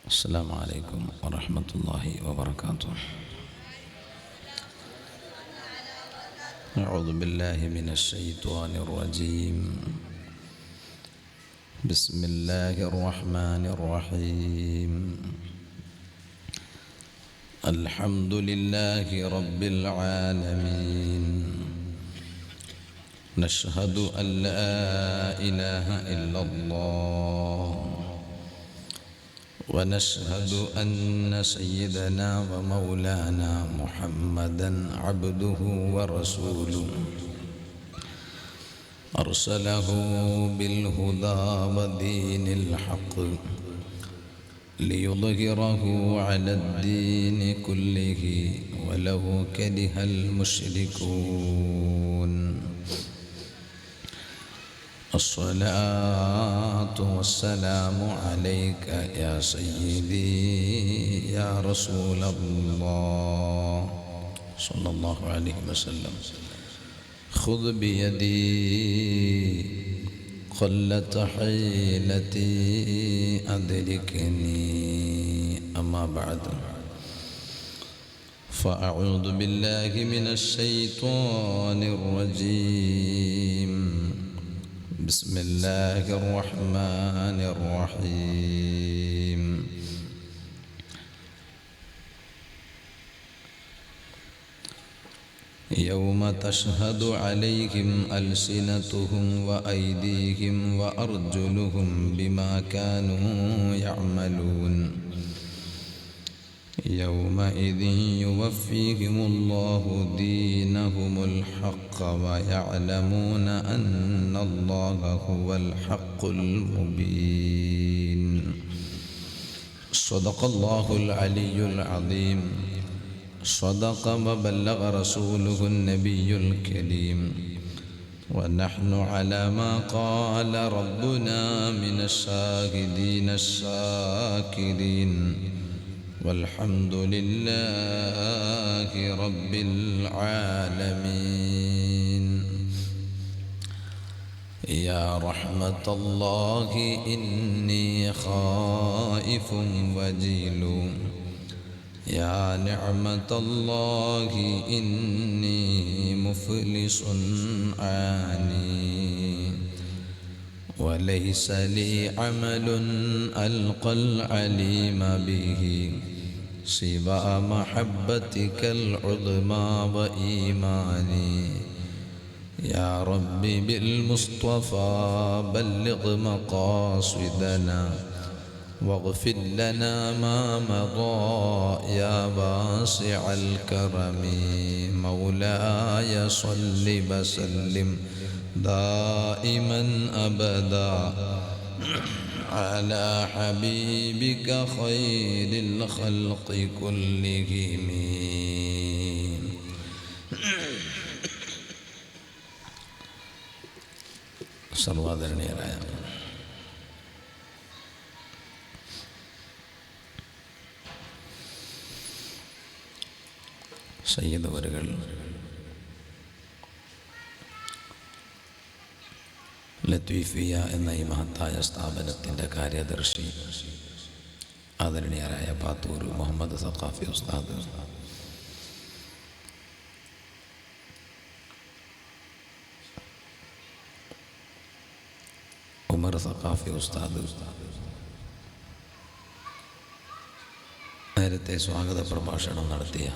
السلام عليكم ورحمة الله وبركاته. أعوذ بالله من الشيطان الرجيم. بسم الله الرحمن الرحيم. الحمد لله رب العالمين. نشهد أن لا إله إلا الله، ونشهد أن سيدنا ومولانا محمدا عبده ورسوله، أرسله بالهدى ودين الحق ليظهره على الدين كله ولو كره المشركون. الصلاة والسلام عليك يا سيدي يا رسول الله صلى الله عليه وسلم. خذ بيدي قلت حيلتي أدركني. أما بعد، فأعوذ بالله من الشيطان الرجيم. بسم الله الرحمن الرحيم. يوم تشهد عليهم ألسنتهم وأيديهم وأرجلهم بما كانوا يعملون. يومئذ يوفيهم الله دينهم الحق ويعلمون أن الله هو الحق المبين. صدق الله العلي العظيم. صدق وبلغ رسوله النبي الكريم. ونحن على ما قال ربنا من الشاهدين الشاكرين، والحمد لله رب العالمين. يا رحمة الله إني خائف وجيل، يا نعمة الله إني مفلس عاني، وليس لي عمل ألقى العليم به سوى محبتك العظمى وإيماني. يا رب بالمصطفى بلغ مقاصدنا واغفر لنا ما مضى يا واسع الكرم. مولاي صل وسلم دائما أبدا على حبيبك خير الخلق كلهم. സർവ്വാദരണീയരായ സയ്യിദ് അവരുകൾ, ലത്വീഫിയ എന്ന ഈ മഹത്തായ സ്ഥാപനത്തിൻ്റെ കാര്യദർശി ആദരണീയരായ പാത്തൂർ മുഹമ്മദ് സഖാഫി ഉസ്താദ്, ഉമർ സഖാഫി ഉസ്താദ്, നേരത്തെ സ്വാഗത പ്രഭാഷണം നടത്തിയ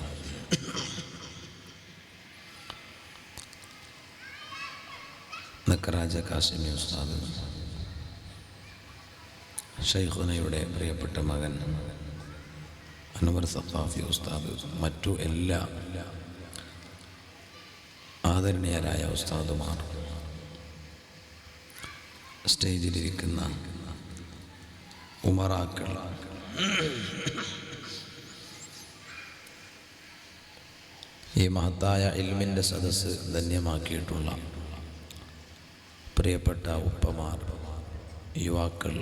നക്കറാജ കാസിമി ഉസ്താദ്, ഷൈഖുനയുടെ പ്രിയപ്പെട്ട മകൻ അൻവർ സഖാഫി ഉസ്താദ്, മറ്റു എല്ലാ ആദരണീയരായ ഉസ്താദുമാർ, സ്റ്റേജിലിരിക്കുന്ന ഉമറാക്കൾ, ഈ മഹത്തായ ഇൽമിൻ്റെ സദസ്സ് ധന്യമാക്കിയിട്ടുള്ള പ്രിയപ്പെട്ട ഉപ്പമാർ, യുവാക്കൾ,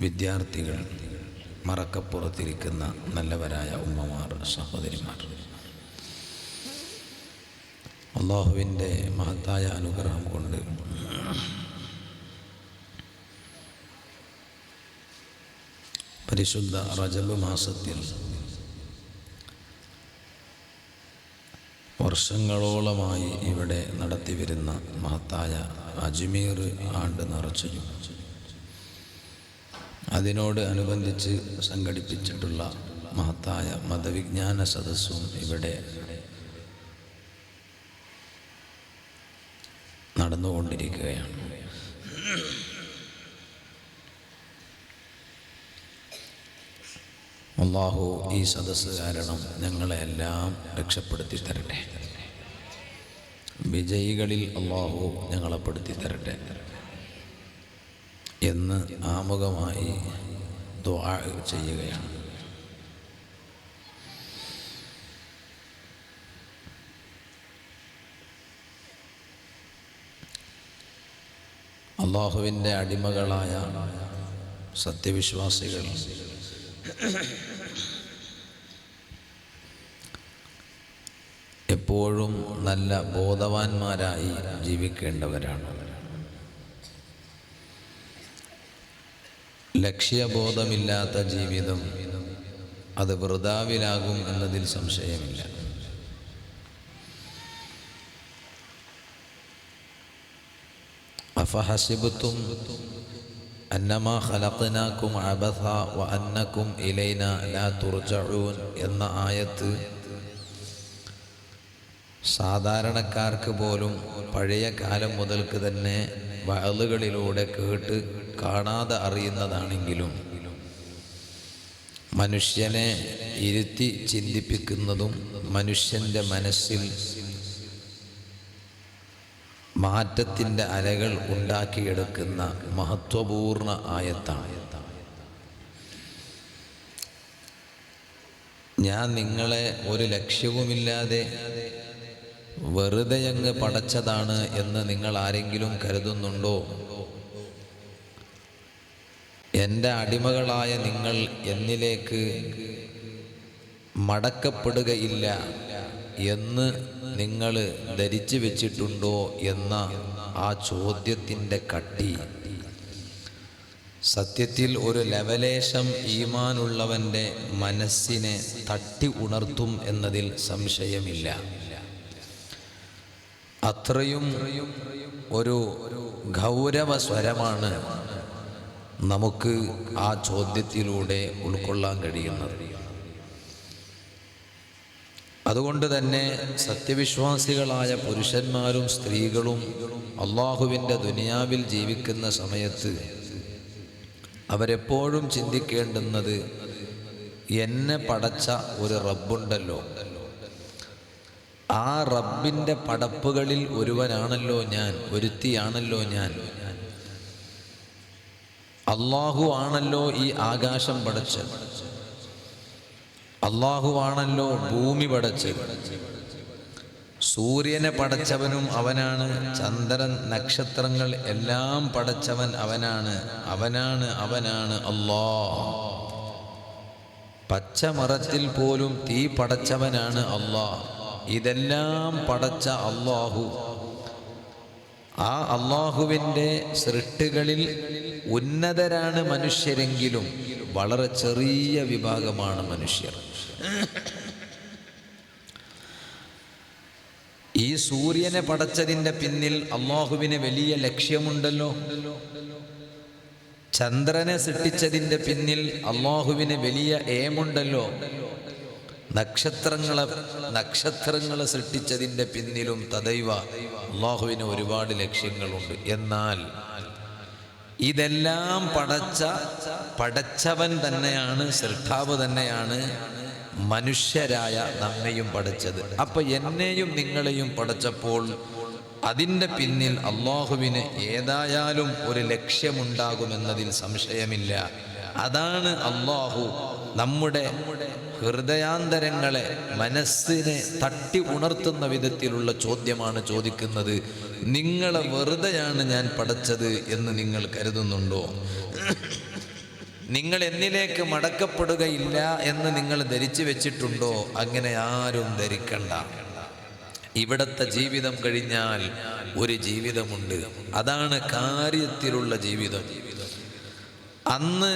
വിദ്യാർത്ഥികൾ, മറക്കപ്പുറത്തിരിക്കുന്ന നല്ലവരായ ഉമ്മമാർ, സഹോദരിമാർ, അള്ളാഹുവിൻ്റെ മഹത്തായ അനുഗ്രഹം കൊണ്ട് പരിശുദ്ധ റജബ് മാസത്തിൽ വർഷങ്ങളോളമായി ഇവിടെ നടത്തിവരുന്ന മഹത്തായ അജ്മീർ ആണ്ട് നിറച്ചതും അതിനോട് അനുബന്ധിച്ച് സംഘടിപ്പിച്ചിട്ടുള്ള മഹത്തായ മതവിജ്ഞാന സദസ്സും ഇവിടെ നടന്നുകൊണ്ടിരിക്കുകയാണ്. അല്ലാഹു ഈ സദസ്സ് കാരണം ഞങ്ങളെല്ലാം രക്ഷപ്പെടുത്തി തരട്ടെ. വിജയികളിൽ അല്ലാഹു ഞങ്ങളെ പെടുത്തി തരട്ടെ എന്ന് ആമുഖമായി ദുആ ചെയ്യുകയാണ്. അല്ലാഹുവിൻ്റെ അടിമകളായ സത്യവിശ്വാസികൾ എപ്പോഴും നല്ല ബോധവാന്മാരായി ജീവിക്കേണ്ടവരാണ്. ലക്ഷ്യബോധമില്ലാത്ത ജീവിതം അത് വൃഥാവിലാകും എന്നതിൽ സംശയമില്ല. അഫഹസിബ്തും അന്നമാ ഖലഖനാകും അബഥ വ അന്നകും ഇലൈനാ ലാ തുർജഊൻ എന്ന ആയത്ത് സാധാരണക്കാർക്ക് പോലും പഴയ കാലം മുതൽക്ക് തന്നെ വഅളുകളിലൂടെ കേട്ട് കാണാതെ അറിയുന്നതാണെങ്കിലും മനുഷ്യനെ ഇരുത്തി ചിന്തിപ്പിക്കുന്നതും മനുഷ്യൻ്റെ മനസ്സിൽ മാറ്റത്തിൻ്റെ അലകൾ ഉണ്ടാക്കിയെടുക്കുന്ന മഹത്വപൂർണ ആയത്താണ്. ഞാൻ നിങ്ങളെ ഒരു ലക്ഷ്യവുമില്ലാതെ വെറുതെ അങ്ങ് പടച്ചതാണ് എന്ന് നിങ്ങൾ ആരെങ്കിലും കരുതുന്നുണ്ടോ? എൻ്റെ അടിമകളായ നിങ്ങൾ എന്നിലേക്ക് മടക്കപ്പെടുകയില്ല എന്ന് നിങ്ങൾ ധരിച്ചു വെച്ചിട്ടുണ്ടോ എന്ന ആ ചോദ്യത്തിൻ്റെ കട്ടി സത്യത്തിൽ ഒരു ലവലേശം ഈമാനുള്ളവൻ്റെ മനസ്സിനെ തട്ടി ഉണർത്തും എന്നതിൽ സംശയമില്ല. അത്രയും ഒരു ഗൗരവ സ്വരമാണ് നമുക്ക് ആ ചോദ്യത്തിലൂടെ ഉൾക്കൊള്ളാൻ കഴിയുന്നത്. അതുകൊണ്ട് തന്നെ സത്യവിശ്വാസികളായ പുരുഷന്മാരും സ്ത്രീകളും അള്ളാഹുവിൻ്റെ ദുനിയാവിൽ ജീവിക്കുന്ന സമയത്ത് അവരെപ്പോഴും ചിന്തിക്കേണ്ടുന്നത്, എന്നെ പടച്ച ഒരു റബ്ബുണ്ടല്ലോ, ആ റബ്ബിൻ്റെ പടപ്പുകളിൽ ഒരുവനാണല്ലോ ഞാൻ, ഒരുത്തിയാണല്ലോ ഞാൻ. അള്ളാഹു ആണല്ലോ ഈ ആകാശം പടച്ചത്, അള്ളാഹു ആണല്ലോ ഭൂമി പടച്ചത്, സൂര്യനെ പടച്ചവനും അവനാണ്, ചന്ദ്രൻ നക്ഷത്രങ്ങൾ എല്ലാം പടച്ചവൻ അവനാണ്, അവനാണ് അവനാണ് അല്ലാഹ്. പച്ചമറത്തിൽ പോലും തീ പടച്ചവനാണ് അല്ലാഹ്. ഇതെല്ലാം പടച്ച അല്ലാഹു, ആ അല്ലാഹുവിൻ്റെ സൃഷ്ടികളിൽ ഉന്നതരാണ് മനുഷ്യരെങ്കിലും വളരെ ചെറിയ വിഭാഗമാണ് മനുഷ്യർ. ഈ സൂര്യനെ പടച്ചതിൻ്റെ പിന്നിൽ അല്ലാഹുവിന് വലിയ ലക്ഷ്യമുണ്ടല്ലോ. ചന്ദ്രനെ സൃഷ്ടിച്ചതിൻ്റെ പിന്നിൽ അല്ലാഹുവിന് വലിയ ഏമുണ്ടല്ലോ. നക്ഷത്രങ്ങളെ സൃഷ്ടിച്ചതിൻ്റെ പിന്നിലും തദൈവ അല്ലാഹുവിന് ഒരുപാട് ലക്ഷ്യങ്ങളുണ്ട്. എന്നാൽ ഇതെല്ലാം പടച്ചവൻ തന്നെയാണ്, സൃഷ്ടാവ് തന്നെയാണ് മനുഷ്യരായ നമ്മെയും പടച്ചത്. അപ്പൊ എന്നെയും നിങ്ങളെയും പടച്ചപ്പോൾ അതിൻ്റെ പിന്നിൽ അല്ലാഹുവിന് ഏതായാലും ഒരു ലക്ഷ്യമുണ്ടാകുമെന്നതിൽ സംശയമില്ല. അതാണ് അല്ലാഹു നമ്മുടെ ഹൃദയാന്തരങ്ങളെ, മനസ്സിനെ തട്ടി ഉണർത്തുന്ന വിധത്തിലുള്ള ചോദ്യമാണ് ചോദിക്കുന്നത്. നിങ്ങളെ വെറുതെയാണ് ഞാൻ പടച്ചത് എന്ന് നിങ്ങൾ കരുതുന്നുണ്ടോ? നിങ്ങൾ എന്നിലേക്ക് മടക്കപ്പെടുകയില്ല എന്ന് നിങ്ങൾ ധരിച്ചു വെച്ചിട്ടുണ്ടോ? അങ്ങനെ ആരും ധരിക്കണ്ട. ഇവിടത്തെ ജീവിതം കഴിഞ്ഞാൽ ഒരു ജീവിതമുണ്ട്, അതാണ് കാര്യത്തിലുള്ള ജീവിതം. അന്ന്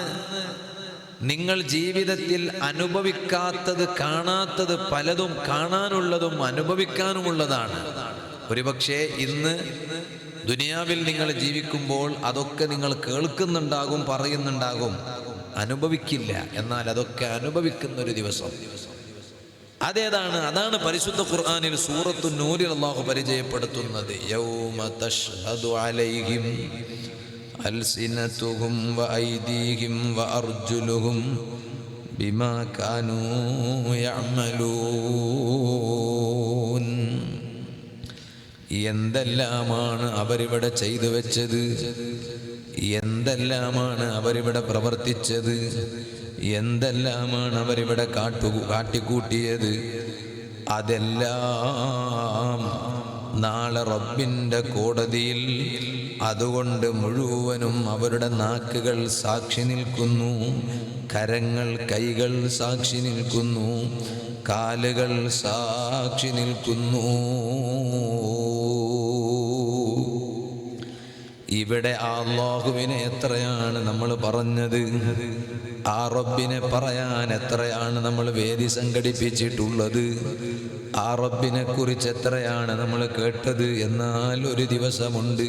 നിങ്ങൾ ജീവിതത്തിൽ അനുഭവിക്കാത്തത്, കാണാത്തത് പലതും കാണാനുള്ളതും അനുഭവിക്കാനുമുള്ളതാണ്. ഒരുപക്ഷെ ഇന്ന് ദുനിയാവിൽ നിങ്ങൾ ജീവിക്കുമ്പോൾ അതൊക്കെ നിങ്ങൾ കേൾക്കുന്നുണ്ടാകും, പറയുന്നുണ്ടാകും, അനുഭവിക്കില്ല. എന്നാൽ അതൊക്കെ അനുഭവിക്കുന്നൊരു ദിവസം അതേതാണ്? അതാണ് പരിശുദ്ധ ഖുർആനിൽ സൂറത്തു നൂറിൽ അല്ലാഹു പരിചയപ്പെടുത്തുന്നത്. യൗമ തശ്ഹദു അലൈഹിം അൽസിനതുഹും വഅയ്ദീഹിം വഅർജുലുഹും ബിമാ കാനൂ യഅമലൂൻ. എന്തെല്ലാമാണ് അവരിവിടെ ചെയ്തു വെച്ചത്, എന്തെല്ലാമാണ് അവരിവിടെ പ്രവർത്തിച്ചത്, എന്തെല്ലാമാണ് അവരിവിടെ കാട്ടിക്കൂട്ടിയത്, അതെല്ലാം നാളെ റബ്ബിൻ്റെ കോടതിയിൽ അതുകൊണ്ട് മുഴുവനും അവരുടെ നാക്കുകൾ സാക്ഷി നിൽക്കുന്നു, കരങ്ങൾ, കൈകൾ സാക്ഷി നിൽക്കുന്നു, കാലുകൾ സാക്ഷി നിൽക്കുന്നു. ഇവിടെ അല്ലാഹുവിനെ എത്രയാണ് നമ്മൾ പറഞ്ഞത്, ആ റബ്ബിനെ പറയാൻ എത്രയാണ് നമ്മൾ വേദി സംഘടിപ്പിച്ചിട്ടുള്ളത്, ആ റബ്ബിനെ കുറിച്ച് എത്രയാണ് നമ്മൾ കേട്ടത്. എന്നാൽ ഒരു ദിവസമുണ്ട്,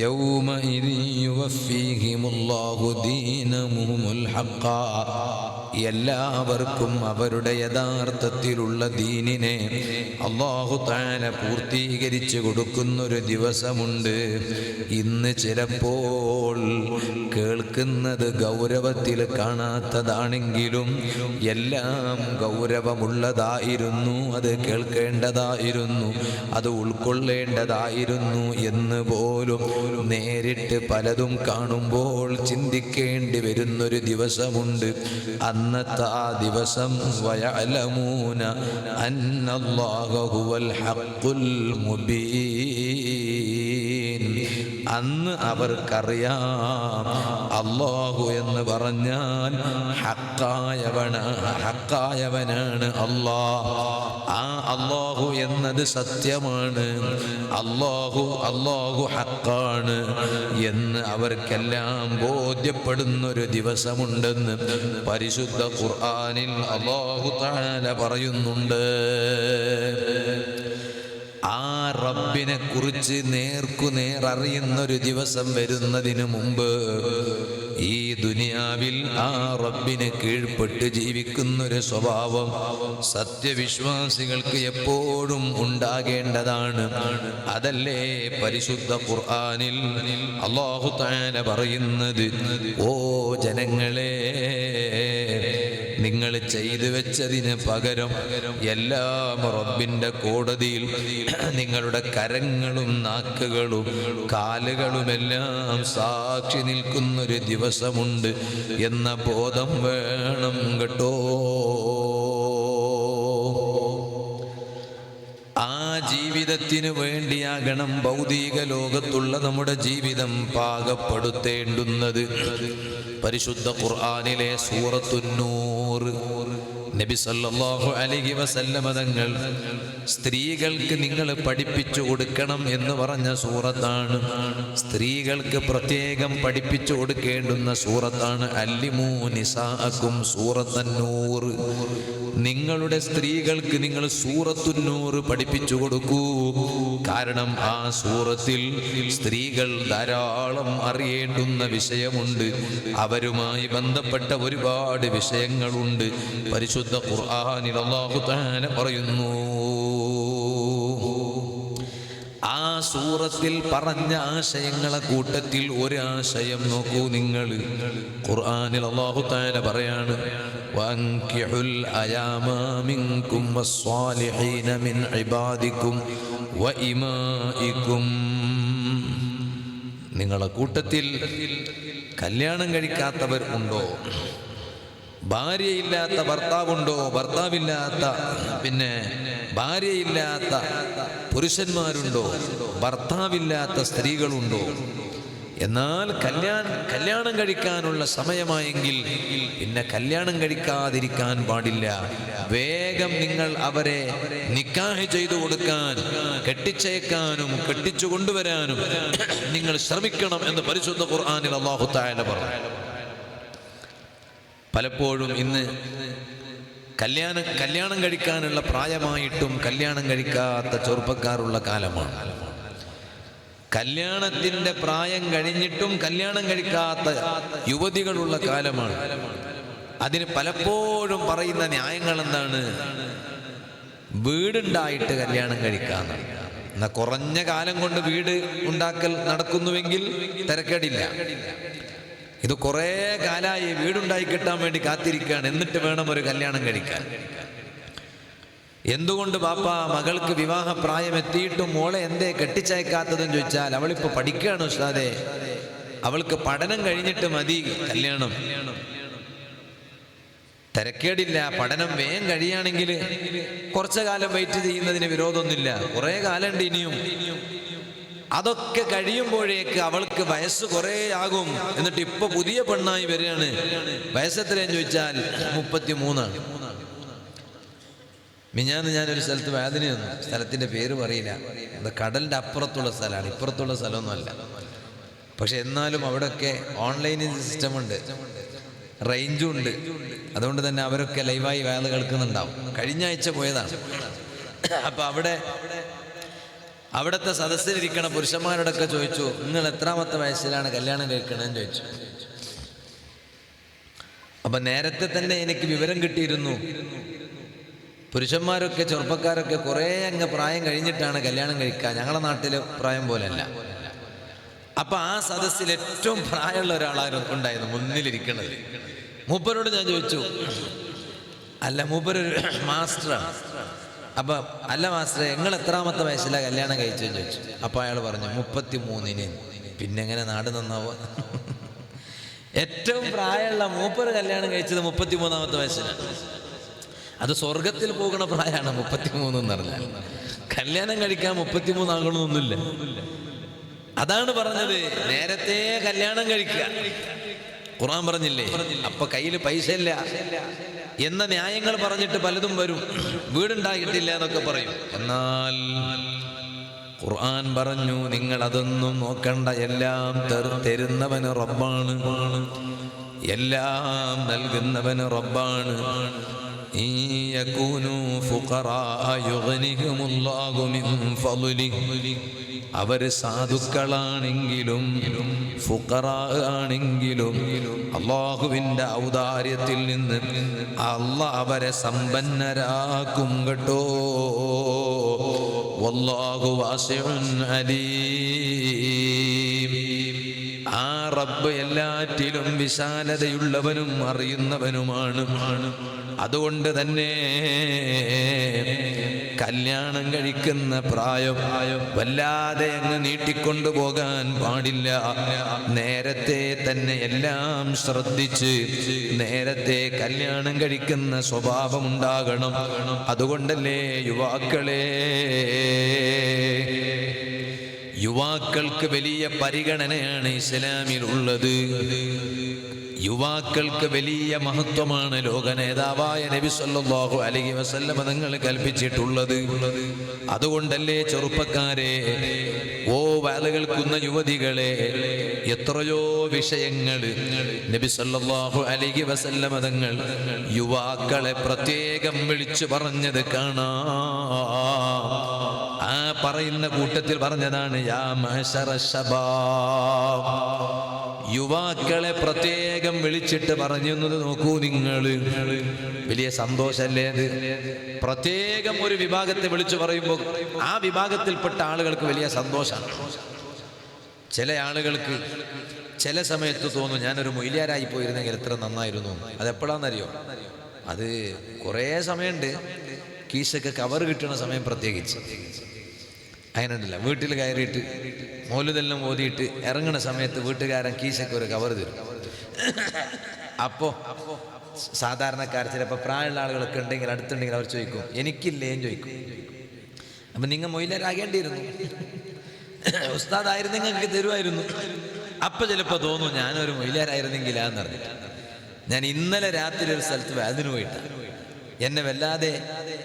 യൗമഇദി യുവഫീഹിമുല്ലാഹു ദീനഹുമുൽ ഹഖ. എല്ലാവർക്കും അവരുടെ യഥാർത്ഥത്തിലുള്ള ദീനിനെ അല്ലാഹു തആല പൂർത്തീകരിച്ചു കൊടുക്കുന്നൊരു ദിവസമുണ്ട്. ഇന്ന് ചിലപ്പോൾ കേൾക്കുന്നത് ഗൗരവത്തിൽ കാണാത്തതാണെങ്കിലും എല്ലാം ഗൗരവമുള്ളതായിരുന്നു, അത് കേൾക്കേണ്ടതായിരുന്നു, അത് ഉൾക്കൊള്ളേണ്ടതായിരുന്നു എന്ന് പോലും നേരിട്ട് പലതും കാണുമ്പോൾ ചിന്തിക്കേണ്ടി വരുന്നൊരു ദിവസമുണ്ട്. അന്നത്തെ ആ ദിവസം വയഅലമൂന അന്നല്ലാഹ ഹുവൽ ഹഖുൽ മുബീൻ. അന്ന് അവർക്കറിയാം അല്ലാഹു എന്ന് പറഞ്ഞാൽ ഹക്കായവനാണ് അല്ലാഹ്. ആ അല്ലാഹു എന്നത് സത്യമാണ്, അല്ലാഹു ഹക്കാണ് എന്ന് അവർക്കെല്ലാം ബോധ്യപ്പെടുന്നൊരു ദിവസമുണ്ടെന്ന് പരിശുദ്ധ ഖുർആനിൽ അല്ലാഹു തആല പറയുന്നുണ്ട്. ആ റബ്ബിനെ കുറിച്ച് നേർക്കുനേർ അറിയുന്നൊരു ദിവസം വരുന്നതിന് മുമ്പ് ഈ ദുനിയാവിൽ ആ റബ്ബിനെ കീഴ്പ്പെട്ട് ജീവിക്കുന്നൊരു സ്വഭാവം സത്യവിശ്വാസികൾക്ക് എപ്പോഴും ഉണ്ടാകേണ്ടതാണ്. അതല്ലേ പരിശുദ്ധ ഖുർആനിൽ അല്ലാഹു തആല പറയുന്നത്, ഓ ജനങ്ങളെ, നിങ്ങൾ ചെയ്തു വെച്ചതിന് പകരം എല്ലാം റബ്ബിൻ്റെ കോടതിയിൽ നിങ്ങളുടെ കരങ്ങളും നാക്കുകളും കാലുകളുമെല്ലാം സാക്ഷി നിൽക്കുന്നൊരു ദിവസമുണ്ട് എന്ന ബോധം വേണം കേട്ടോ. ആ ജീവിതത്തിന് വേണ്ടിയാകണം ഭൗതിക ലോകത്തുള്ള നമ്മുടെ ജീവിതം പാകപ്പെടുത്തേണ്ടുന്നത്. പരിശുദ്ധ ഖുർആനിലെ സൂറത്തുന്നൂർ നബി സല്ലല്ലാഹു അലൈഹി വസല്ലമ തങ്ങൾ സ്ത്രീകൾക്ക് നിങ്ങൾ പഠിപ്പിച്ചു കൊടുക്കണം എന്ന് പറഞ്ഞ സൂറത്താണ്. സ്ത്രീകൾക്ക് പ്രത്യേകം പഠിപ്പിച്ചു കൊടുക്കേണ്ടുന്ന സൂറത്താണ് അല്ലിമൂ നിസാഅക്കും സൂറത്തുന്നൂർ. നിങ്ങളുടെ സ്ത്രീകൾക്ക് നിങ്ങൾ സൂറത്തുന്നൂർ പഠിപ്പിച്ചു കൊടുക്കൂ. കാരണം ആ സൂറത്തിൽ സ്ത്രീകൾ ധാരാളം അറിയേണ്ടുന്ന വിഷയമുണ്ട്, അവരുമായി ബന്ധപ്പെട്ട ഒരുപാട് വിഷയങ്ങളുണ്ട്. പരിശുദ്ധ ഖുർആനിൽ അല്ലാഹു തആല പറയുന്നു, ആ സൂറത്തിൽ പറഞ്ഞ ആശയങ്ങളെ കൂട്ടത്തിൽ ഒരു ആശയം നോക്കൂ നിങ്ങൾ. ഖുർആനിൽ അല്ലാഹു തആല പറയാണ്, വഅൻകിഹുൽ അയാമ മിൻകും വസ്സാലിഹീന മിൻ ഇബാദിക്കും വഇമാഇക്കും. നിങ്ങളെ കൂട്ടത്തിൽ കല്യാണം കഴിക്കാത്തവർ ഉണ്ടോ? ഭാര്യയില്ലാത്ത ഭർത്താവുണ്ടോ? ഭർത്താവില്ലാത്ത ഭാര്യയില്ലാത്ത പുരുഷന്മാരുണ്ടോ? ഭർത്താവില്ലാത്ത സ്ത്രീകളുണ്ടോ? എന്നാൽ കല്യാണം കഴിക്കാനുള്ള സമയമായെങ്കിൽ പിന്നെ കല്യാണം കഴിക്കാതിരിക്കാൻ പാടില്ല. വേഗം നിങ്ങൾ അവരെ നിക്കാഹ് ചെയ്തു കൊടുക്കാൻ, കെട്ടിച്ചേക്കാനും കെട്ടിച്ചു കൊണ്ടുവരാനും നിങ്ങൾ ശ്രമിക്കണം എന്ന് പരിശുദ്ധ ഖുർആനിൽ അല്ലാഹു തആല പറഞ്ഞു. പലപ്പോഴും ഇന്ന് കല്യാണം കഴിക്കാനുള്ള പ്രായമായിട്ടും കല്യാണം കഴിക്കാത്ത ചെറുപ്പക്കാരുള്ള കാലമാണ്. കല്യാണത്തിൻ്റെ പ്രായം കഴിഞ്ഞിട്ടും കല്യാണം കഴിക്കാത്ത യുവതികളുള്ള കാലമാണ്. അതിന് പലപ്പോഴും പറയുന്ന ന്യായങ്ങൾ എന്താണ്? വീടുണ്ടായിട്ട് കല്യാണം കഴിക്കാന്ന്. എന്നാൽ കുറഞ്ഞ കാലം കൊണ്ട് വീട് ഉണ്ടാക്കൽ നടക്കുന്നുവെങ്കിൽ തിരക്കേടില്ല. ഇത് കുറേ കാലമായി വീടുണ്ടായി കിട്ടാൻ വേണ്ടി കാത്തിരിക്കുകയാണ്, എന്നിട്ട് വേണം ഒരു കല്യാണം കഴിക്കാൻ. എന്തുകൊണ്ട് ബാപ്പ മകൾക്ക് വിവാഹ പ്രായം എത്തിയിട്ടും മോളെ എന്തേ കെട്ടിച്ചയക്കാത്തതെന്ന് ചോദിച്ചാൽ, അവളിപ്പോൾ പഠിക്കുകയാണ് ഉസ്താദേ, അവൾക്ക് പഠനം കഴിഞ്ഞിട്ട് മതി കല്യാണം. തിരക്കേടില്ല, പഠനം വേഗം കഴിയുകയാണെങ്കിൽ കുറച്ചു കാലം വെയിറ്റ് ചെയ്യുന്നതിന് വിരോധമൊന്നുമില്ല. കുറേ കാലമുണ്ട് ഇനിയും. അതൊക്കെ കഴിയുമ്പോഴേക്ക് അവൾക്ക് വയസ്സ് കുറേ ആകും. എന്നിട്ട് ഇപ്പൊ പുതിയ പെണ്ണായി വരികയാണ്. വയസ്സെത്രയെന്ന് ചോദിച്ചാൽ 33. മിഞ്ഞാന്ന് ഞാനൊരു സ്ഥലത്ത് വേദന വന്നു. സ്ഥലത്തിന്റെ പേര് പറയില്ല. അത് കടലിന്റെ അപ്പുറത്തുള്ള സ്ഥലമാണ്, ഇപ്പുറത്തുള്ള സ്ഥലമൊന്നുമല്ല. പക്ഷെ എന്നാലും അവിടെയൊക്കെ ഓൺലൈൻ സിസ്റ്റം ഉണ്ട്, റേഞ്ചും ഉണ്ട്. അതുകൊണ്ട് തന്നെ അവരൊക്കെ ലൈവായി വേദ കേൾക്കുന്നുണ്ടാവും. കഴിഞ്ഞ ആഴ്ച പോയതാണ്. അപ്പൊ അവിടുത്തെ സദസ്സിലിരിക്കണ പുരുഷന്മാരോടൊക്കെ ചോദിച്ചു, നിങ്ങൾ എത്രാമത്തെ വയസ്സിലാണ് കല്യാണം കഴിക്കണമെന്ന് ചോദിച്ചു. അപ്പൊ നേരത്തെ തന്നെ എനിക്ക് വിവരം കിട്ടിയിരുന്നു, പുരുഷന്മാരൊക്കെ ചെറുപ്പക്കാരൊക്കെ കുറേ അങ്ങ് പ്രായം കഴിഞ്ഞിട്ടാണ് കല്യാണം കഴിക്കുക. ഞങ്ങളുടെ നാട്ടിലെ പ്രായം പോലെയല്ല. അപ്പൊ ആ സദസ്സിൽ ഏറ്റവും പ്രായമുള്ള ഒരാളായിരുന്നു ഉണ്ടായിരുന്നു മുന്നിലിരിക്കണത്. മൂപ്പരോട് ഞാൻ ചോദിച്ചു, അല്ല മൂപ്പരൊരു മാസ്റ്ററാണ്. അപ്പൊ അല്ല മാസ്റ്ററെ, നിങ്ങൾ എത്രാമത്തെ വയസ്സിലാണ് കല്യാണം കഴിച്ചെന്ന് ചോദിച്ചു. അപ്പൊ അയാൾ പറഞ്ഞു 33. പിന്നെ എങ്ങനെ നാട് നന്നാവുക? ഏറ്റവും പ്രായമുള്ള മൂപ്പര് കല്യാണം കഴിച്ചത് 33-ാമത്തെ വയസ്സിലാണ്. അത് സ്വർഗത്തിൽ പോകുന്ന പ്രായമാണ് 33 എന്ന് പറഞ്ഞാൽ. കല്യാണം കഴിക്കാൻ 33 ആകണമെന്നൊന്നുമില്ല. അതാണ് പറഞ്ഞത്, നേരത്തെ കല്യാണം കഴിക്കുക. ഖുർആൻ പറഞ്ഞില്ലേ, അപ്പൊ കയ്യിൽ പൈസ ഇല്ല എന്ന ന്യായങ്ങൾ പറഞ്ഞിട്ട് പലതും വരും. വീടുണ്ടായിട്ടില്ല എന്നൊക്കെ പറയും. എന്നാൽ ഖുർആൻ പറഞ്ഞു, നിങ്ങൾ അതൊന്നും നോക്കണ്ട, എല്ലാം തരുന്നവന് റബ്ബാണ്, എല്ലാം നൽകുന്നവന് റബ്ബാണ്. അവര് സാധുക്കളാണെങ്കിലും ഫുഖറാ ആണെങ്കിലും അല്ലാഹുവിന്റെ ഔദാര്യത്തിൽ നിന്ന് അല്ലാഹ് അവരെ സമ്പന്നരാക്കും കേട്ടോ. വല്ലാഹു വാസിഉൻ അലീം. ആ റബ്ബ് എല്ലാറ്റിലും വിശാലതയുള്ളവനും അറിയുന്നവനുമാണ്. അതുകൊണ്ട് തന്നെ കല്യാണം കഴിക്കുന്ന പ്രായം വല്ലാതെ അങ്ങ് നീട്ടിക്കൊണ്ടു പോകാൻ പാടില്ല. നേരത്തെ തന്നെ എല്ലാം ശ്രദ്ധിച്ച് നേരത്തെ കല്യാണം കഴിക്കുന്ന സ്വഭാവം ഉണ്ടാകണം. അതുകൊണ്ടല്ലേ യുവാക്കൾക്ക് വലിയ പരിഗണനയാണ് ഇസ്ലാമിലുള്ളത്. യുവാക്കൾക്ക് വലിയ മഹത്വമാണ് ലോക നേതാവായ നബി സല്ലല്ലാഹു അലൈഹി വസല്ലം തങ്ങൾ കൽപ്പിച്ചിട്ടുള്ളത്. അതുകൊണ്ടല്ലേ ചെറുപ്പക്കാരെ, ഓ വാള കേൾക്കുന്ന യുവതികളെ, എത്രയോ വിഷയങ്ങൾ നബി സല്ലല്ലാഹു അലൈഹി വസല്ലം തങ്ങൾ യുവാക്കളെ പ്രത്യേകം വിളിച്ചു പറഞ്ഞത് കാണാം. ആ പറയുന്ന കൂട്ടത്തിൽ പറഞ്ഞതാണ്, യാ മഅശറ ശബാബ്. യുവാക്കളെ പ്രത്യേകം വിളിച്ചിട്ട് പറഞ്ഞത് നോക്കൂ നിങ്ങൾ. വലിയ സന്തോഷല്ലേ അത്? പ്രത്യേകം ഒരു വിഭാഗത്തെ വിളിച്ചു പറയുമ്പോൾ ആ വിഭാഗത്തിൽപ്പെട്ട ആളുകൾക്ക് വലിയ സന്തോഷമാണ്. ചില ആളുകൾക്ക് ചില സമയത്ത് തോന്നും, ഞാനൊരു മൊയ്ലിയാരായി പോയിരുന്നെങ്കിൽ എത്ര നന്നായിരുന്നു. അതെപ്പോഴാണെന്നറിയോ? അത് കുറേ സമയമുണ്ട്, കീശക്ക് കവർ കിട്ടുന്ന സമയം പ്രത്യേകിച്ച്. അങ്ങനെ ഉണ്ടല്ല, വീട്ടിൽ കയറിയിട്ട് മൗലിതെല്ലാം ഓതിയിട്ട് ഇറങ്ങുന്ന സമയത്ത് വീട്ടുകാരൻ കീശക്ക് ഒരു കവർ തരും. അപ്പോൾ സാധാരണക്കാർ ചിലപ്പോൾ പ്രായമുള്ള ആളുകളൊക്കെ ഉണ്ടെങ്കിൽ അടുത്തുണ്ടെങ്കിൽ അവർ ചോദിക്കും, എനിക്കില്ലേന്ന് ചോദിക്കും. അപ്പം നിങ്ങൾ മൊയ്ലരാകേണ്ടിയിരുന്നു, ഉസ്താദായിരുന്നു, നിങ്ങൾക്ക് തരുമായിരുന്നു. അപ്പം ചിലപ്പോൾ തോന്നും, ഞാനൊരു മൊയ്ലാരായിരുന്നെങ്കിലാന്ന് പറഞ്ഞിട്ട്. ഞാൻ ഇന്നലെ രാത്രി ഒരു സ്ഥലത്ത് വേദന പോയിട്ട് എന്നെ വല്ലാതെ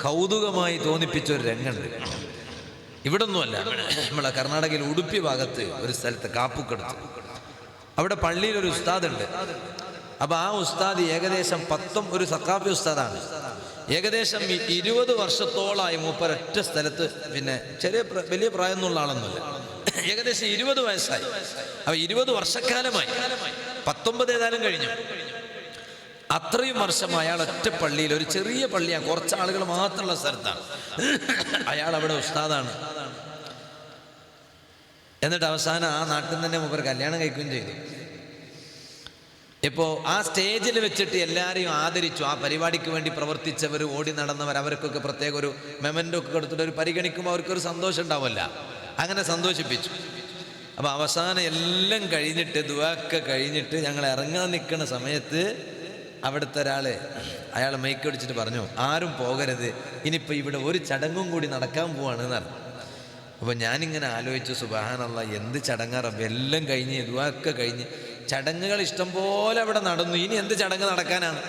കൗതുകമായി തോന്നിപ്പിച്ചൊരു രംഗമുണ്ട്. ഇവിടെ ഒന്നുമല്ല, നമ്മളെ കർണാടകയിൽ ഉടുപ്പി ഭാഗത്ത് ഒരു സ്ഥലത്ത് കാപ്പുക്കടുത്ത്, അവിടെ പള്ളിയിലൊരു ഉസ്താദുണ്ട്. അപ്പൊ ആ ഉസ്താദ് ഏകദേശം ഒരു സഖാഫി ഉസ്താദാണ്. ഏകദേശം 20 വർഷത്തോളായി മൂപ്പരൊറ്റ സ്ഥലത്ത്. പിന്നെ വലിയ പ്രായമൊന്നുള്ള ആളൊന്നുമില്ല, ഏകദേശം 20 വയസ്സായി. അപ്പൊ 20 വർഷക്കാലമായി. 19 ഏതായാലും കഴിഞ്ഞു. അത്രയും വർഷം അയാൾ ഒറ്റ പള്ളിയിൽ, ഒരു ചെറിയ പള്ളിയാണ്, കുറച്ച് ആളുകൾ മാത്രമുള്ള സ്ഥലത്താണ്. അയാൾ അവിടെ ഉസ്താദാണ്. എന്നിട്ട് അവസാനം ആ നാട്ടിൽ തന്നെ മൂപ്പർ കല്യാണം കഴിക്കുകയും ചെയ്തു. ഇപ്പോൾ ആ സ്റ്റേജിൽ വെച്ചിട്ട് എല്ലാവരെയും ആദരിച്ചു. ആ പരിപാടിക്ക് വേണ്ടി പ്രവർത്തിച്ചവർ, ഓടി നടന്നവർ, അവർക്കൊക്കെ പ്രത്യേക ഒരു മെമൻ്റോ ഒക്കെ കൊടുത്തിട്ട് ഒരു പരിഗണിക്കുമ്പോൾ അവർക്കൊരു സന്തോഷം ഉണ്ടാവില്ല. അങ്ങനെ സന്തോഷിപ്പിച്ചു. അപ്പോൾ അവസാനം എല്ലാം കഴിഞ്ഞിട്ട്, ദുആക്കെ കഴിഞ്ഞിട്ട് ഞങ്ങൾ ഇറങ്ങാൻ നിൽക്കുന്ന സമയത്ത് അവിടുത്തെ അയാൾ മൈക്ക് അടിച്ചിട്ട് പറഞ്ഞു, ആരും പോകരുത്, ഇനിയിപ്പോൾ ഇവിടെ ഒരു ചടങ്ങും കൂടി നടക്കാൻ പോവാണ് എന്നാണ്. അപ്പോൾ ഞാനിങ്ങനെ ആലോചിച്ചു, സുബ്ഹാനല്ലാഹ്, എന്ത് ചടങ്ങാ റബ്ബേ, എല്ലാം കഴിഞ്ഞ് ദുആക്കെ കഴിഞ്ഞ് ചടങ്ങുകൾ ഇഷ്ടം പോലെ അവിടെ നടന്നു, ഇനി എന്ത് ചടങ്ങ് നടക്കാനാണ്?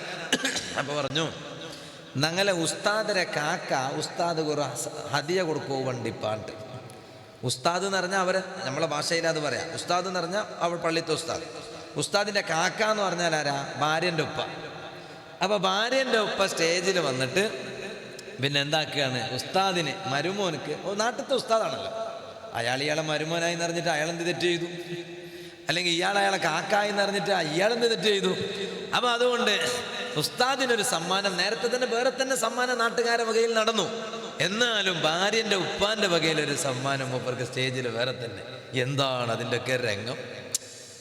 അപ്പോൾ പറഞ്ഞു, ഞങ്ങളെ ഉസ്താദിനെ കാക്ക ഉസ്താദ് ഒരു ഹദിയ കൊടുക്കൂ വണ്ടിപ്പാട്ട്. ഉസ്താദ് എന്ന് പറഞ്ഞാൽ അവരെ നമ്മളെ ഭാഷയിലത് പറയാം. ഉസ്താദ് എന്ന് പറഞ്ഞാൽ അവൾ പള്ളിത്തെ ഉസ്താദ്. ഉസ്താദിൻ്റെ കാക്ക എന്ന് പറഞ്ഞാൽ ആരാ? ഭാര്യൻ്റെ ഉപ്പ. അപ്പോൾ ഭാര്യൻ്റെ ഉപ്പ സ്റ്റേജിൽ വന്നിട്ട് പിന്നെ എന്താക്കുകയാണ്, ഉസ്താദിന് മരുമോനക്ക്, നാട്ടിലത്തെ ഉസ്താദാണല്ലോ, ഇയാളെ മരുമോനായി എന്ന് പറഞ്ഞിട്ട് അയാളെന്ത് തെറ്റ് ചെയ്തു? അല്ലെങ്കിൽ അയാളെ കാക്കായി എന്ന് പറഞ്ഞിട്ട് ഇയാളെന്ത് തെറ്റ് ചെയ്തു? അപ്പം അതുകൊണ്ട് ഉസ്താദിനൊരു സമ്മാനം, നേരത്തെ തന്നെ വേറെ തന്നെ സമ്മാനം നാട്ടുകാരെ വകയിൽ നടന്നു. എന്നാലും ഭാര്യൻ്റെ ഉപ്പാൻ്റെ വകയിലൊരു സമ്മാനം മൂപ്പർക്ക് സ്റ്റേജിൽ വേറെ തന്നെ. എന്താണ് അതിൻ്റെയൊക്കെ രംഗം?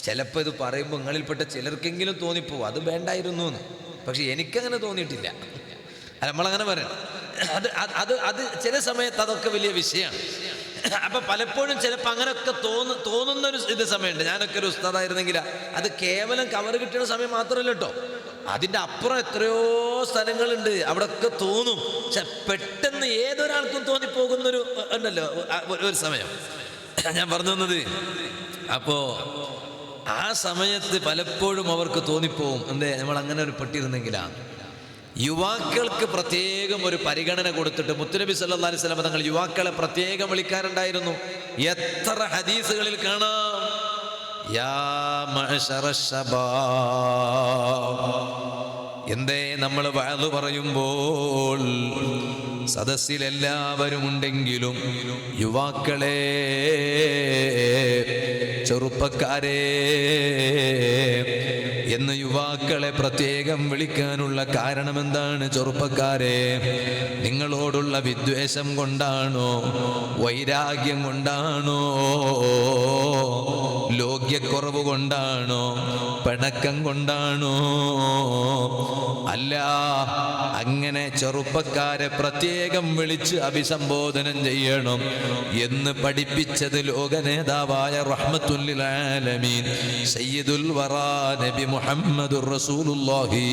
ചിലപ്പോൾ ഇത് പറയുമ്പോൾ നിങ്ങളിൽപ്പെട്ട ചിലർക്കെങ്കിലും തോന്നിപ്പോവും അത് വേണ്ടായിരുന്നു എന്ന്. പക്ഷെ എനിക്കങ്ങനെ തോന്നിയിട്ടില്ല. നമ്മളങ്ങനെ പറയണം. അത് ചില സമയത്ത് അതൊക്കെ വലിയ വിഷയമാണ്. അപ്പൊ പലപ്പോഴും ചിലപ്പോൾ അങ്ങനെയൊക്കെ തോന്നുന്നൊരു സമയമുണ്ട്. ഞാനൊക്കെ ഒരു ഉസ്താദായിരുന്നെങ്കിൽ അത് കേവലം കവർ കിട്ടുന്ന സമയം മാത്രമല്ല കേട്ടോ, അതിൻ്റെ അപ്പുറം എത്രയോ സ്ഥലങ്ങളുണ്ട്, അവിടെ ഒക്കെ തോന്നും. പക്ഷെ പെട്ടെന്ന് ഏതൊരാൾക്കും തോന്നിപ്പോകുന്നൊരു ഉണ്ടല്ലോ ഒരു സമയം ഞാൻ പറഞ്ഞു തന്നത്. അപ്പോ ആ സമയത്ത് പലപ്പോഴും അവർക്ക് തോന്നിപ്പോവും, എന്തേ നമ്മൾ അങ്ങനെ ഒരു പെട്ടിരുന്നെങ്കിലാണ്. യുവാക്കൾക്ക് പ്രത്യേകം ഒരു പരിഗണന കൊടുത്തിട്ട് മുത്തുനബി സല്ലല്ലാഹു അലൈഹി വസല്ലം തങ്ങൾ യുവാക്കളെ പ്രത്യേകം വിളിക്കാറുണ്ടായിരുന്നു. എത്ര ഹദീസുകളിൽ കാണാം, യാ മഅ്ശറ ശബാബ്. എന്തേ നമ്മൾ വഅദ് പറയുമ്പോൾ സദസ്സിൽ എല്ലാവരും ഉണ്ടെങ്കിലും യുവാക്കളെ, ചെറുപ്പക്കാരെ എന്ന് യുവാക്കളെ പ്രത്യേകം വിളിക്കാനുള്ള കാരണം എന്താണ്? ചെറുപ്പക്കാരെ, നിങ്ങളോടുള്ള വിദ്വേഷം കൊണ്ടാണോ? വൈരാഗ്യം കൊണ്ടാണോ? ലോക്യക്കുറവ് കൊണ്ടാണോ? പിണക്കം കൊണ്ടാണോ? അല്ല, അങ്ങനെ ചെറുപ്പക്കാരെ പ്രത്യേകം വിളിച്ച് അഭിസംബോധനം ചെയ്യണം എന്ന് പഠിപ്പിച്ചത് ലോക നേതാവായ റഹ്മത്തുൽ ലിൽ ആലമീൻ സയ്യിദുൽ വറാ നബി മുഹമ്മദുർ റസൂലുള്ളാഹി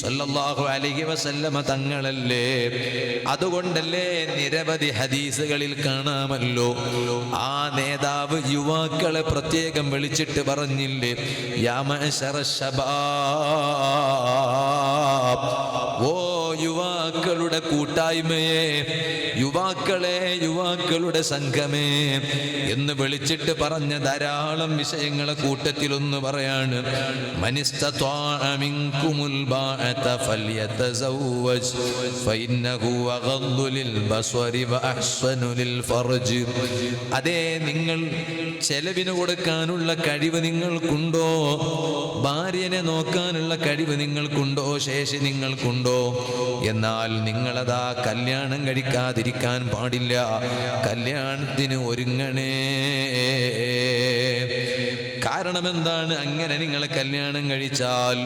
സ്വല്ലല്ലാഹു അലൈഹി വസല്ലമ തങ്ങളല്ലേ. അതുകൊണ്ടല്ലേ നിരവധി ഹദീസുകളിൽ കാണാമല്ലോ, ആ നേതാവ് യുവാക്കളെ പ്രത്യേകം വിളിച്ചിട്ട് പറഞ്ഞില്ലേ, യാ മഅ്ശറ ശബാബ്, ഓ യുവാക്കളുടെ കൂട്ടായ്മയെ, യുവാക്കളെ, യുവാക്കളുടെ സംഘമേ എന്ന് വിളിച്ചിട്ട് പറഞ്ഞ ധാരാളം വിഷയങ്ങളെ കൂട്ടത്തിലൊന്ന് പറയാണ്, മനിസ്തത്വാഅ മിൻകുമുൽ ബാഅത ഫൽയതസവ്വജ് ഫഇന്നഹു അഗദ്ദു ലിൽ ബസ്വരി വഅഹ്സനു ലിൽ ഫർജ്. അതേ, നിങ്ങൾ ചെലവിന് കൊടുക്കാനുള്ള കഴിവ് നിങ്ങൾക്കുണ്ടോ? ഭാര്യനെ നോക്കാനുള്ള കഴിവ് നിങ്ങൾക്കുണ്ടോ? ശേഷി നിങ്ങൾക്കുണ്ടോ? എന്നാൽ നിങ്ങളതാ കല്യാണം കഴിക്കാതിരിക്കാൻ പാടില്ല, കല്യാണത്തിന് ഒരുങ്ങണേ. കാരണം എന്താണ്? അങ്ങനെ നിങ്ങൾ കല്യാണം കഴിച്ചാൽ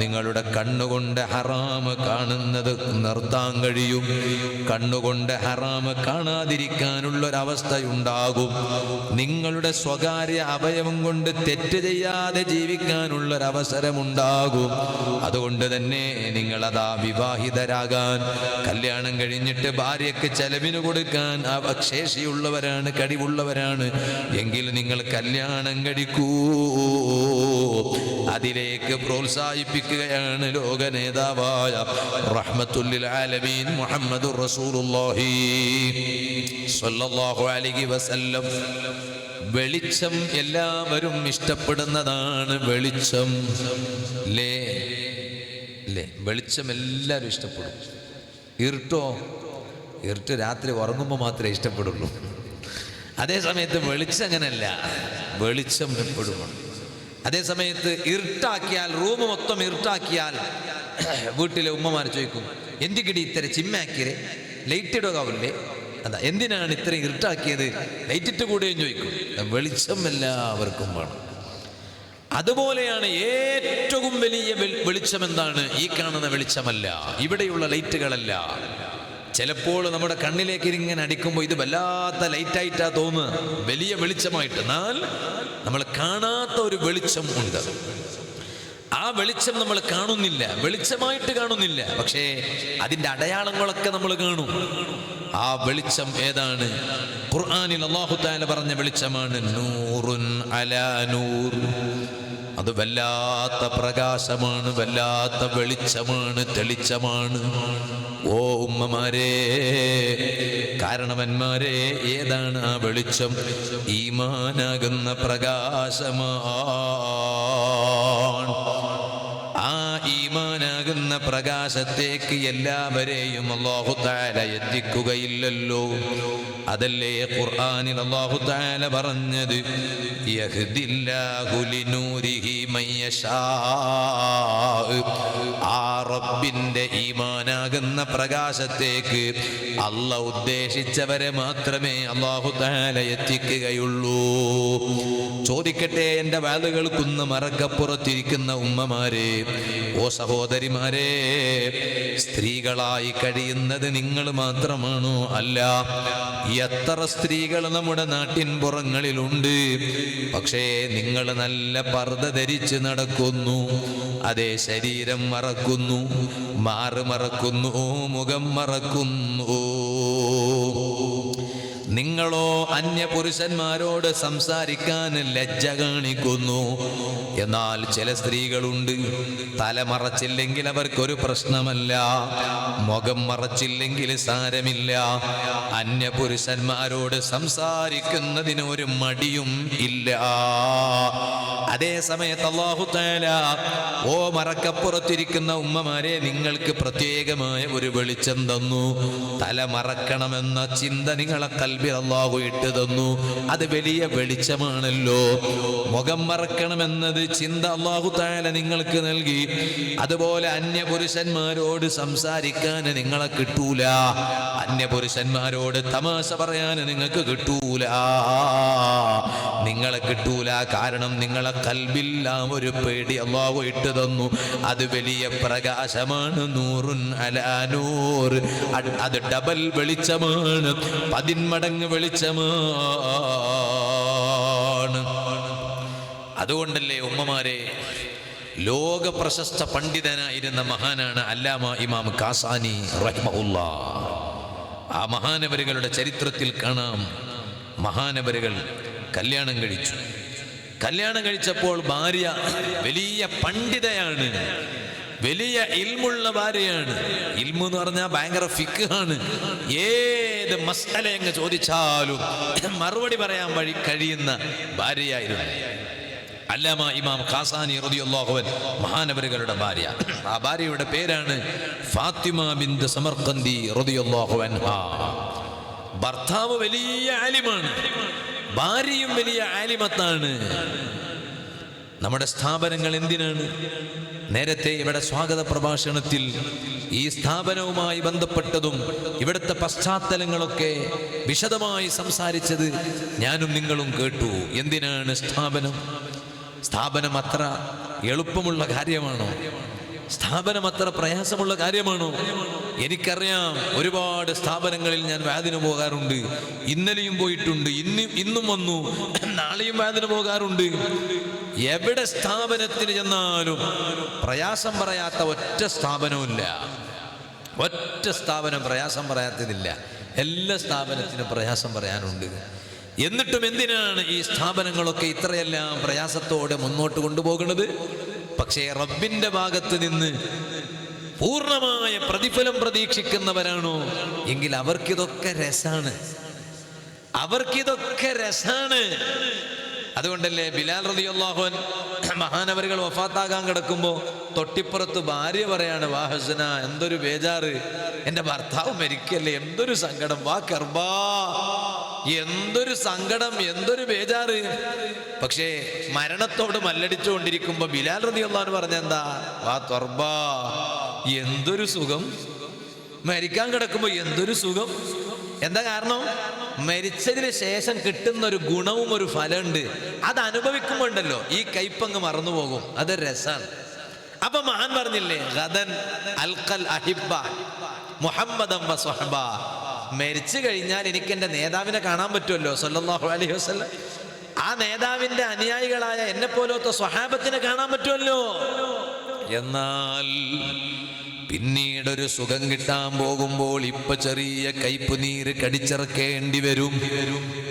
നിങ്ങളുടെ കണ്ണുകൊണ്ട് ഹറാമ് കാണുന്നത് നിർത്താൻ കഴിയും. കണ്ണുകൊണ്ട് ഹറാമ് കാണാതിരിക്കാനുള്ളൊരവസ്ഥയുണ്ടാകും. നിങ്ങളുടെ സ്വകാര്യ അവയവം കൊണ്ട് തെറ്റ് ചെയ്യാതെ ജീവിക്കാനുള്ളൊരവസരമുണ്ടാകും. അതുകൊണ്ട് തന്നെ നിങ്ങളതാ വിവാഹിതരാകാൻ, കല്യാണം കഴിഞ്ഞിട്ട് ഭാര്യയ്ക്ക് ചെലവിന് കൊടുക്കാൻ ശേഷിയുള്ളവരാണ്, കഴിവുള്ളവരാണ് എങ്കിൽ നിങ്ങൾ കല്യാണം കഴിക്കൂ. അതിലേക്ക് പ്രോത്സാഹിപ്പിക്കുകയാണ് ലോക നേതാവായ റഹ്മത്തുൽ ലിൽ ആലമീൻ മുഹമ്മദുർ റസൂലുള്ളാഹി സ്വല്ലല്ലാഹു അലൈഹി വസല്ലം. വെളിച്ചം എല്ലാവരും ഇഷ്ടപ്പെടുന്നതാണ്. വെളിച്ചം ലേ അല്ലേ? വെളിച്ചം എല്ലാവരും ഇഷ്ടപ്പെടും. ഇരുട്ടോ? ഇരുട്ട് രാത്രി ഉറങ്ങുമ്പോൾ മാത്രമേ ഇഷ്ടപ്പെടുള്ളൂ. അതേ സമയത്ത് വെളിച്ചം അങ്ങനല്ല, വെളിച്ചം എപ്പോഴും. അതേ സമയത്ത് ഇരുട്ടാക്കിയാൽ, റൂം മൊത്തം ഇരുട്ടാക്കിയാൽ വീട്ടിലെ ഉമ്മമാർ ചോദിക്കും, എന്തിക്കിടി ഇത്ര ചിമ്മാക്കിയേ, ലൈറ്റ് ഇടുകാവില്ലേ, അതാ എന്തിനാണ് ഇത്ര ഇരുട്ടാക്കിയത്, ലൈറ്റ് ഇട്ട് കൂടെയും ചോദിക്കും. വെളിച്ചം എല്ലാവർക്കും വേണം. അതുപോലെയാണ് ഏറ്റവും വലിയ വെളിച്ചം എന്താണ്? ഈ കാണുന്ന വെളിച്ചമല്ല, ഇവിടെയുള്ള ലൈറ്റുകളല്ല. ചിലപ്പോൾ നമ്മുടെ കണ്ണിലേക്ക് ഇങ്ങനെ അടിക്കുമ്പോൾ ഇത് വല്ലാത്ത ലൈറ്റായിട്ടാ തോന്നുക, വലിയ വെളിച്ചമായിട്ട്. എന്നാൽ നമ്മൾ കാണാത്ത ഒരു വെളിച്ചം ഉണ്ട്. ആ വെളിച്ചം നമ്മൾ കാണുന്നില്ല, വെളിച്ചമായിട്ട് കാണുന്നില്ല, പക്ഷേ അതിൻ്റെ അടയാളങ്ങളൊക്കെ നമ്മൾ കാണും. ആ വെളിച്ചം ഏതാണ്? ഖുർആനിൽ അല്ലാഹു തആല പറഞ്ഞ വെളിച്ചമാണ് നൂറുൻ അലാ നൂർ. അത് വല്ലാത്ത പ്രകാശമാണ്, വല്ലാത്ത വെളിച്ചമാണ്, തെളിച്ചമാണ്. ഓ ഉമ്മമാരെ, കാരണവന്മാരെ, ഏതാണ് ആ വെളിച്ചം? ഈമാനാകുന്ന പ്രകാശമാണ്. ആ ഈമാനാകുന്ന പ്രകാശത്തേക്ക് എല്ലാവരെയും അല്ലാഹു തആല എത്തിക്കുകയില്ലല്ലോ. അതല്ലേ ഖുർആനിൽ അല്ലാഹു തആല പറഞ്ഞത്, യഹ്ദില്ലാഹു ലിനൂരിഹി മയ്യശാ. ആ റബ്ബിന്റെ ഈമാനാകുന്ന പ്രകാശത്തേക്ക് അല്ലാഹു ഉദ്ദേശിച്ചവരെ മാത്രമേ അല്ലാഹു തആല എത്തിക്കുകയുള്ളൂ. ചോദിക്കട്ടെ, എൻ്റെ വാത് കേൾക്കുന്ന മറക്കപ്പുറത്തിരിക്കുന്ന ഉമ്മമാരെ, ഓ സഹോദരിമാരെ, സ്ത്രീകളായി കഴിയുന്നത് നിങ്ങൾ മാത്രമാണോ? അല്ല, എത്ര സ്ത്രീകൾ നമ്മുടെ നാട്ടിൻ പുറങ്ങളിലുണ്ട്. പക്ഷേ നിങ്ങൾ നല്ല പർദ്ദ ധരിച്ച് നടക്കുന്നു. അതേ, ശരീരം മറക്കുന്നു, മാറ് മറക്കുന്നു, മുഖം മറക്കുന്നു. നിങ്ങളോ അന്യപുരുഷന്മാരോട് സംസാരിക്കാൻ ലജ്ജ കാണിക്കുന്നു. എന്നാൽ ചില സ്ത്രീകളുണ്ട്, തല മറച്ചില്ലെങ്കിൽ അവർക്കൊരു പ്രശ്നമല്ല, മുഖം മറച്ചില്ലെങ്കിൽ സാരമില്ല, അന്യപുരുഷന്മാരോട് സംസാരിക്കുന്നതിന് ഒരു മടിയും ഇല്ല. അതേ സമയത്ത് അല്ലാഹു തആല, ഓ മറക്കപ്പുറത്തിരിക്കുന്ന ഉമ്മമാരെ, നിങ്ങൾക്ക് പ്രത്യേകമായ ഒരു വെളിച്ചം തന്നു. തല മറക്കണമെന്ന ചിന്ത നിങ്ങളെ കൽബിൽ അല്ലാഹു ഇട്ട് തന്നു. അത് വലിയ വെളിച്ചമാണല്ലോ. മുഖം മറക്കണമെന്നത് ചിന്ത അല്ലാഹു തആല നിങ്ങൾക്ക് നൽകി. അതുപോലെ അന്യപുരുഷന്മാരോട് സംസാരിക്കാൻ നിങ്ങളെ കിട്ടൂല, അന്യപുരുഷന്മാരോട് തമാശ പറയാൻ നിങ്ങൾക്ക് കിട്ടൂല, നിങ്ങളെ കിട്ടൂല. കാരണം നിങ്ങളെ കൽബിൽ ആ ഒരു പേടി അല്ലാഹു ഇട്ട് തന്നു. അത് വലിയ പ്രകാശമാണ്. നൂറുൻ അലാ നൂർ. അത് ഡബൽ വെളിച്ചമാണ്, 10 മടങ്ങ് വെളിച്ചമാണ്. അതുകൊണ്ടല്ലേ ഉമ്മമാരെ, ലോക പ്രശസ്ത പണ്ഡിതനായിരുന്ന മഹാനാണ് അല്ലാമ ഇമാം കാസാനി റഹിമഹുല്ലാഹ്. ആ മഹാനവരുകളുടെ ചരിത്രത്തിൽ കാണാം, മഹാനവരുകൾ കല്യാണം കഴിച്ചു. കല്യാണം കഴിച്ചപ്പോൾ ഭാര്യ വലിയ പണ്ഡിതയാണ്, വലിയ ഇൽമുള്ള ഭാര്യയാണ്. ഇൽമു എന്ന് പറഞ്ഞാൽ ഭയങ്കര ഫിഖാണ്. ഏത് മസ്അല അങ്ങ് ചോദിച്ചാലും മറുപടി പറയാൻ കഴിയുന്ന ഭാര്യയായിരുന്നു അല്ലാമ ഇമാം ഖാസാനി റളിയല്ലാഹു അൻഹു, മഹാനവരുകളുടെ ഭാര്യ. ആ ഭാര്യയുടെ പേരാണ് ഫാത്തിമ ബിൻത് സമർഖന്ദി റളിയല്ലാഹു അൻഹാ. ഭർത്താവ് വലിയ ആലിമാണ്, ഭാര്യയും വലിയ ആലിമത്താണ്. നമ്മുടെ സ്ഥാപനങ്ങൾ എന്തിനാണ്? നേരത്തെ ഇവിടെ സ്വാഗത പ്രഭാഷണത്തിൽ ഈ സ്ഥാപനവുമായി ബന്ധപ്പെട്ടതും ഇവിടുത്തെ പശ്ചാത്തലങ്ങളൊക്കെ വിശദമായി സംസാരിച്ചത് ഞാനും നിങ്ങളും കേട്ടു. എന്തിനാണ് സ്ഥാപനം? സ്ഥാപനം അത്ര എളുപ്പമുള്ള കാര്യമാണോ? സ്ഥാപനം അത്ര പ്രയാസമുള്ള കാര്യമാണോ? എനിക്കറിയാം, ഒരുപാട് സ്ഥാപനങ്ങളിൽ ഞാൻ വാദിന് പോകാറുണ്ട്. ഇന്നലെയും പോയിട്ടുണ്ട്, ഇന്നും വന്നു, നാളെയും വാദിന് പോകാറുണ്ട്. എവിടെ സ്ഥാപനത്തിന് ചെന്നാലും പ്രയാസം പറയാത്ത ഒറ്റ സ്ഥാപനവുമില്ല. ഒറ്റ സ്ഥാപനം പ്രയാസം പറയാത്തതില്ല. എല്ലാ സ്ഥാപനത്തിനും പ്രയാസം പറയാനുണ്ട്. എന്നിട്ടും എന്തിനാണ് ഈ സ്ഥാപനങ്ങളൊക്കെ ഇത്രയെല്ലാം പ്രയാസത്തോടെ മുന്നോട്ട് കൊണ്ടുപോകുന്നത്? പക്ഷേ റബ്ബിന്റെ ഭാഗത്ത് നിന്ന് പൂർണ്ണമായ പ്രതിഫലം പ്രതീക്ഷിക്കുന്നവരാണോ എങ്കിൽ അവർക്കിതൊക്കെ രസാണ്. അവർക്കിതൊക്കെ രസാണ്. അതുകൊണ്ടല്ലേ ബിലാൽ റളിയല്ലാഹു അൻഹു മഹാനവറുകൾ വഫാത്താകാൻ കിടക്കുമ്പോ തൊട്ടിപ്പുറത്ത് ഭാര്യ പറയാണ്, വാ ഹസന, എന്തൊരു ബേജാറ്, എന്റെ ഭർത്താവ് മരിക്കല്ലേ, എന്തൊരു സങ്കടം, വാ കർബാ, എന്തൊരു സങ്കടം, എന്തൊരു ബേജാറ്. പക്ഷേ മരണത്തോട് മല്ലടിച്ചുകൊണ്ടിരിക്കുമ്പോ ബിലാൽ റളിയല്ലാഹു അൻഹു പറഞ്ഞെന്താ, വാ ത്വർബാ, എന്തൊരു സുഖം, മരിക്കാൻ കിടക്കുമ്പോ എന്തൊരു സുഖം. എന്താ കാരണം? മരിച്ചതിന് ശേഷം കിട്ടുന്ന ഒരു ഗുണവും ഒരു ഫലമുണ്ട്. അത് അനുഭവിക്കുമ്പോ ഉണ്ടല്ലോ ഈ കൈപ്പങ്ങ് മറന്നുപോകും. അതൊരു രസാണ്. അപ്പൊ മഹാൻ പറഞ്ഞില്ലേ, ഗദൻ അൽഖൽ അഹിബ്ബ മുഹമ്മദൻ വസ്വഹബ, മരിച്ചു കഴിഞ്ഞാൽ എനിക്ക് എൻ്റെ നേതാവിനെ കാണാൻ പറ്റുമല്ലോ സല്ലല്ലാഹു അലൈഹി വസല്ലം. ആ നേതാവിന്റെ അനുയായികളായ എന്നെ പോലത്തെ സ്വഹാബത്തിനെ കാണാൻ പറ്റുമല്ലോ. എന്നാൽ പിന്നീടൊരു സുഖം കിട്ടാൻ പോകുമ്പോൾ ഇപ്പൊ ചെറിയ കയ്പ് നീര് കടിച്ചിറക്കേണ്ടി വരും.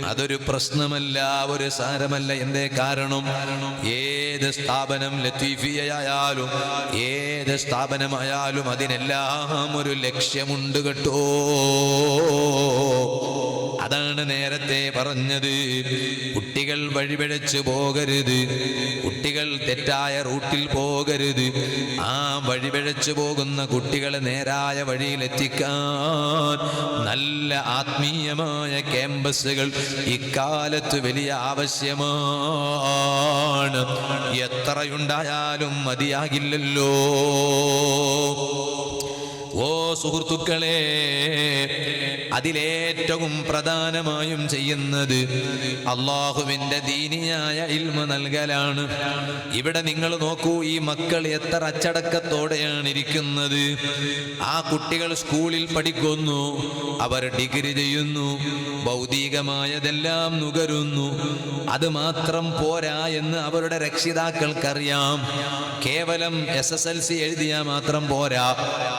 അതൊരു പ്രശ്നമല്ല, ഒരു സാരമല്ല. എന്തേ കാരണം? ഏത് സ്ഥാപനം ലത്തീഫിയയായാലും ഏത് സ്ഥാപനമായാലും അതിനെല്ലാം ഒരു ലക്ഷ്യമുണ്ട് കേട്ടോ. അതാണ് നേരത്തെ പറഞ്ഞത്, കുട്ടികൾ വഴിപിഴച്ചു പോകരുത്, കുട്ടികൾ തെറ്റായ റൂട്ടിൽ പോകരുത്. ആ വഴിപിഴച്ചു പോകുന്ന കുട്ടികളെ നേരായ വഴിയിലെത്തിക്കാൻ നല്ല ആത്മീയമായ ക്യാമ്പസുകൾ ഇക്കാലത്ത് വലിയ ആവശ്യമാണ്. എത്രയുണ്ടായാലും മതിയാകില്ലല്ലോ. ഓ സുഹൃത്തുക്കളെ, അതിലേറ്റവും പ്രധാനമായും ചെയ്യുന്നത് അള്ളാഹുവിൻ്റെ ദീനിയായ ഇൽമ നൽകലാണ്. ഇവിടെ നിങ്ങൾ നോക്കൂ, ഈ മക്കൾ എത്ര അച്ചടക്കത്തോടെയാണ് ഇരിക്കുന്നത്. ആ കുട്ടികൾ സ്കൂളിൽ പഠിക്കുന്നു, അവർ ഡിഗ്രി ചെയ്യുന്നു, ഭൗതികമായതെല്ലാം നുകരുന്നു. അത് മാത്രം പോരാ എന്ന് അവരുടെ രക്ഷിതാക്കൾക്കറിയാം. കേവലം SSLC എഴുതിയാൽ മാത്രം പോരാ,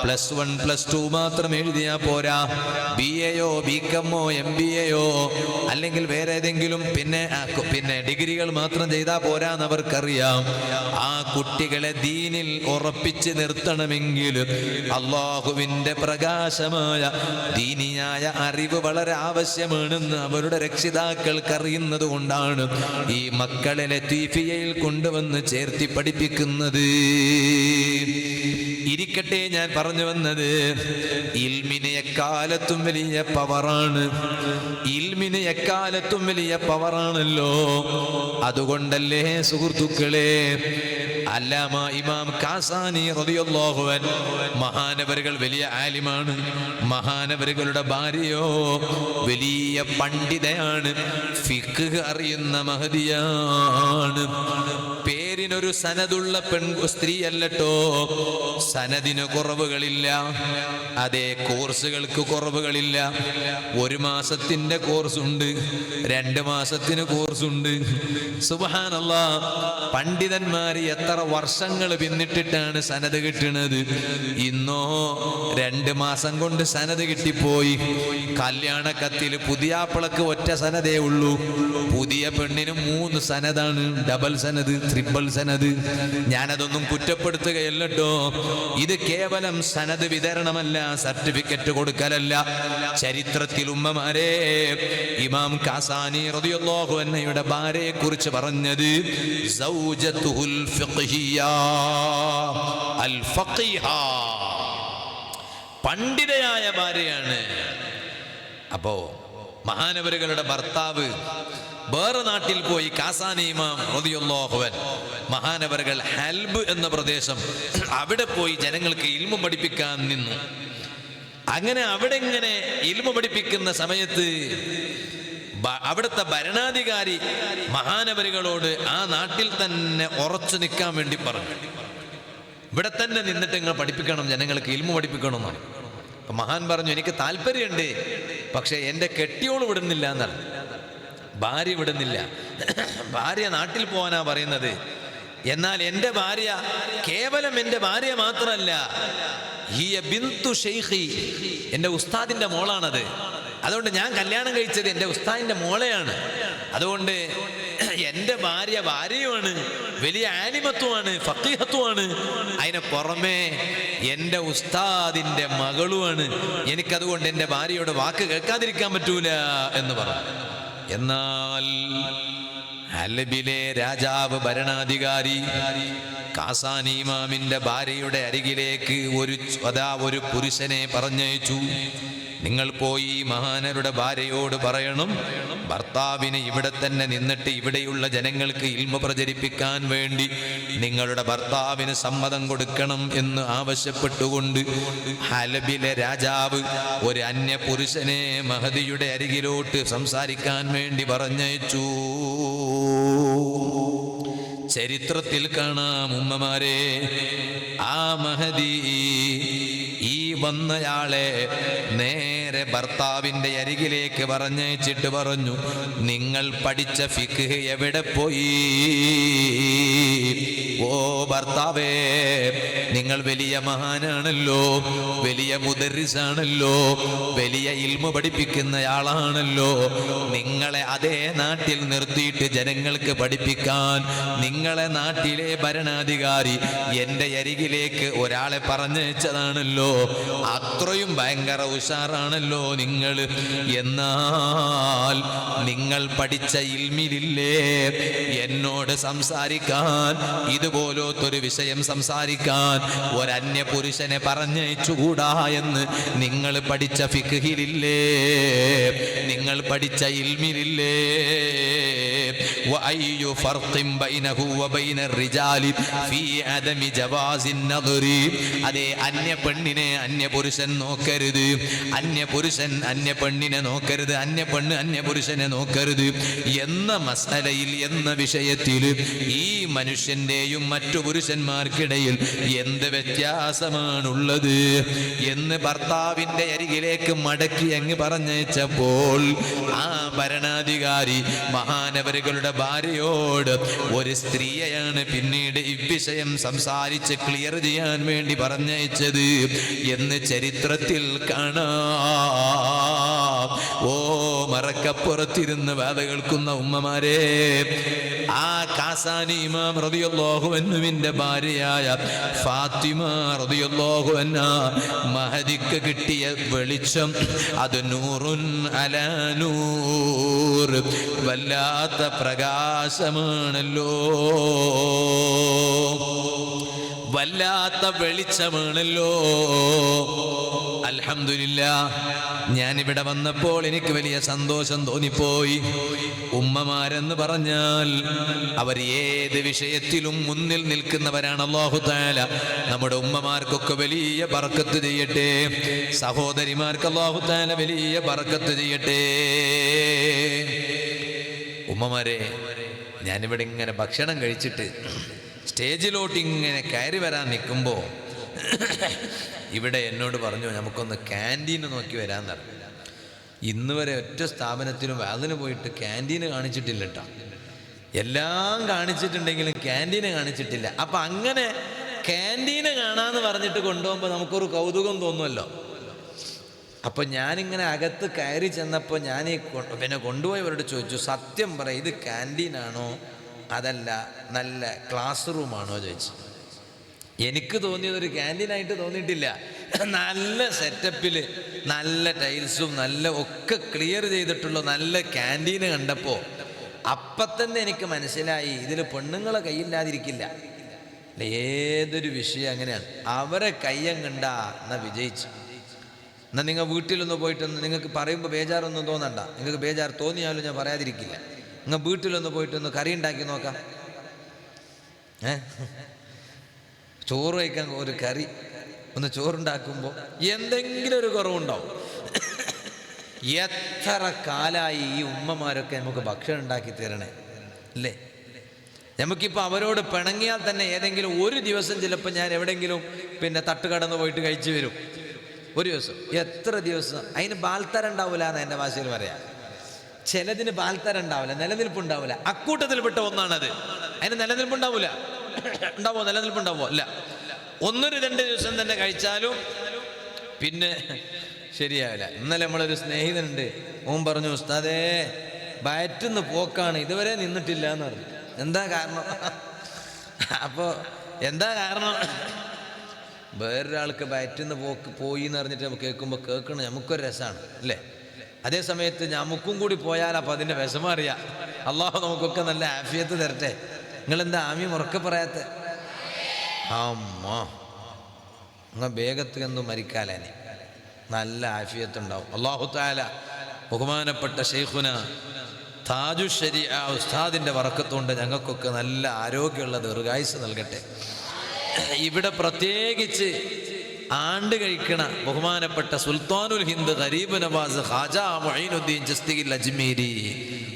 +1 +2 മാത്രം എഴുതിയാൽ പോരാ, BA-യോ BCom-ഓ MBA-യോ അല്ലെങ്കിൽ വേറെ ഏതെങ്കിലും പിന്നെ ഡിഗ്രികൾ മാത്രം ചെയ്താൽ പോരാന്ന് അവർക്കറിയാം. ആ കുട്ടികളെ ദീനിൽ ഉറപ്പിച്ച് നിർത്തണമെങ്കിൽ അള്ളാഹുവിൻ്റെ പ്രകാശമായ ദീനിയായ അറിവ് വളരെ ആവശ്യമാണെന്ന് അവരുടെ രക്ഷിതാക്കൾക്ക് അറിയുന്നത് കൊണ്ടാണ് ഈ മക്കളെ ലത്തീഫിയയിൽ കൊണ്ടുവന്ന് ചേർത്തി പഠിപ്പിക്കുന്നത്. ഇരിക്കട്ടെ, ഞാൻ പറഞ്ഞു വന്നത് ഇൽമിന് എക്കാലത്തും വലിയ പവറാണ്. ഇൽമിന് എക്കാലത്തും വലിയ പവറാണല്ലോ. അതുകൊണ്ടല്ലേ സുഹൃത്തുക്കളെ, അല്ലാമ ഇമാം കാസാനി റളിയല്ലാഹു അൻഹു മഹാനവറുകൾ വലിയ ആലിമാണ്. മഹാനവറുകളുടെ ഭാര്യയോ വലിയ പണ്ഡിതയാണ്, ഫിഖ് അറിയുന്ന മഹദിയാണ്. പേരിനൊരു സനദുള്ള സ്ത്രീ അല്ലട്ടോ. സനദിന് കുറവുകളില്ല, അതേ കോഴ്സുകൾക്ക് കുറവുകളില്ല. 1 മാസത്തിന്റെ കോഴ്സുണ്ട്, 2 മാസത്തിന് കോഴ്സുണ്ട്. സുബ്ഹാനല്ലാഹ്, പണ്ഡിതന്മാര് എത്ര വർഷങ്ങൾ പിന്നിട്ടിട്ടാണ് സനദ് കിട്ടുന്നത്. ഇന്നോ 2 മാസം കൊണ്ട് സനദ് കിട്ടിപ്പോയി. കല്യാണ കത്തിൽ പുതിയാപ്പിളക്ക് ഒറ്റ സനദേ ഉള്ളൂ, പുതിയ പെണ്ണിന് 3 സനദാണ്, ഡബിൾ സനദ്, ട്രിപ്പിൾ സനദ്. ഞാനതൊന്നും കുറ്റപ്പെടുത്തുകയല്ലോ. ഇത് കേവലം സനദ് വിതരണമല്ല, സർട്ടിഫിക്കറ്റ് കൊടുക്കലല്ല. ചരിത്രത്തിൽ ഉമ്മമാരെ, ഇമാം കാസാനി റളിയല്ലാഹു അൻഹയുടെ ഭാര്യയെ കുറിച്ച് പറഞ്ഞത് സൗജത്തുൽ ഫിഖ്ഹിയ അൽ ഫഖീഹ, പണ്ഡിതയായ ഭാര്യയാണ്. അപ്പോ മഹാനവറുകളുടെ ഭർത്താവ് വേറെ നാട്ടിൽ പോയി. കാസാനി ഇമാം റളിയല്ലാഹു അൻഹു മഹാനവറുകൾ ഹൽബ് എന്ന പ്രദേശം, അവിടെ പോയി ജനങ്ങൾക്ക് ഇൽമു പഠിപ്പിക്കാൻ നിന്നു. അങ്ങനെ അവിടെ ഇങ്ങനെ ഇൽമു പഠിപ്പിക്കുന്ന സമയത്ത് അവിടുത്തെ ഭരണാധികാരി മഹാനവറുകളോട് ആ നാട്ടിൽ തന്നെ ഉറച്ചു നിൽക്കാൻ വേണ്ടി പറഞ്ഞു. ഇവിടെ തന്നെ നിന്നിട്ട് നിങ്ങൾ പഠിപ്പിക്കണം, ജനങ്ങൾക്ക് ഇൽമു പഠിപ്പിക്കണം എന്നാണ്. അപ്പൊ മഹാൻ പറഞ്ഞു, എനിക്ക് താല്പര്യമുണ്ട്, പക്ഷെ എൻ്റെ കെട്ടിയോള് വിടുന്നില്ല എന്നാണ്. ഭാര്യ വിടുന്നില്ല. ഭാര്യ നാട്ടിൽ പോകാനാ പറയുന്നത്. എന്നാൽ എൻ്റെ ഭാര്യ കേവലം എൻ്റെ ഭാര്യ മാത്രമല്ല, ഹിയ ബിന്തു ശൈഖി, എൻ്റെ ഉസ്താദിൻ്റെ മോളാണത്. അതുകൊണ്ട് ഞാൻ കല്യാണം കഴിച്ചത് എൻ്റെ ഉസ്താദിൻ്റെ മോളെയാണ്. അതുകൊണ്ട് എൻ്റെ ഭാര്യയുമാണ്, വലിയ ആലിമത്വമാണ്, ഫഖീഹത്വമാണ്. അതിന് പുറമെ എൻ്റെ ഉസ്താദിൻ്റെ മകളുമാണ്. എനിക്കതുകൊണ്ട് എൻ്റെ ഭാര്യയോട് വാക്ക് കേൾക്കാതിരിക്കാൻ പറ്റൂല എന്ന് പറഞ്ഞു. എന്നാൽ ഹലബിലെ രാജാവ് ഭരണാധികാരി കാസാനി ഇമാമിന്റെ ഭാര്യയുടെ അരികിലേക്ക് ഒരു പുരുഷനെ പറഞ്ഞയച്ചു. നിങ്ങൾ പോയി മഹാനരുടെ ഭാര്യയോട് പറയണം, ഭർത്താവിന് ഇവിടെ തന്നെ നിന്നിട്ട് ഇവിടെയുള്ള ജനങ്ങൾക്ക് ഇൽമ പ്രചരിപ്പിക്കാൻ വേണ്ടി നിങ്ങളുടെ ഭർത്താവിന് സമ്മതം കൊടുക്കണം എന്ന് ആവശ്യപ്പെട്ടുകൊണ്ട് ഹലബിലെ രാജാവ് ഒരു അന്യ പുരുഷനെ മഹദിയുടെ അരികിലോട്ട് സംസാരിക്കാൻ വേണ്ടി പറഞ്ഞയച്ചു. ചരിത്രത്തിൽ കാണാം ഉമ്മമാരെ, ആ മഹദി ഈ വന്നയാളെ നേരെ ഭർത്താവിൻ്റെ അരികിലേക്ക് പറഞ്ഞയച്ചിട്ട് പറഞ്ഞു, നിങ്ങൾ പഠിച്ച ഫിഖ് എവിടെ പോയി? ഓ ഭർത്താവേ, നിങ്ങൾ വലിയ മഹാനാണല്ലോ, വലിയ മുദർരിസാണല്ലോ, വലിയ ഇൽമു പഠിപ്പിക്കുന്നയാളാണല്ലോ. നിങ്ങളെ അതേ നാട്ടിൽ നിർത്തിയിട്ട് ജനങ്ങൾക്ക് പഠിപ്പിക്കാൻ നിങ്ങളെ നാട്ടിലെ ഭരണാധികാരി എൻ്റെ അരികിലേക്ക് ഒരാളെ പറഞ്ഞയച്ചതാണല്ലോ. അത്രയും ഭയങ്കര ഉഷാറാണല്ലോ നിങ്ങൾ. എന്നാൽ നിങ്ങൾ പഠിച്ച ഇൽമിലില്ലേ എന്നോട് സംസാരിക്കാൻ, ഇതുപോലത്തൊരു വിഷയം സംസാരിക്കാൻ ഒരന്യ പുരുഷനെ പറഞ്ഞയച്ചുകൂടാ എന്ന് നിങ്ങൾ പഠിച്ച ഫിഖ്ഹിലില്ലേ, നിങ്ങൾ പഠിച്ച ഇൽമിലില്ലേ? وأي فرق بينه وبين الرجال في عدم جواز النظر. അതേ, അന്യ പെണ്ണിനെ അന്യ പുരുഷൻ നോക്കരുത്, അന്യ പുരുഷൻ അന്യ പെണ്ണിനെ നോക്കരുത്, അന്യ പെണ്ണ് അന്യ പുരുഷനെ നോക്കരുത് എന്ന മസലയിൽ, എന്ന വിഷയത്തിൽ ഈ മനുഷ്യന്റെയും മറ്റു പുരുഷന്മാർക്കിടയിൽ എന്ത് വ്യത്യാസമാണുള്ളത് എന്ന് ഭർത്താവിൻ്റെ അരികിലേക്ക് മടക്കി അങ്ങ് പറഞ്ഞയച്ചപ്പോൾ ആ ഭരണാധികാരി മഹാനവരുകളുടെ ഭാര്യയോട് ഒരു സ്ത്രീയെയാണ് പിന്നീട് ഈ വിഷയം സംസാരിച്ച് ക്ലിയർ ചെയ്യാൻ വേണ്ടി പറഞ്ഞയച്ചത് എന്ന് ചരിത്രത്തിൽ കാണാം. ഓ മറക്കപ്പുറത്തിരുന്ന് വാത കേൾക്കുന്ന ഉമ്മമാരെ, ആ കാസാനി ഇമാം റളിയല്ലാഹു അൻഹുവിന്റെ ഭാര്യയായ ഫാത്തിമ റളിയല്ലാഹു അൻഹ മഹദിക്ക് കിട്ടിയ വെളിച്ചം അത് നൂറുൻ അലാ നൂർ, വല്ലാത്ത പ്രകാശമാണല്ലോ, വല്ലാത്ത വെളിച്ചമാണല്ലോ. അൽഹംദുലില്ലാഹ്, ഞാനിവിടെ വന്നപ്പോൾ എനിക്ക് വലിയ സന്തോഷം തോന്നിപ്പോയി. ഉമ്മമാരെന്ന് പറഞ്ഞാൽ അവർ ഏത് വിഷയത്തിലും മുന്നിൽ നിൽക്കുന്നവരാണ്. അല്ലാഹു തആല നമ്മുടെ ഉമ്മമാർക്കൊക്കെ വലിയ ബർക്കത്ത് ചെയ്യട്ടെ, സഹോദരിമാർക്ക് അല്ലാഹു തആല വലിയ ബർക്കത്ത് ചെയ്യട്ടെ. ഉമ്മമാരെ, ഞാനിവിടെ ഇങ്ങനെ ഭക്ഷണം കഴിച്ചിട്ട് സ്റ്റേജിലോട്ട് ഇങ്ങനെ കയറി വരാൻ നിൽക്കുമ്പോൾ ഇവിടെ എന്നോട് പറഞ്ഞു, നമുക്കൊന്ന് ക്യാൻറ്റീൻ നോക്കി വരാൻ പറഞ്ഞു. ഇന്ന് വരെ ഒറ്റ സ്ഥാപനത്തിലും അതിന് പോയിട്ട് ക്യാൻറ്റീന് കാണിച്ചിട്ടില്ല കേട്ടോ. എല്ലാം കാണിച്ചിട്ടുണ്ടെങ്കിലും ക്യാൻറ്റീന് കാണിച്ചിട്ടില്ല. അപ്പം അങ്ങനെ ക്യാൻറ്റീന് കാണാമെന്ന് പറഞ്ഞിട്ട് കൊണ്ടുപോകുമ്പോൾ നമുക്കൊരു കൗതുകം തോന്നുമല്ലോ. അപ്പം ഞാനിങ്ങനെ അകത്ത് കയറി ചെന്നപ്പോൾ ഞാൻ പിന്നെ കൊണ്ടുപോയവരോട് ചോദിച്ചു, സത്യം പറ, ഇത് ക്യാൻറ്റീനാണോ അതല്ല നല്ല ക്ലാസ് റൂമാണോ ചോദിച്ചു. എനിക്ക് തോന്നിയത് ഒരു ക്യാൻറ്റീനായിട്ട് തോന്നിയിട്ടില്ല. നല്ല സെറ്റപ്പിൽ, നല്ല ടൈൽസും നല്ല ഒക്കെ ക്ലിയർ ചെയ്തിട്ടുള്ള നല്ല ക്യാൻറ്റീന് കണ്ടപ്പോൾ അപ്പം തന്നെ എനിക്ക് മനസ്സിലായി ഇതിൽ പെണ്ണുങ്ങളെ കൈയില്ലാതിരിക്കില്ല. ഏതൊരു വിഷയം അങ്ങനെയാണ്, അവരെ കയ്യം കണ്ടാ എന്നാ വിജയിച്ചു. എന്നാൽ നിങ്ങൾ വീട്ടിലൊന്ന് പോയിട്ടൊന്ന്, നിങ്ങൾക്ക് പറയുമ്പോൾ ബേജാറൊന്നും തോന്നണ്ട, നിങ്ങൾക്ക് ബേജാർ തോന്നിയാലും ഞാൻ പറയാതിരിക്കില്ല. നിങ്ങൾ വീട്ടിലൊന്ന് പോയിട്ടൊന്ന് കറി ഉണ്ടാക്കി നോക്കാം. ചോറ് കഴിക്കാൻ ഒരു കറി, ഒന്ന് ചോറുണ്ടാക്കുമ്പോൾ എന്തെങ്കിലും ഒരു കുറവുണ്ടാവും. എത്ര കാലമായി ഈ ഉമ്മമാരൊക്കെ നമുക്ക് ഭക്ഷണം ഉണ്ടാക്കി തരണേ അല്ലേ? നമുക്കിപ്പോൾ അവരോട് പിണങ്ങിയാൽ തന്നെ ഏതെങ്കിലും ഒരു ദിവസം ചിലപ്പോൾ ഞാൻ എവിടെയെങ്കിലും പിന്നെ തട്ടുകടന്ന് പോയിട്ട് കഴിച്ചു വരും. ഒരു ദിവസം, എത്ര ദിവസം അതിന് ബാൽത്തരം ഉണ്ടാവില്ല എന്ന് എൻ്റെ ഭാഷയിൽ പറയാം. ചിലതിന് ബാൽത്തരം ഉണ്ടാവില്ല, നിലനിൽപ്പുണ്ടാവില്ല. അക്കൂട്ടത്തിൽപ്പെട്ട ഒന്നാണത്. അതിന് നിലനിൽപ്പുണ്ടാവില്ല. ഉണ്ടാവോ? നിലനിൽപ്പുണ്ടാവോ? ഇല്ല. 1-2 ദിവസം തന്നെ കഴിച്ചാലും പിന്നെ ശരിയാവില്ല. ഇന്നലെ നമ്മളൊരു സ്നേഹിതനുണ്ട്, ഓൻ പറഞ്ഞു, ഉസ്താദേ വയറ്റുന്ന് പോക്കാണ്, ഇതുവരെ നിന്നിട്ടില്ല എന്ന് പറഞ്ഞു. എന്താ കാരണം? അപ്പോൾ എന്താ കാരണം? വേറൊരാൾക്ക് വയറ്റുന്ന് പോയി എന്ന് പറഞ്ഞിട്ട് നമുക്ക് കേൾക്കുമ്പോൾ കേൾക്കണം, നമുക്കൊരു രസമാണ് അല്ലേ? അതേ സമയത്ത് നമുക്കും കൂടി പോയാൽ അപ്പം അതിൻ്റെ വിഷമം അറിയാം. അള്ളാഹു നമുക്കൊക്കെ നല്ല ആഫിയത്ത് തരട്ടെ. നിങ്ങളെന്താ ആമീൻ ഉറക്കെ പറയാത്ത? അമ്മ നിങ്ങൾ വേഗത്ത് എന്നും മരിക്കാലേനെ നല്ല ആഫിയത്തുണ്ടാവും. അള്ളാഹു തആല ബഹുമാനപ്പെട്ട ശൈഖുന താജു ശരീഅ ഉസ്താദിൻ്റെ ബറക്കത്തുകൊണ്ട് ഞങ്ങൾക്കൊക്കെ നല്ല ആരോഗ്യമുള്ള ദീർഘായുസ്സ് നൽകട്ടെ. ഇവിടെ പ്രത്യേകിച്ച് ആണ്ട് കഴിക്കണ ബഹുമാനപ്പെട്ട സുൽത്താനുൽ ഹിന്ദ് ഗരീബ് നവാസ് ഖാജ മുഈനുദ്ദീൻ ചിസ്തിയിൽ അജ്മീരി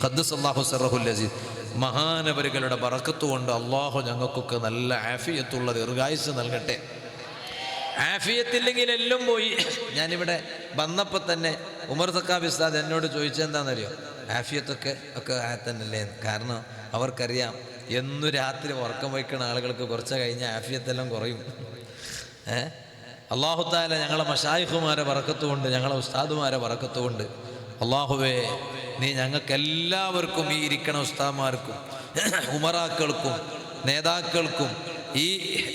ഖദ്ദസല്ലാഹു സിർറഹുൽ അസീസ് മഹാനവരുകളുടെ ബറക്കത്ത് കൊണ്ട് അള്ളാഹു ഞങ്ങൾക്കൊക്കെ നല്ല ആഫിയത്തുള്ള ദീർഘായുസ്സ് നൽകട്ടെ. ആഫിയത്തില്ലെങ്കിൽ എല്ലാം പോയി. ഞാനിവിടെ വന്നപ്പോൾ തന്നെ ഉമർ സക്കാബി ഉസ്താദ് എന്നോട് ചോദിച്ചെന്താണെന്നറിയോ, ആഫിയത്തൊക്കെ തന്നെയല്ലേ? കാരണം അവർക്കറിയാം എന്നു രാത്രി ഉറക്കം വയ്ക്കുന്ന ആളുകൾക്ക് കുറച്ച് കഴിഞ്ഞാൽ ആഫിയത്തെല്ലാം കുറയും. അള്ളാഹു തആല ഞങ്ങളെ മശായിഖുമാരെ ബറക്കത്തുകൊണ്ട്, ഞങ്ങളെ ഉസ്താദുമാരെ ബറക്കത്തുകൊണ്ട് അള്ളാഹുവേ നീ ഞങ്ങൾക്കെല്ലാവർക്കും, ഈ ഇരിക്കണ ഉസ്താദുമാർക്കും ഉമറാക്കൾക്കും നേതാക്കൾക്കും ഈ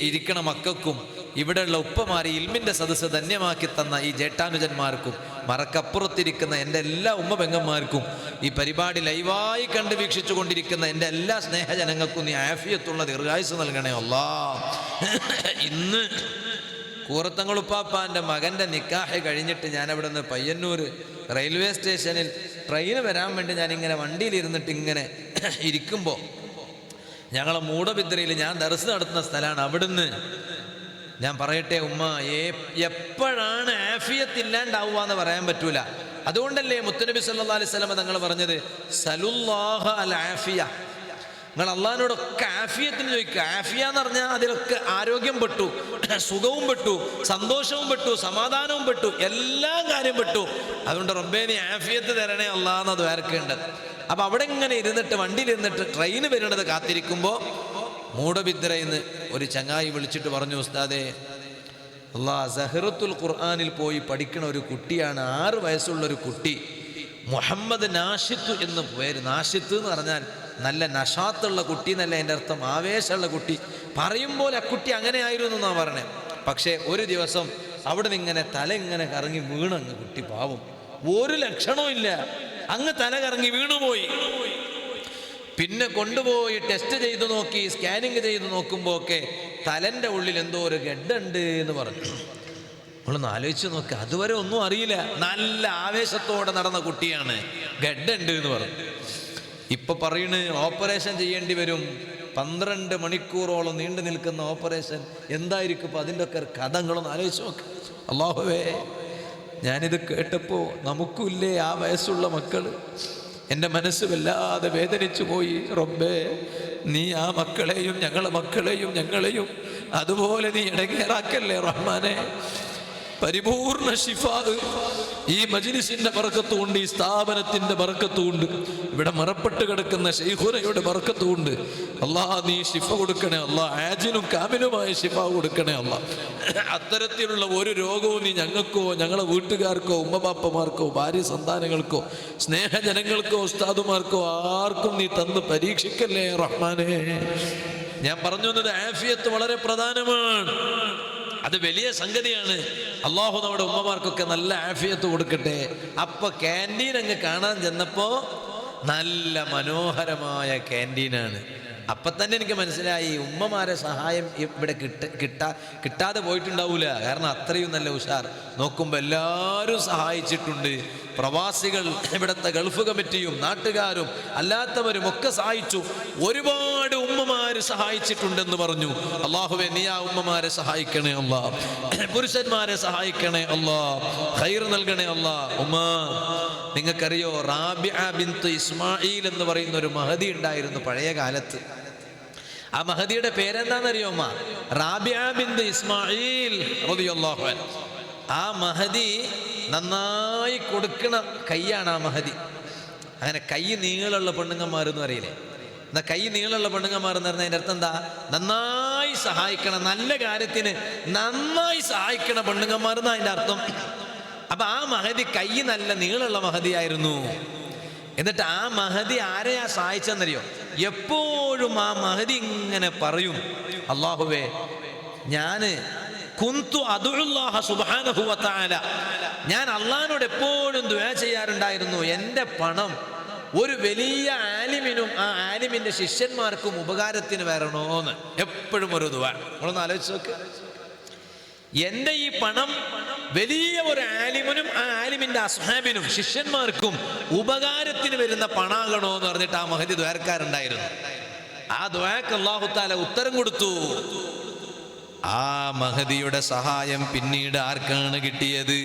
ഇരിക്കണ മക്കൾക്കും ഇവിടെയുള്ള ഉപ്പമാരി ഇൽമിൻ്റെ സദസ്സ് ധന്യമാക്കി തന്ന ഈ ജേട്ടാനുജന്മാർക്കും മറക്കപ്പുറത്തിരിക്കുന്ന എൻ്റെ എല്ലാ ഉമ്മ പെങ്ങന്മാർക്കും ഈ പരിപാടി ലൈവായി കണ്ട് വീക്ഷിച്ചു കൊണ്ടിരിക്കുന്ന എൻ്റെ എല്ലാ സ്നേഹജനങ്ങൾക്കും നീ ആഫിയത്തുള്ള ദീർഘായുസ്സ് നൽകണേ അല്ലാ. ഇന്ന് കൂറത്തങ്ങളുപ്പാപ്പാൻ്റെ മകൻ്റെ നിക്കാഹ് കഴിഞ്ഞിട്ട് ഞാനവിടെ നിന്ന് പയ്യന്നൂർ റെയിൽവേ സ്റ്റേഷനിൽ ട്രെയിന് വരാൻ വേണ്ടി ഞാനിങ്ങനെ വണ്ടിയിലിരുന്നിട്ട് ഇങ്ങനെ ഇരിക്കുമ്പോൾ ഞങ്ങളെ മൂടബിദ്രയിൽ ഞാൻ ദർസ് നടത്തുന്ന സ്ഥലമാണ്. അവിടുന്ന് ഞാൻ പറയട്ടെ ഉമ്മ, എപ്പോഴാണ് ആഫിയത്ത് ഇല്ലാണ്ടാവുക എന്ന് പറയാൻ പറ്റൂല. അതുകൊണ്ടല്ലേ മുത്തുനബി സല്ലല്ലാഹു അലൈഹി വസല്ലം തങ്ങൾ പറഞ്ഞത് സലുല്ലാഹ അൽ ആഫിയ, നിങ്ങൾ അള്ളാഹിനോടൊക്കെ ആഫിയത്തിന് ചോദിക്കുക. ആഫിയ എന്ന് പറഞ്ഞാൽ അതിലൊക്കെ ആരോഗ്യം പെട്ടു, സുഖവും പെട്ടു, സന്തോഷവും പെട്ടു, സമാധാനവും പെട്ടു, എല്ലാ കാര്യം പെട്ടു. അതുകൊണ്ട് റബ്ബേ നീ ആഫിയത്ത് തരണേ അള്ളാഹ് അത് വേർക്കേണ്ടത്. അപ്പം അവിടെ ഇങ്ങനെ ഇരുന്നിട്ട് വണ്ടിയിലിരുന്നിട്ട് ട്രെയിന് വരുന്നത് കാത്തിരിക്കുമ്പോൾ മൂടബിദ്രയിന്ന് ഒരു ചങ്ങായി വിളിച്ചിട്ട് പറഞ്ഞു, ഉസ്താദേ സഹറത്തുൽ ഖുർആനിൽ പോയി പഠിക്കണ ഒരു കുട്ടിയാണ്, 6 വയസ്സുള്ളൊരു കുട്ടി, മുഹമ്മദ് നാഷിത്ത് എന്ന് പേര്. നാഷിത്ത് എന്ന് പറഞ്ഞാൽ നല്ല നഷാത്തുള്ള കുട്ടി എന്നല്ല എൻ്റെ അർത്ഥം, ആവേശമുള്ള കുട്ടി. പറയുമ്പോൾ ആ കുട്ടി അങ്ങനെ ആയിരുന്നു എന്നാണ് പറഞ്ഞത്. പക്ഷേ ഒരു ദിവസം അവിടെ നിന്ന് ഇങ്ങനെ തല ഇങ്ങനെ കറങ്ങി വീണങ്ങ് കുട്ടി, പാവം, ഒരു ലക്ഷണവും ഇല്ല, അങ്ങ് തല കറങ്ങി വീണുപോയി. പിന്നെ കൊണ്ടുപോയി ടെസ്റ്റ് ചെയ്ത് നോക്കി, സ്കാനിങ് ചെയ്ത് നോക്കുമ്പോൾ ഒക്കെ തലൻ്റെ ഉള്ളിൽ എന്തോ ഒരു ഗഡ്ഡുണ്ട് എന്ന് പറഞ്ഞു. നമ്മളൊന്ന് ആലോചിച്ച് നോക്കുക, അതുവരെ ഒന്നും അറിയില്ല, നല്ല ആവേശത്തോടെ നടന്ന കുട്ടിയാണ്, ഗഡ്ഡുണ്ട് എന്ന് പറഞ്ഞു. ഇപ്പൊ പറയുന്നത് ഓപ്പറേഷൻ ചെയ്യേണ്ടി വരും, 12 മണിക്കൂറോളം നീണ്ടു നിൽക്കുന്ന ഓപ്പറേഷൻ. എന്തായിരിക്കും ഇപ്പം അതിൻ്റെ ഒക്കെ കഥങ്ങളൊന്ന് ആലോചിച്ച് നോക്കുക. അല്ലാഹുവേ, ഞാനിത് കേട്ടപ്പോൾ നമുക്കില്ലേ ആ വയസ്സുള്ള മക്കൾ, എൻ്റെ മനസ്സ് വല്ലാതെ വേദനിച്ചു പോയി. റബ്ബേ, നീ ആ മക്കളെയും ഞങ്ങളെ മക്കളെയും ഞങ്ങളെയും അതുപോലെ നീ ഇടങ്ങേറാക്കല്ലേ റഹ്മാനെ. പരിപൂർണ ശിഫാ ഈ മജ്ലിസിന്റെ ബർക്കത്തുണ്ട്, ഈ സ്ഥാപനത്തിന്റെ ബർക്കത്തുണ്ട്, ഇവിടെ മറപ്പെട്ട് കിടക്കുന്ന ശൈഖുനയുടെ ബർക്കത്തുണ്ട്. അല്ലാഹ് നീ ശിഫ കൊടുക്കണേ അല്ലാഹ്, ആജിലും കാമിലുമായ ശിഫ കൊടുക്കണേ അല്ലാഹ്. അത്തരത്തിലുള്ള ഒരു രോഗവും നീ ഞങ്ങൾക്കോ ഞങ്ങളെ വീട്ടുകാർക്കോ ഉമ്മബാപ്പമാർക്കോ ഭാര്യ സന്താനങ്ങൾക്കോ സ്നേഹജനങ്ങൾക്കോ ഉസ്താദുമാർക്കോ ആർക്കും നീ തന്ന് പരീക്ഷിക്കല്ലേ റഹ്മാനെ. ഞാൻ പറഞ്ഞു വന്നത് ആഫിയത്ത് വളരെ പ്രധാനമാണ്, അത് വലിയ സംഗതിയാണ്. അള്ളാഹു നമ്മുടെ ഉമ്മമാർക്കൊക്കെ നല്ല ആഫിയത്ത് കൊടുക്കട്ടെ. അപ്പൊ ക്യാൻറ്റീൻ അങ്ങ് കാണാൻ ചെന്നപ്പോ നല്ല മനോഹരമായ ക്യാൻറ്റീനാണ്. അപ്പം തന്നെ എനിക്ക് മനസ്സിലായി ഉമ്മമാരെ സഹായം ഇവിടെ കിട്ടാതെ പോയിട്ടുണ്ടാവില്ല. കാരണം അത്രയും നല്ല ഉഷാർ. നോക്കുമ്പോൾ എല്ലാവരും സഹായിച്ചിട്ടുണ്ട്. പ്രവാസികൾ, ഇവിടുത്തെ ഗൾഫ് കമ്മിറ്റിയും നാട്ടുകാരും അല്ലാത്തവരും ഒക്കെ സഹായിച്ചു. ഒരുപാട് ഉമ്മമാര് സഹായിച്ചിട്ടുണ്ടെന്ന് പറഞ്ഞു. അല്ലാഹുവേ, നീ ആ ഉമ്മമാരെ സഹായിക്കണേ അല്ലാ, പുരുഷന്മാരെ സഹായിക്കണേ അല്ലാ, ഖൈർ നൽകണേ അല്ലാ. ഉമ്മ, നിങ്ങൾക്കറിയോ റാബിഅ ബിൻത്ത് ഇസ്മായിൽ എന്ന് പറയുന്ന ഒരു മഹദി ഉണ്ടായിരുന്നു പഴയ കാലത്ത്. ആ മഹദിയുടെ പേരെന്താണെന്നറിയോ അമ്മ? റാബിഅ ബിൻത്ത് ഇസ്മായിൽ റളിയല്ലാഹു അൻഹു. ആ മഹദി നന്നായി കൊടുക്കണ കൈയാണ് ആ മഹദി. അങ്ങനെ കൈ നീളമുള്ള പെണ്ണുങ്ങന്മാരെന്ന് പറയില്ലേ? എന്നാൽ കൈ നീളമുള്ള പെണ്ണുങ്ങന്മാരെന്ന് പറഞ്ഞാൽ അതിൻ്റെ അർത്ഥം എന്താ? നന്നായി സഹായിക്കണം, നല്ല കാര്യത്തിന് നന്നായി സഹായിക്കണ പെണ്ണുങ്ങന്മാരെന്നാണ് അതിൻ്റെ അർത്ഥം. അപ്പൊ ആ മഹദി കൈ നല്ല നീളമുള്ള മഹദിയായിരുന്നു. എന്നിട്ട് ആ മഹദി ആരെയാ സഹായിച്ചെന്നറിയോ? എപ്പോഴും ആ മഹദി ഇങ്ങനെ പറയും, അല്ലാഹുവേ, കുന്തു അദുഉല്ലാഹ സുബ്ഹാനഹു വ തആല, ഞാൻ അള്ളാഹിനോട് എപ്പോഴും ദുആ ചെയ്യാറുണ്ടായിരുന്നു, എൻ്റെ പണം ഒരു വലിയ ആലിമിനും ആ ആലിമിന്റെ ശിഷ്യന്മാർക്കും ഉപകാരത്തിന് വരണോന്ന് എപ്പോഴും ഒരു ദുആ. നമ്മളൊന്ന് ആലോചിച്ച് നോക്ക്. എൻ്റെ ഈ പണം വലിയ ഒരു ആലിമിനും ആ ആലിമിന്റെ അസ്ഹാബിനും ശിഷ്യന്മാർക്കും ഉപകാരത്തിന് വരുന്ന പണാകണോ എന്ന് പറഞ്ഞിട്ട് ആ മഹദി ദ്വാരക്കാരുണ്ടായിരുന്നു. ആ ദ്വാക്ക് അല്ലാഹു തആല ഉത്തരം കൊടുത്തു. ആ മഹദിയുടെ സഹായം പിന്നീട് ആർക്കാണ് കിട്ടിയത്?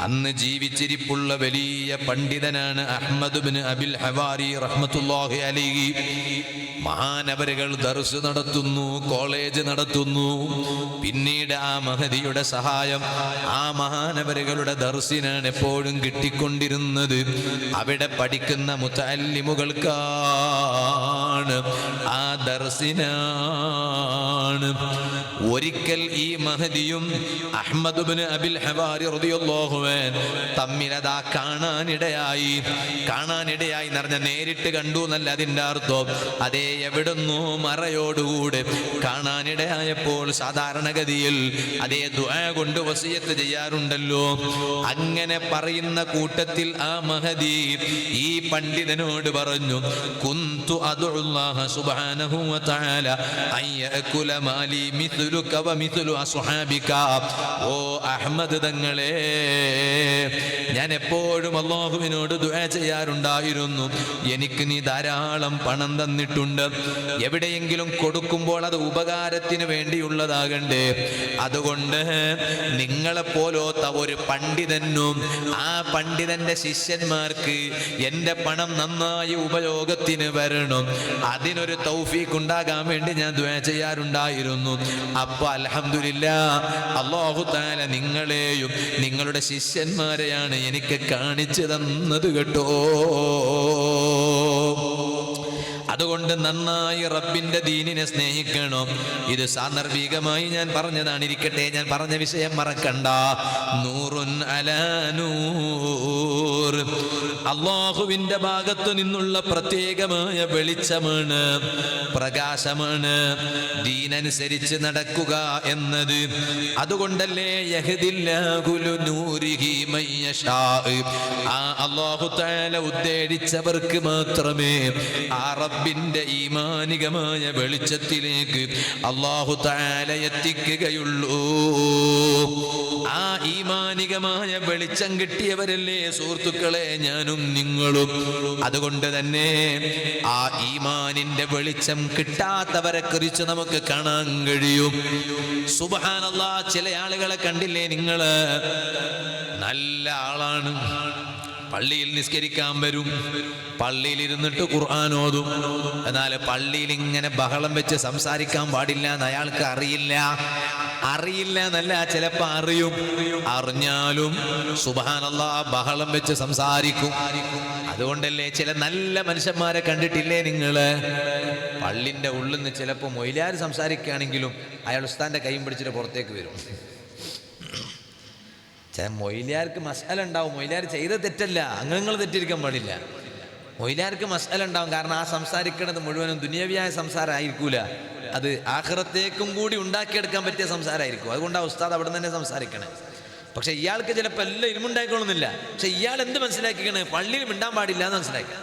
അന്ന് ജീവിച്ചിരിപ്പുള്ള വലിയ പണ്ഡിതനാണ് അഹ്മദ് ഇബ്നു അബിൽ ഹവാരി റഹ്മത്തുള്ളാഹി അലൈഹി. മഹാനവരുകൾ ദർസ് നടത്തുന്നു, കോളേജ് നടത്തുന്നു. പിന്നീട് ആ മഹദിയുടെ സഹായം ആ മഹാനവരുകളുടെ ദർസിനാണ് എപ്പോഴും കിട്ടിക്കൊണ്ടിരുന്നത്. അവിടെ പഠിക്കുന്ന മുതഅല്ലിമുകൾക്കാണ്, ആ ദർസിനാണ്. ഒരിക്കൽ ഈ മഹദിയും അഹ്മദ് ഇബ്നു അബിൽ ഹവാരി റളിയല്ലാഹു അൻഹു തമ്മിലതാ കാണാനിടയായി എന്ന് പറഞ്ഞാൽ നേരിട്ട് കണ്ടു എന്നല്ല അതിൻ്റെ അർത്ഥം. അതേ എവിടുന്നോ മറയോടുകൂടെ കാണാനിടയായപ്പോൾ സാധാരണഗതിയിൽ അതേ ദുആ കൊണ്ട് വസിയത്ത് ചെയ്യാറുണ്ടല്ലോ, അങ്ങനെ പറയുന്ന കൂട്ടത്തിൽ ആ മഹദി ഈ പണ്ഡിതനോട് പറഞ്ഞു, കുന്തു അദുല്ലാഹ സുബ്ഹാനഹു വ തആല അയ്യകുല മാലി മിസ്ലുക വ മിസ്ലു അസ്ഹാബിക. ഓ അഹ്മദ് തങ്ങളെ, ഞാൻ എപ്പോഴും അല്ലാഹുവിനോട് ദുആ ചെയ്യാറുണ്ടായിരുന്നു, എനിക്ക് നീ ധാരാളം പണം തന്നിട്ടുണ്ട്, എവിടെയെങ്കിലും കൊടുക്കുമ്പോൾ അത് ഉപകാരത്തിന് വേണ്ടിയുള്ളതാകണ്ടേ. അതുകൊണ്ട് നിങ്ങളെപ്പോലത്ത ഒരു പണ്ഡിതനും ആ പണ്ഡിതന്റെ ശിഷ്യന്മാർക്ക് എൻ്റെ പണം നന്നായി ഉപയോഗത്തിന് വരണം, അതിനൊരു തൗഫീഖ് ഉണ്ടാകാൻ വേണ്ടി ഞാൻ ദുആ ചെയ്യാറുണ്ടായിരുന്നു. അപ്പൊ അൽഹംദുലില്ലാഹ് അല്ലാഹു തആല നിങ്ങളെയും നിങ്ങളുടെ ശിഷ്യന്മാരെയാണ് എനിക്ക് കാണിച്ചു തന്നത് കേട്ടോ. അതുകൊണ്ട് നന്നായി റബ്ബിന്റെ ദീനിനെ സ്നേഹിക്കണം. ഇത് സാന്ദർഭികമായി ഞാൻ പറഞ്ഞതാണ്, ഇരിക്കട്ടെ, ഞാൻ പറഞ്ഞ വിഷയം മറക്കണ്ട. നൂറുൻ അലാ നൂർ, അല്ലാഹുവിന്റെ ഭാഗത്തു നിന്നുള്ള പ്രത്യേകമായ വെളിച്ചമാണ്, പ്രകാശമാണ് ദീനനുസരിച്ച് നടക്കുക എന്നത്. അതുകൊണ്ടല്ലേ യഹ്ദില്ലാഹു ലിനൂരിഹി മയ്യശാ, ആ അല്ലാഹു തആല ഉദ്ദേശിച്ചവർക്ക് മാത്രമേ ആ റബ്ബിന്റെ ഈമാനികമായ വെളിച്ചത്തിലേക്ക് അല്ലാഹു തആല എത്തിക്കുകയുള്ളൂ. ആ ഈമാനികമായ വെളിച്ചം കിട്ടിയവരല്ലേ സുഹൃത്തുക്കളെ ഞാനും നിങ്ങളും. അതുകൊണ്ട് തന്നെ ആ ഈമാനിന്റെ വെളിച്ചം കിട്ടാത്തവരെ കുറിച്ച് നമുക്ക് കാണാൻ കഴിയും. സുബ്ഹാനല്ലാഹ്, ചില ആളുകളെ കണ്ടില്ലേ നിങ്ങള്? നല്ല ആളാണ്, പള്ളിയിൽ നിസ്കരിക്കാൻ വരും, പള്ളിയിൽ ഇരുന്നിട്ട് ഖുർആൻ ഓതും. എന്നാൽ പള്ളിയിൽ ഇങ്ങനെ ബഹളം വെച്ച് സംസാരിക്കാൻ പാടില്ല എന്ന് അയാൾക്ക് അറിയില്ല എന്നല്ല, ചിലപ്പോ അറിഞ്ഞാലും സുബ്ഹാനല്ലാഹ് ബഹളം വെച്ച് സംസാരിക്കും. അതുകൊണ്ടല്ലേ ചില നല്ല മനുഷ്യന്മാരെ കണ്ടിട്ടില്ലേ നിങ്ങള്? പള്ളിന്റെ ഉള്ളിൽ നിന്ന് ചിലപ്പോ മൊയ്ലാർ സംസാരിക്കുകയാണെങ്കിലും അയാൾ ഉസ്താദിന്റെ കൈയും പിടിച്ചിട്ട് പുറത്തേക്ക് വരും. മൊയ്ലാർക്ക് മസ്അല ഉണ്ടാവും, മൊയ്ലാർ ചെയ്ത തെറ്റല്ല, അംഗങ്ങൾ തെറ്റിരിക്കാൻ പാടില്ല. മൊയ്ലാർക്ക് മസ്അല ഉണ്ടാവും, കാരണം ആ സംസാരിക്കുന്നത് മുഴുവനും ദുനിയവിയായ സംസാരമായിരിക്കൂല, അത് ആഖിറത്തേക്കും കൂടി ഉണ്ടാക്കിയെടുക്കാൻ പറ്റിയ സംസാരമായിരിക്കും. അതുകൊണ്ട് ആ ഉസ്താദ് അവിടെ തന്നെ സംസാരിക്കണേ. പക്ഷെ ഇയാൾക്ക് ചിലപ്പോൾ എല്ലാം ഇരുമുണ്ടായിക്കൊള്ളുന്നില്ല. പക്ഷെ ഇയാൾ എന്ത് മനസ്സിലാക്കിക്കണേ? പള്ളിയിൽ മിണ്ടാൻ പാടില്ല എന്ന് മനസ്സിലാക്കി.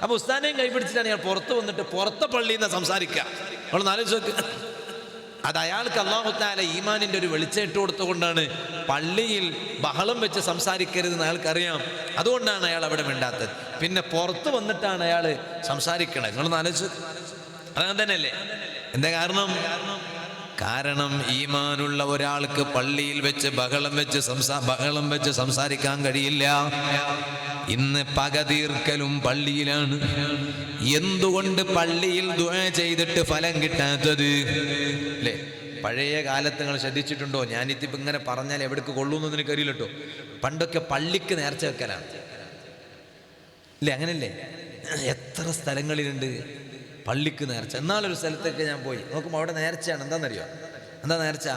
അപ്പൊ ഉസ്താദിനെയും കൈപിടിച്ചിട്ടാണ് ഇയാൾ പുറത്ത് വന്നിട്ട് പുറത്തെ പള്ളിയിൽ നിന്ന് സംസാരിക്കുക. നമ്മൾ ആലോചിച്ച് നോക്ക്. അത് അയാൾക്ക് അല്ലാഹു തആല ഈമാനിന്റെ ഒരു വെളിച്ചം ഇട്ട് കൊടുത്തുകൊണ്ടാണ് പള്ളിയിൽ ബഹളം വെച്ച് സംസാരിക്കരുതെന്ന് അയാൾക്കറിയാം. അതുകൊണ്ടാണ് അയാൾ അവിടെ മിണ്ടാത്തത്. പിന്നെ പുറത്ത് വന്നിട്ടാണ് അയാൾ സംസാരിക്കണത്. നിങ്ങളൊന്ന് ആലോചിച്ച്, അങ്ങനെ തന്നെയല്ലേ? എന്താ കാരണം ഈമാനുള്ള ഒരാൾക്ക് പള്ളിയിൽ വെച്ച് ബഹളം വെച്ച് സംസാരിക്കാൻ കഴിയില്ല. ഇന്ന് പക തീർക്കലും പള്ളിയിലാണ്. എന്തുകൊണ്ട് പള്ളിയിൽ ദുആ ചെയ്തിട്ട് ഫലം കിട്ടാത്തത്? അല്ലേ? പഴയ കാലത്ത് നിങ്ങൾ ശ്രദ്ധിച്ചിട്ടുണ്ടോ? ഞാനിതിപ്പോൾ ഇങ്ങനെ പറഞ്ഞാൽ എവിടേക്ക് കൊള്ളൂന്ന് എനിക്കറിയില്ല കേട്ടോ. പണ്ടൊക്കെ പള്ളിക്ക് നേർച്ച വെക്കലാണ്, അല്ലേ? അങ്ങനല്ലേ? എത്ര സ്ഥലങ്ങളിലുണ്ട് പള്ളിക്ക് നേർച്ച. എന്നാളൊരു സ്ഥലത്തൊക്കെ ഞാൻ പോയി നോക്കുമ്പോൾ അവിടെ നേർച്ചയാണ്. എന്താണെന്നറിയോ? നേർച്ച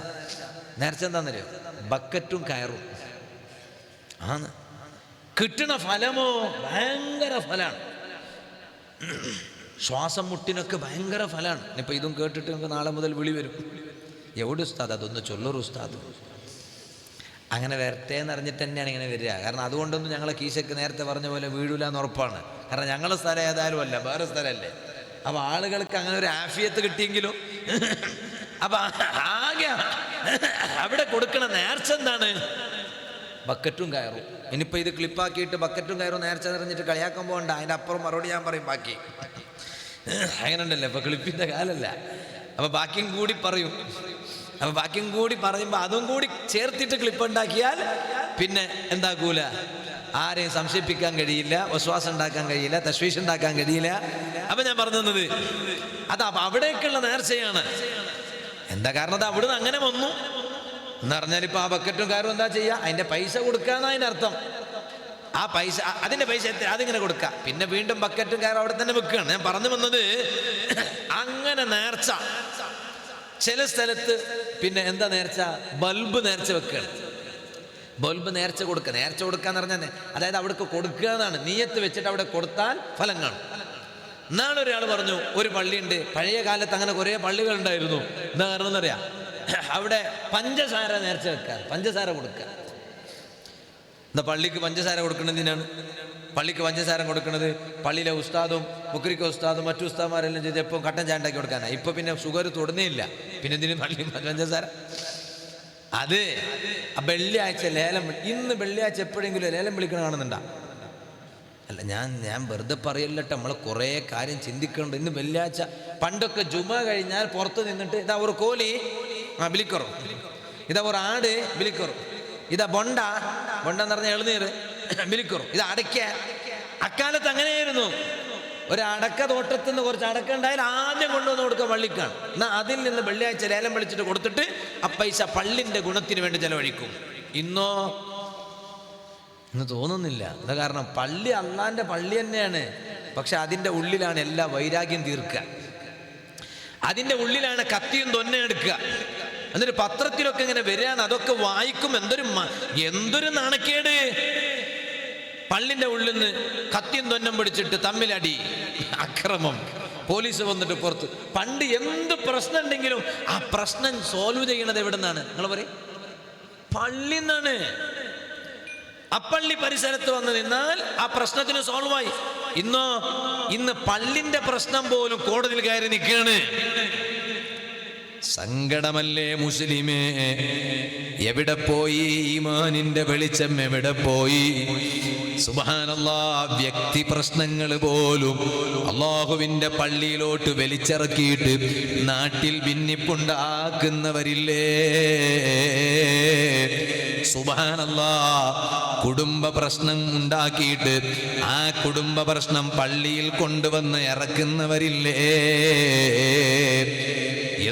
എന്താണെന്നറിയോ? ബക്കറ്റും കയറും ആണ്. കിട്ടണ ഫലമോ ഭയങ്കര ഫലാണ്. ശ്വാസം മുട്ടിനൊക്കെ ഭയങ്കര ഫലാണ്. ഇപ്പം ഇതും കേട്ടിട്ട് നമുക്ക് നാളെ മുതൽ വിളി വരും, എവിടെ ഉസ്താദ് അതൊന്ന് ചൊല്ലൊരു ഉസ്താദ്. അങ്ങനെ വരട്ടെ എന്ന് അറിഞ്ഞിട്ട് തന്നെയാണ് ഇങ്ങനെ വരിക. കാരണം അതുകൊണ്ടൊന്നും ഞങ്ങളെ കീശക്ക് നേരത്തെ പറഞ്ഞ പോലെ വീഴൂല എന്ന് ഉറപ്പാണ്. കാരണം ഞങ്ങളുടെ സ്ഥലം ഏതായാലും അല്ല, വേറെ സ്ഥലമല്ലേ. അപ്പം ആളുകൾക്ക് അങ്ങനെ ഒരു ആഫിയത്ത് കിട്ടിയെങ്കിലും അപ്പം ആകെ അവിടെ കൊടുക്കണ നേർച്ച എന്താണ്? ബക്കറ്റും കയറും. ഇനിയിപ്പോൾ ഇത് ക്ലിപ്പാക്കിയിട്ട് ബക്കറ്റും കയറും നേർച്ച നിറഞ്ഞിട്ട് കളിയാക്കാൻ പോകണ്ട. അതിൻ്റെ അപ്പുറം മറുപടി ഞാൻ പറയും ബാക്കി. അങ്ങനെ ഉണ്ടല്ലോ, ഇപ്പം ക്ലിപ്പിൻ്റെ കാലല്ല. അപ്പം ബാക്കിയും കൂടി പറയും. അപ്പം ബാക്കിയും കൂടി പറയുമ്പോൾ അതും കൂടി ചേർത്തിട്ട് ക്ലിപ്പ് ഉണ്ടാക്കിയാൽ പിന്നെ എന്താക്കൂല, ആരെയും സംശയിപ്പിക്കാൻ കഴിയില്ല, വിശ്വാസം ഉണ്ടാക്കാൻ കഴിയില്ല, തശ്വീഷ് ഉണ്ടാക്കാൻ കഴിയില്ല. അപ്പം ഞാൻ പറഞ്ഞു തന്നത് അത് അവിടേക്കുള്ള നേർച്ചയാണ്. എന്താ കാരണം? അത് അവിടുന്ന് അങ്ങനെ വന്നു എന്ന് പറഞ്ഞാൽ ഇപ്പം ആ ബക്കറ്റും കാരും എന്താ ചെയ്യുക? അതിൻ്റെ പൈസ കൊടുക്കാന്ന് അതിനർത്ഥം. ആ പൈസ, അതിൻ്റെ പൈസ അതിങ്ങനെ കൊടുക്കുക. പിന്നെ വീണ്ടും ബക്കറ്റും കയറും അവിടെ തന്നെ വെക്കുകയാണ്. ഞാൻ പറഞ്ഞു വന്നത് അങ്ങനെ നേർച്ച ചില സ്ഥലത്ത് പിന്നെ എന്താ നേർച്ച? ബൾബ് നേർച്ച വെക്കുകയാണ്. ബൾബ് നേർച്ച കൊടുക്കുക. നേർച്ച കൊടുക്കാന്ന് പറഞ്ഞാൽ അതായത് അവിടേക്ക് കൊടുക്കുക എന്നാണ്. നീയത്ത് വെച്ചിട്ട് അവിടെ കൊടുത്താൽ ഫലം കാണും. എന്നാണ് ഒരാൾ പറഞ്ഞു, ഒരു പള്ളിയുണ്ട്, പഴയ കാലത്ത് അങ്ങനെ കുറേ പള്ളികളുണ്ടായിരുന്നു. എന്താ കാരണം എന്നറിയാം? അവിടെ പഞ്ചസാര നേർച്ച വെക്കുക, പഞ്ചസാര കൊടുക്കുക. എന്താ പള്ളിക്ക് പഞ്ചസാര കൊടുക്കുന്നതിനാണ്? പള്ളിക്ക് പഞ്ചസാര കൊടുക്കുന്നത് പള്ളിയിലെ ഉസ്താദും മുക്രിക്ക ഉസ്താദും മറ്റു ഉസ്താദ്മാരെല്ലാം ചെയ്ത് എപ്പോൾ കട്ടൻ ചായ ഉണ്ടാക്കി കൊടുക്കാനാണ്. ഇപ്പം പിന്നെ ഷുഗർ തൊടുന്നേ ഇല്ല. പിന്നെ ഇതിന് പള്ളി പഞ്ചസാര അത് വെള്ളിയാഴ്ച ലേലം. ഇന്ന് വെള്ളിയാഴ്ച എപ്പോഴെങ്കിലും ലേലം വിളിക്കണ കാണുന്നുണ്ടാ? അല്ല, ഞാൻ വെറുതെ പറയല്ലട്ടെ, നമ്മൾ കുറേ കാര്യം ചിന്തിക്കുന്നുണ്ട്. ഇന്ന് വെള്ളിയാഴ്ച, പണ്ടൊക്കെ ജുമ കഴിഞ്ഞാൽ പുറത്ത് നിന്നിട്ട് ഇതാ ഒരു കോലി വിളിക്കറോ, ഇതാ ഒരു ആട് വിളിക്കറോ, ഇതാ ബൊണ്ടെന്ന് പറഞ്ഞ എളുനീർ വിളിക്കറോ, ഇത് അടയ്ക്ക. അക്കാലത്ത് അങ്ങനെയായിരുന്നു. ഒരു അടക്ക തോട്ടത്തിൽ നിന്ന് കുറച്ച് അടക്ക ഉണ്ടായാൽ ആദ്യം കൊണ്ടുവന്ന് കൊടുക്കുക പള്ളിക്കാണ്. എന്നാൽ അതിൽ നിന്ന് വെള്ളിയാഴ്ച ലേലം വിളിച്ചിട്ട് കൊടുത്തിട്ട് ആ പൈസ പള്ളിൻ്റെ ഗുണത്തിന് വേണ്ടി ചെലവഴിക്കും. ഇന്ന് തോന്നുന്നില്ല. എന്താ കാരണം? പള്ളി അള്ളാൻ്റെ പള്ളി തന്നെയാണ്. പക്ഷെ അതിൻ്റെ ഉള്ളിലാണ് എല്ലാ വൈരാഗ്യം തീർക്കുക. അതിൻ്റെ ഉള്ളിലാണ് കത്തിയും തൊന്നെ എടുക്കുക. എന്നിട്ട് പത്രത്തിലൊക്കെ ഇങ്ങനെ വരികയാണ്. അതൊക്കെ വായിക്കും. എന്തൊരു നാണക്കേട്! പള്ളിൻ്റെ ഉള്ളിൽ നിന്ന് കത്തിയും തൊന്നം പിടിച്ചിട്ട് തമ്മിലടി, അക്രമം, പോലീസ് വന്നിട്ട് പുറത്ത്. പണ്ട് എന്ത് പ്രശ്നം ഉണ്ടെങ്കിലും ആ പ്രശ്നം സോൾവ് ചെയ്യണത് എവിടെ നിന്നാണ്? നിങ്ങൾ പറയും, പള്ളിയിൽ നിന്നാണ്. അപ്പള്ളി പരിസരത്ത് വന്ന് നിന്നാൽ ആ പ്രശ്നത്തിന് സോൾവായി. ഇന്ന് പള്ളിന്റെ പ്രശ്നം പോലും കോടതിയിൽ കയറി നിൽക്കുകയാണ്. സങ്കടമല്ലേ മുസ്ലിമേ? എവിടെ പോയി ഈമാനിന്റെ വെളിച്ചം? എവിടെ പോയി? സുബ്ഹാനല്ലാഹ്, വ്യക്തി പ്രശ്നങ്ങൾ പോലും അല്ലാഹുവിന്റെ പള്ളിയിലോട്ട് വലിച്ചിറക്കിയിട്ട് നാട്ടിൽ ഭിന്നിപ്പുണ്ടാക്കുന്നവരില്ലേ? സുബ്ഹാനല്ലാഹ്, കുടുംബ പ്രശ്നം ഉണ്ടാക്കിയിട്ട് ആ കുടുംബ പ്രശ്നം പള്ളിയിൽ കൊണ്ടുവന്ന് ഇറക്കുന്നവരില്ലേ?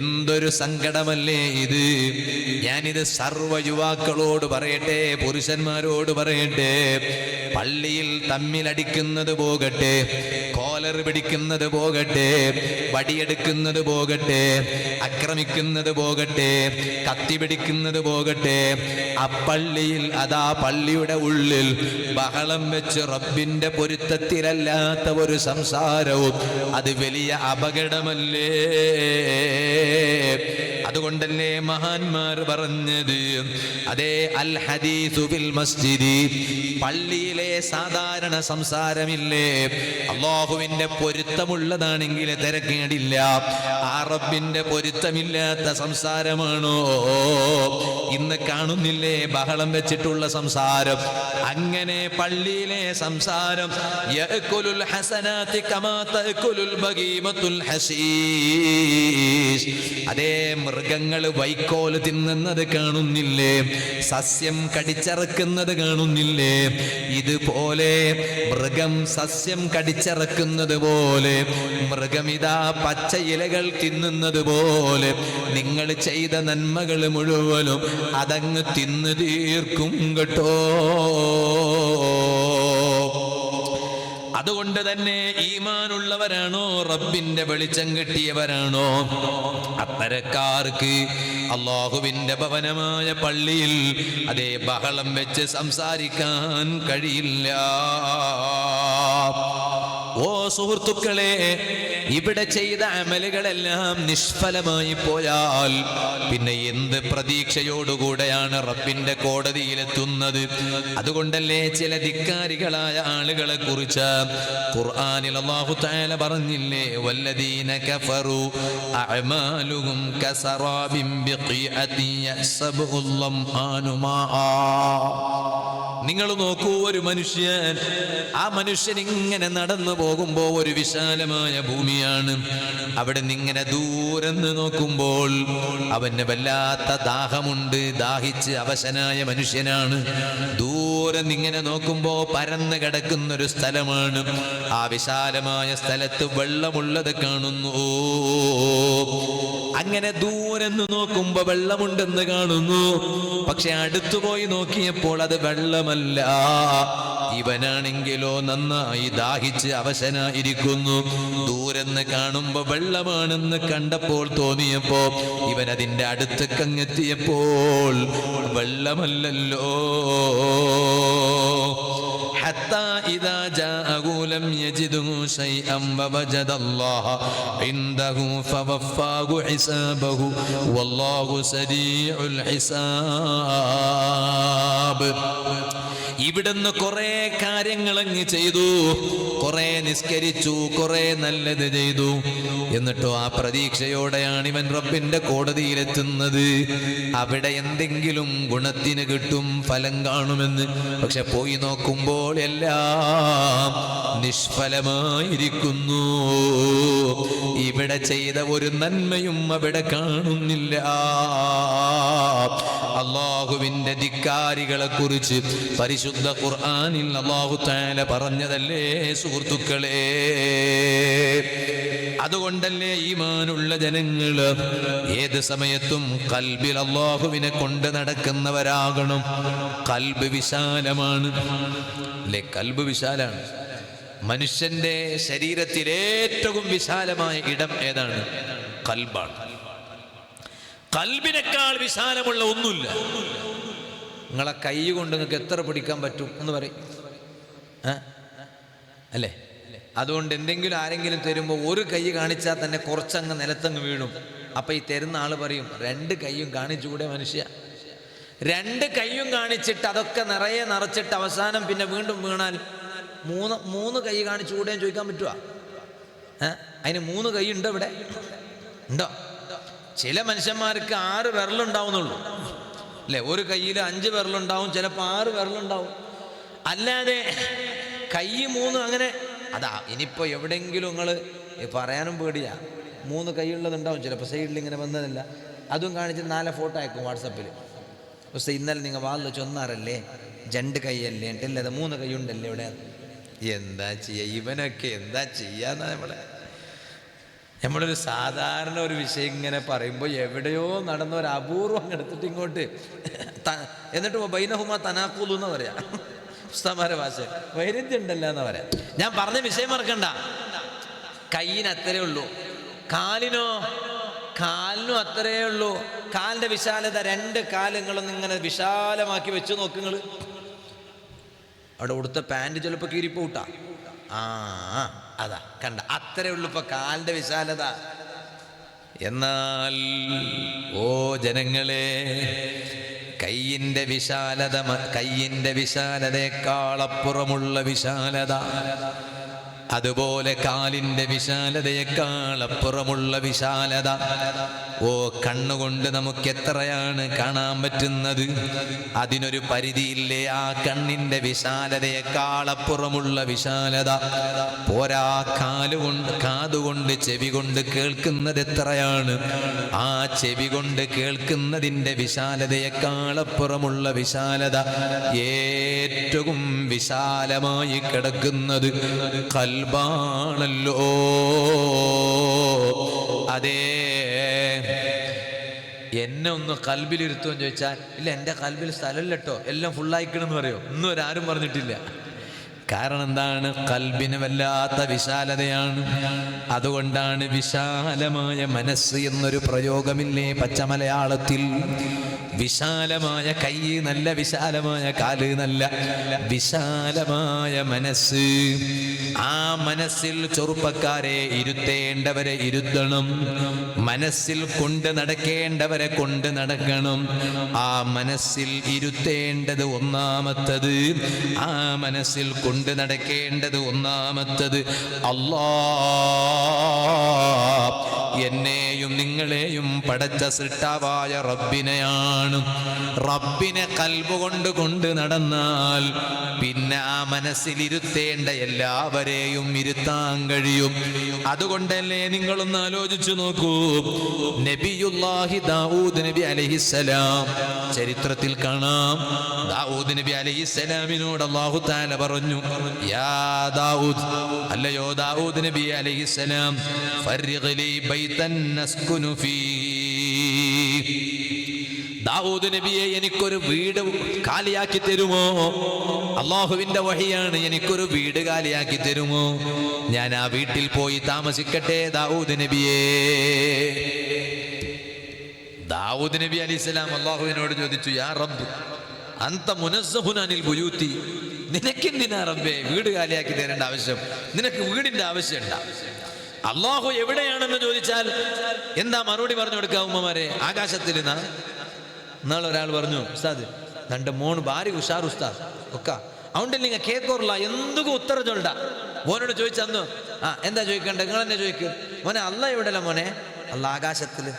എന്തൊരു സങ്കടമല്ലേ ഇത്! ഞാനിത് സർവ്വ യുവാക്കളോട് പറയട്ടെ, പുരുഷന്മാരോട് പറയട്ടെ. പള്ളിയിൽ തമ്മിലടിക്കുന്നത് പോകട്ടെ, കോലർ പിടിക്കുന്നത് പോകട്ടെ, വടിയെടുക്കുന്നത് പോകട്ടെ, ആക്രമിക്കുന്നത് പോകട്ടെ, കത്തി പിടിക്കുന്നത് പോകട്ടെ, അപ്പള്ളിയിൽ അതാ പള്ളിയുടെ ഉള്ളിൽ ബഹളം വെച്ച് റബ്ബിന്റെ പൊരുത്തത്തിലല്ലാത്ത ഒരു സംസാരവും അത് വലിയ അപകടമല്ലേ? അതുകൊണ്ടല്ലേ മഹാന്മാർ പറഞ്ഞത്, അതേ അൽ ഹദീസു ഫിൽ മസ്ജിദി, പള്ളിയിലെ സാധാരണ സംസാരമില്ലേ, അല്ലാഹുവിന്റെ പൊരുത്തമുള്ളതാണെങ്കിൽ തിരക്കേടില്ല. ആ റബ്ബിന്റെ പൊരുത്തമില്ലാത്ത സംസാരമാണോ ഇന്ന് കാണുന്നില്ലേ? ബഹളം വെച്ചിട്ടുള്ള സംസാരം. അങ്ങനെ പള്ളിയിലെ സംസാരം യഅകുലുൽ ഹസനാതി കമാ തഅകുലുൽ ബഗീമത്തുൽ ഹസീസ്. അതേ മൃഗങ്ങൾ വൈക്കോൽ തിന്നുന്നത് കാണുന്നില്ലേ? സസ്യം കടിച്ചിറക്കുന്നത് കാണുന്നില്ലേ? ഇതുപോലെ മൃഗം സസ്യം കടിച്ചിറക്കുന്നത് പോലെ, മൃഗമിതാ പച്ച ഇലകൾ തിന്നുന്നത് പോലെ നിങ്ങൾ ചെയ്ത നന്മകൾ മുഴുവനും അതങ്ങ് തിന്നു തീർക്കും കേട്ടോ. അതുകൊണ്ട് തന്നെ ഈമാനുള്ളവരാണോ, റബ്ബിന്റെ വെളിച്ചം കിട്ടിയവരാണോ, അത്തരക്കാർക്ക് അല്ലാഹുവിന്റെ ഭവനമായ പള്ളിയിൽ അതേ ബഹളം വെച്ച് സംസാരിക്കാൻ കഴിയില്ല. ഓ സുഹൃത്തുക്കളെ, ഇവിടെ ചെയ്ത അമലുകളെല്ലാം നിഷ്ഫലമായി പോയാൽ പിന്നെ എന്ത് പ്രതീക്ഷയോടുകൂടെയാണ് റബ്ബിന്റെ കോടതിയിലെത്തുന്നത്? അതുകൊണ്ടല്ലേ ചില ധിക്കാരികളായ ആളുകളെ കുറിച്ച് ഖുർആനിൽ അല്ലാഹു തആല പറഞ്ഞില്ലേ, വല്ലദീന കഫറു അഅമാലുഹും കസറാബിൻ ബിഖിഅത്തിൻ യഹ്സബുൽ ലംആനു മാആ. നിങ്ങൾ നോക്കൂ, ഒരു മനുഷ്യൻ, ആ മനുഷ്യൻ ഇങ്ങനെ നടന്നു പോകുമ്പോൾ ഒരു വിശാലമായ ഭൂമിയാണ്. അവിടെ നിന്നിങ്ങനെ ദൂരെന്ന് നോക്കുമ്പോൾ അവന് വല്ലാത്ത ദാഹമുണ്ട്, ദാഹിച്ച് അവശനായ മനുഷ്യനാണ്. ദൂരെ നിങ്ങനെ നോക്കുമ്പോൾ പരന്ന് കിടക്കുന്നൊരു സ്ഥലമാണ്. ആ വിശാലമായ സ്ഥലത്ത് വെള്ളമുള്ളത് കാണുന്നു. അങ്ങനെ ദൂരെന്ന് നോക്കുമ്പോൾ വെള്ളമുണ്ടെന്ന് കാണുന്നു. പക്ഷെ അടുത്തു പോയി നോക്കിയപ്പോൾ അത് വെള്ളമല്ല. ഇവനാണെങ്കിലോ നന്നായി ദാഹിച്ച് അവശനായിരിക്കുന്നു. ദൂരെന്ന് കാണുമ്പോ വെള്ളമാണെന്ന് കണ്ടപ്പോൾ തോന്നിയപ്പോ ഇവൻ അതിന്റെ അടുത്തേക്കങ്ങെത്തിയപ്പോൾ വെള്ളമല്ലല്ലോ. حتى إذا جاءه لم يجده شيئا ووجد الله عنده فوفاه حسابه والله سريع الحساب. ഇവിടുന്ന് കുറെ കാര്യങ്ങൾ അങ്ങ് ചെയ്തു, കുറെ നിസ്കരിച്ചു, കുറെ നല്ലത് ചെയ്തു. എന്നിട്ടോ ആ പ്രതീക്ഷയോടെയാണ് ഇവൻ റബ്ബിന്റെ കോടതിയിലെത്തുന്നത്. അവിടെ എന്തെങ്കിലും ഗുണത്തിന് കിട്ടും, ഫലം കാണുമെന്ന്. പക്ഷെ പോയി നോക്കുമ്പോൾ എല്ലാം നിഷ്ഫലമായിരിക്കുന്നു. ഇവിടെ ചെയ്ത ഒരു നന്മയും അവിടെ കാണുന്നില്ല. അല്ലാഹുവിന്റെ ധിക്കാരികളെ കുറിച്ച് പരിശുദ്ധ ഖുർആനിൽ അല്ലാഹു തആല പറഞ്ഞതല്ലേ സുഹൃത്തുക്കളെ. അതുകൊണ്ടല്ലേ ഈമാനുള്ള ജനങ്ങൾ ഏത് സമയത്തും ഖൽബിൽ അല്ലാഹുവിനെ കൊണ്ട് നടക്കുന്നവരാകണം. ഖൽബ് വിശാലമാണ് അല്ലേ? ഖൽബ് വിശാലാണ്. മനുഷ്യന്റെ ശരീരത്തിൽ ഏറ്റവും വിശാലമായ ഇടം ഏതാണ്? ഖൽബാണ്. ഖൽബിനേക്കാൾ വിശാലമുള്ള ഒന്നുമില്ല. നിങ്ങളെ കൈ കൊണ്ട് നിങ്ങൾക്ക് എത്ര പിടിക്കാൻ പറ്റും എന്ന് പറയും അല്ലേ? അതുകൊണ്ട് എന്തെങ്കിലും ആരെങ്കിലും തരുമ്പോൾ ഒരു കൈ കാണിച്ചാൽ തന്നെ കുറച്ചങ്ങ് നിലത്തങ്ങ് വീഴും. അപ്പം ഈ തരുന്ന ആൾ പറയും, രണ്ട് കൈയും കാണിച്ചുകൂടെ മനുഷ്യ? രണ്ട് കൈയും കാണിച്ചിട്ട് അതൊക്കെ നിറയെ നിറച്ചിട്ട് അവസാനം പിന്നെ വീണ്ടും വീണാൽ മൂന്ന് കൈ കാണിച്ചുകൂടെ ചോദിക്കാൻ പറ്റുമോ? അതിന് 3 കൈ ഉണ്ടോ ഇവിടെ? ഉണ്ടോ? ചില മനുഷ്യന്മാർക്ക് 6 വിരലുണ്ടാവുന്നുള്ളൂ അല്ലേ? ഒരു കയ്യിൽ 5 വിരലുണ്ടാവും, ചിലപ്പോൾ 6 വിരലുണ്ടാവും. അല്ലാതെ കൈ 3 അങ്ങനെ. അതാ ഇനിയിപ്പോൾ എവിടെയെങ്കിലും നിങ്ങൾ പറയാനും പേടിയാ, 3 കൈയുള്ളതുണ്ടാവും. ചിലപ്പോൾ സൈഡിൽ ഇങ്ങനെ വന്നതല്ല, അതും കാണിച്ച് 4 ഫോട്ടോ അയക്കും വാട്സപ്പിൽ. പക്ഷേ ഇന്നലെ നിങ്ങൾ വാളിൽ ചൊന്നാറല്ലേ, 2 കൈയല്ലേ എന്നിട്ടല്ലേ, 3 കൈ ഉണ്ടല്ലേ ഇവിടെ? എന്താ ചെയ്യുക? ഇവനൊക്കെ എന്താ ചെയ്യാന്നാ നമ്മളൊരു സാധാരണ ഒരു വിഷയം ഇങ്ങനെ പറയുമ്പോൾ എവിടെയോ നടന്ന ഒരു അപൂർവം എടുത്തിട്ട് ഇങ്ങോട്ട് എന്നിട്ട് ബൈനഹുമാ തനാഖൂലു എന്ന് പറയാം. ഉസ്താമാരെ ഭാഷ വൈരുദ്ധ്യം ഉണ്ടല്ലോ എന്ന് പറയാം. ഞാൻ പറഞ്ഞ വിഷയം മറക്കണ്ട. കയ്യിന് അത്രേ ഉള്ളൂ, കാലിനും അത്രേ ഉള്ളൂ. കാലിന്റെ വിശാലത 2 കാലുകളൊന്നും ഇങ്ങനെ വിശാലമാക്കി വെച്ച് നോക്കുങ്ങൾ. അവിടെ ഉടുത്ത പാൻറ് ചിലപ്പോൾ കീറിപ്പോട്ടാ. അതാ കണ്ട, അത്രേ ഉള്ളൂ ഇപ്പൊ കാലിന്റെ വിശാലത. എന്നാൽ ഓ ജനങ്ങളെ, കയ്യിന്റെ വിശാലതയേക്കാളപ്പുറമുള്ള വിശാലത, അതുപോലെ കാലിന്റെ വിശാലതയേക്കാളപ്പുറമുള്ള വിശാലത. ഓ കണ്ണുകൊണ്ട് നമുക്ക് എത്രയാണ് കാണാൻ പറ്റുന്നത്? അതിനൊരു പരിധിയില്ലേ? ആ കണ്ണിന്റെ വിശാലതയേക്കാളപ്പുറമുള്ള വിശാലത പോരാ. കാതുകൊണ്ട് ചെവി കൊണ്ട് കേൾക്കുന്നത് എത്രയാണ്? ആ ചെവി കൊണ്ട് കേൾക്കുന്നതിന്റെ വിശാലതയേക്കാളപ്പുറമുള്ള വിശാലത. ഏറ്റവും വിശാലമായി കിടക്കുന്നത് ഖൽബാണല്ലോ. അതേ, എന്നെ ഒന്ന് ഖൽബിലിരുത്തുമെന്ന് ചോദിച്ചാൽ ഇല്ല, എൻ്റെ ഖൽബിൽ സ്ഥലമില്ല കേട്ടോ, എല്ലാം ഫുള്ളായിക്കണമെന്ന് പറയോ? ഒന്നും ആരും പറഞ്ഞിട്ടില്ല. കാരണം എന്താണ്? ഖൽബിന് വല്ലാത്ത വിശാലതയാണ്. അതുകൊണ്ടാണ് വിശാലമായ മനസ്സ് എന്നൊരു പ്രയോഗമില്ലേ പച്ച മലയാളത്തിൽ? വിശാലമായ കൈ, നല്ല വിശാലമായ കാല്, നല്ല വിശാലമായ മനസ്സ്. ആ മനസ്സിൽ ചെറുപ്പക്കാരെ ഇരുത്തേണ്ടവരെ ഇരുത്തണം, മനസ്സിൽ കൊണ്ട് നടക്കേണ്ടവരെ കൊണ്ട് നടക്കണം. ആ മനസ്സിൽ ഇരുത്തേണ്ടത് ഒന്നാമത്തത്, ആ മനസ്സിൽ കൊണ്ട് നടക്കേണ്ടത് ഒന്നാമത്തത് അല്ലാഹ്, എന്നെയും നിങ്ങളെയും പടച്ച സൃഷ്ടാവായ റബ്ബിനെയാണ്. റബ്ബിനെ ഖൽബ് കൊണ്ട് നടന്നാൽ പിന്നെ ആ മനസ്സിൽ ഇരുത്തേണ്ട എല്ലാവരെയും ഇരുത്താൻ കഴിയും. അതുകൊണ്ടല്ലേ നിങ്ങളൊന്ന് ആലോചിച്ചു നോക്കൂ, നബിയുല്ലാഹി ദാവൂദ് നബി അലൈഹിസ്സലാം, ചരിത്രത്തിൽ കാണാം, ദാവൂദ് നബി അലൈഹിസ്സലാമിനോട് അല്ലാഹു തആല പറഞ്ഞു, യാ ദാവൂദ്, അല്ലയോ ദാവൂദ് നബി അലൈഹിസ്സലാം, ഫർഗ് ലീ ബൈതൻ നസ്കുനു ഫീ, ദാവൂദ് നബിയെ എനിക്കൊരു വീട് കാലിയാക്കി തരുമോ? അള്ളാഹുവിന്റെ വഹിയാണ്, എനിക്കൊരു വീട് കാലിയാക്കി തരുമോ? ഞാൻ ആ വീട്ടിൽ പോയി താമസിക്കട്ടെ ദാവൂദ് നബിയെ. ദാവൂദ് നബി അലൈഹിസ്സലാം അള്ളാഹുവിനോട് ചോദിച്ചു, യാ റബ്ബ് അന്ത മുനസ്സഹുൻ അനിൽ ബുയൂത്തി, നിനക്കെന്തിനാ റബ്ബേ വീട് കാലിയാക്കി തരേണ്ട ആവശ്യം? നിനക്ക് വീടിന്റെ ആവശ്യമുണ്ടാ? അള്ളാഹു എവിടെയാണെന്ന് ചോദിച്ചാൽ എന്താ മറുപടി പറഞ്ഞു കൊടുക്കുക ഉമ്മമാരെ? ആകാശത്തിൽ. നാളെ ഒരാൾ പറഞ്ഞു, ഉസ്താദ് നന്റെ മോണ് ഭാര്യ ഉഷാർ ഉസ്താദ് ഒക്കെ അതുകൊണ്ട് നിങ്ങൾ കേൾക്കോറില്ല, എന്തൊക്കെ ഉത്തരം ചൊല്ല. മോനോട് ചോദിച്ചന്നു, ആ എന്താ ചോദിക്കണ്ടേ? നിങ്ങൾ എന്നെ ചോദിക്കും. മോനെ അല്ല എവിടെയല്ല മോനെ? അല്ല ആകാശത്തില്.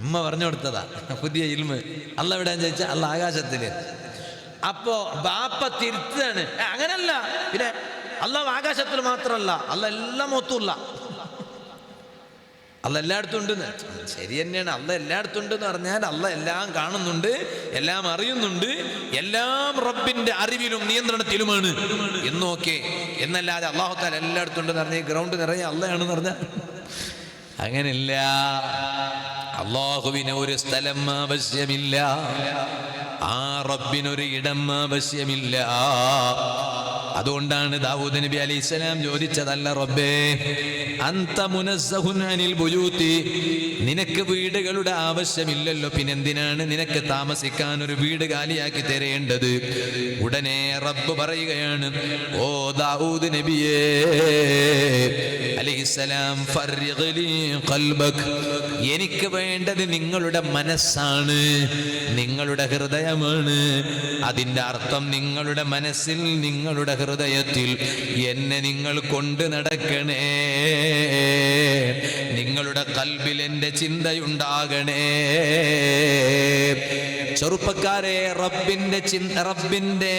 ഉമ്മ പറഞ്ഞു കൊടുത്തതാ പുതിയ ഇൽമ്. അല്ല എവിടെയാന്ന് ചോദിച്ചാൽ അല്ല ആകാശത്തില്. അപ്പോ ബാപ്പ തിരുത്താണ്, അങ്ങനല്ല, പിന്നെ അല്ലാഹ് ആകാശത്തിൽ മാത്രമല്ല, അല്ല എല്ലാ മൊത്തമില്ല, അല്ല എല്ലായിടത്തും ഉണ്ടെന്ന്. ശരി തന്നെയാണ്, അല്ല എല്ലായിടത്തും ഉണ്ടെന്ന് പറഞ്ഞാൽ അല്ല എല്ലാം കാണുന്നുണ്ട്, എല്ലാം അറിയുന്നുണ്ട്, എല്ലാം റബ്ബിന്റെ അറിവിലും നിയന്ത്രണത്തിലുമാണ് എന്നൊക്കെ. എന്നല്ലാതെ അല്ലാഹു തആല എല്ലായിടത്തും ഉണ്ടെന്ന് പറഞ്ഞാൽ ഗ്രൗണ്ട് നിറയെ അള്ളയാണെന്ന് പറഞ്ഞാൽ അങ്ങനെയില്ല. അള്ളാഹുവിന് ഒരു സ്ഥലം ആവശ്യമില്ല, ആ റബ്ബിനൊരു ഇടം ആവശ്യമില്ല. അതുകൊണ്ടാണ് ദാവൂദ് നബി അലൈഹിസ്സലാം ചോദിച്ചതല്ല റബ്ബേ അന്ത മുനസ്സഹുൻ അനിൽ ബുയൂത്തി, നിനക്ക് വീടുകളുടെ ആവശ്യമില്ലല്ലോ, പിന്നെന്തിനാണ് നിനക്ക് താമസിക്കാൻ ഒരു വീട് കാലിയാക്കി തരേണ്ടത്? ഉടനെ റബ്ബ് പറയുകയാണ്, ഓ ദാവൂദ് നബിയേ അലൈഹിസ്സലാം, ഫർഗ് ലീ ഖൽബക്, എനിക്ക് വേണ്ടത് നിങ്ങളുടെ മനസ്സാണ്, നിങ്ങളുടെ ഹൃദയമാണ്. അതിൻ്റെ അർത്ഥം നിങ്ങളുടെ മനസ്സിൽ, നിങ്ങളുടെ ഹൃദയത്തിൽ എന്നെ നിങ്ങൾ കൊണ്ട് നടക്കണേ, നിങ്ങളുടെ ഖൽബിൽ എൻ്റെ ചിന്തയുണ്ടാകണേ. ചെറുപ്പക്കാരെ, റബ്ബിന്റെ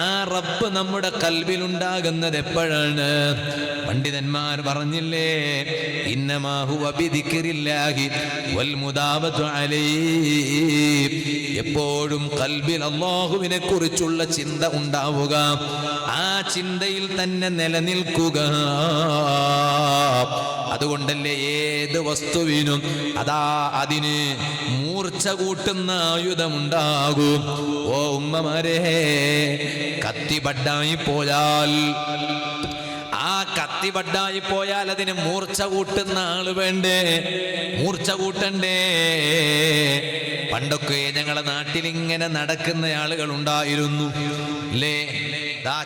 ആ റബ്ബ് നമ്മുടെ ഖൽബിലുണ്ടാകുന്നത് എപ്പോഴാണ്? പണ്ഡിതന്മാർ പറഞ്ഞില്ലേ, ഇന്നമാ ഹുവ ബിദിക്രില്ലാഹി വൽ മുദാവതു അലൈഹി, എപ്പോഴും ഖൽബിൽ അല്ലാഹുവിനെ കുറിച്ചുള്ള ചിന്ത ഉണ്ടാവുക, ആ ചിന്തയിൽ തന്നെ നിലനിൽക്കുക. അതുകൊണ്ടല്ലേ ഏത് വസ്തുവിനും അതിന് മൂർച്ച കൂട്ടുന്ന ആയുധമുണ്ടാകും. ഓ ഉമ്മമാരെ, കത്തി ബഡ്ഡായി പോയാൽ, ആ കത്തി ബഡ്ഡായി പോയാൽ അതിന് മൂർച്ച കൂട്ടുന്ന ആള് വേണ്ടേ? മൂർച്ച കൂട്ടണ്ടേ? പണ്ടൊക്കെ ഞങ്ങളുടെ നാട്ടിൽ ഇങ്ങനെ നടക്കുന്ന ആളുകൾ ഉണ്ടായിരുന്നു അല്ലേ?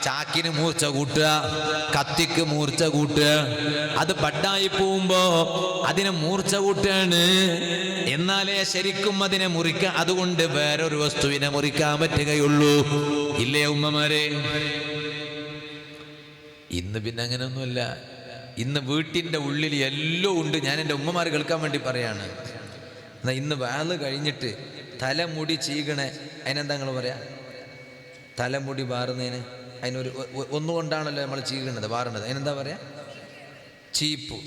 ചാക്കിന് മൂർച്ച കൂട്ടുക, കത്തിക്ക് മൂർച്ച കൂട്ടുക, അത് ബഡ്ഡായി പോകുമ്പോ അതിനെ മൂർച്ച കൂട്ടുകയാണ്, എന്നാലേ ശരിക്കും അതിനെ മുറിക്കാൻ, അതുകൊണ്ട് വേറൊരു വസ്തുവിനെ മുറിക്കാൻ പറ്റുകയുള്ളൂ. ഇല്ലേ ഉമ്മമാരെ? ഇന്ന് പിന്നെ അങ്ങനെയൊന്നുമല്ല. ഇന്ന് വീട്ടിൻ്റെ ഉള്ളിൽ എല്ലാം ഉണ്ട്. ഞാൻ എൻ്റെ ഉമ്മമാർ കേൾക്കാൻ വേണ്ടി പറയാണ്. എന്നാൽ ഇന്ന് വാല് കഴിഞ്ഞിട്ട് തലമുടി ചീകണേ, അതിനെന്താ നിങ്ങൾ പറയാ? തലമുടി വാറുന്നതിന് അതിനൊരു ഒന്നുകൊണ്ടാണല്ലോ നമ്മൾ ചീകണത്, വാറണത്. അതിനെന്താ പറയാ? ചീപ്പ്.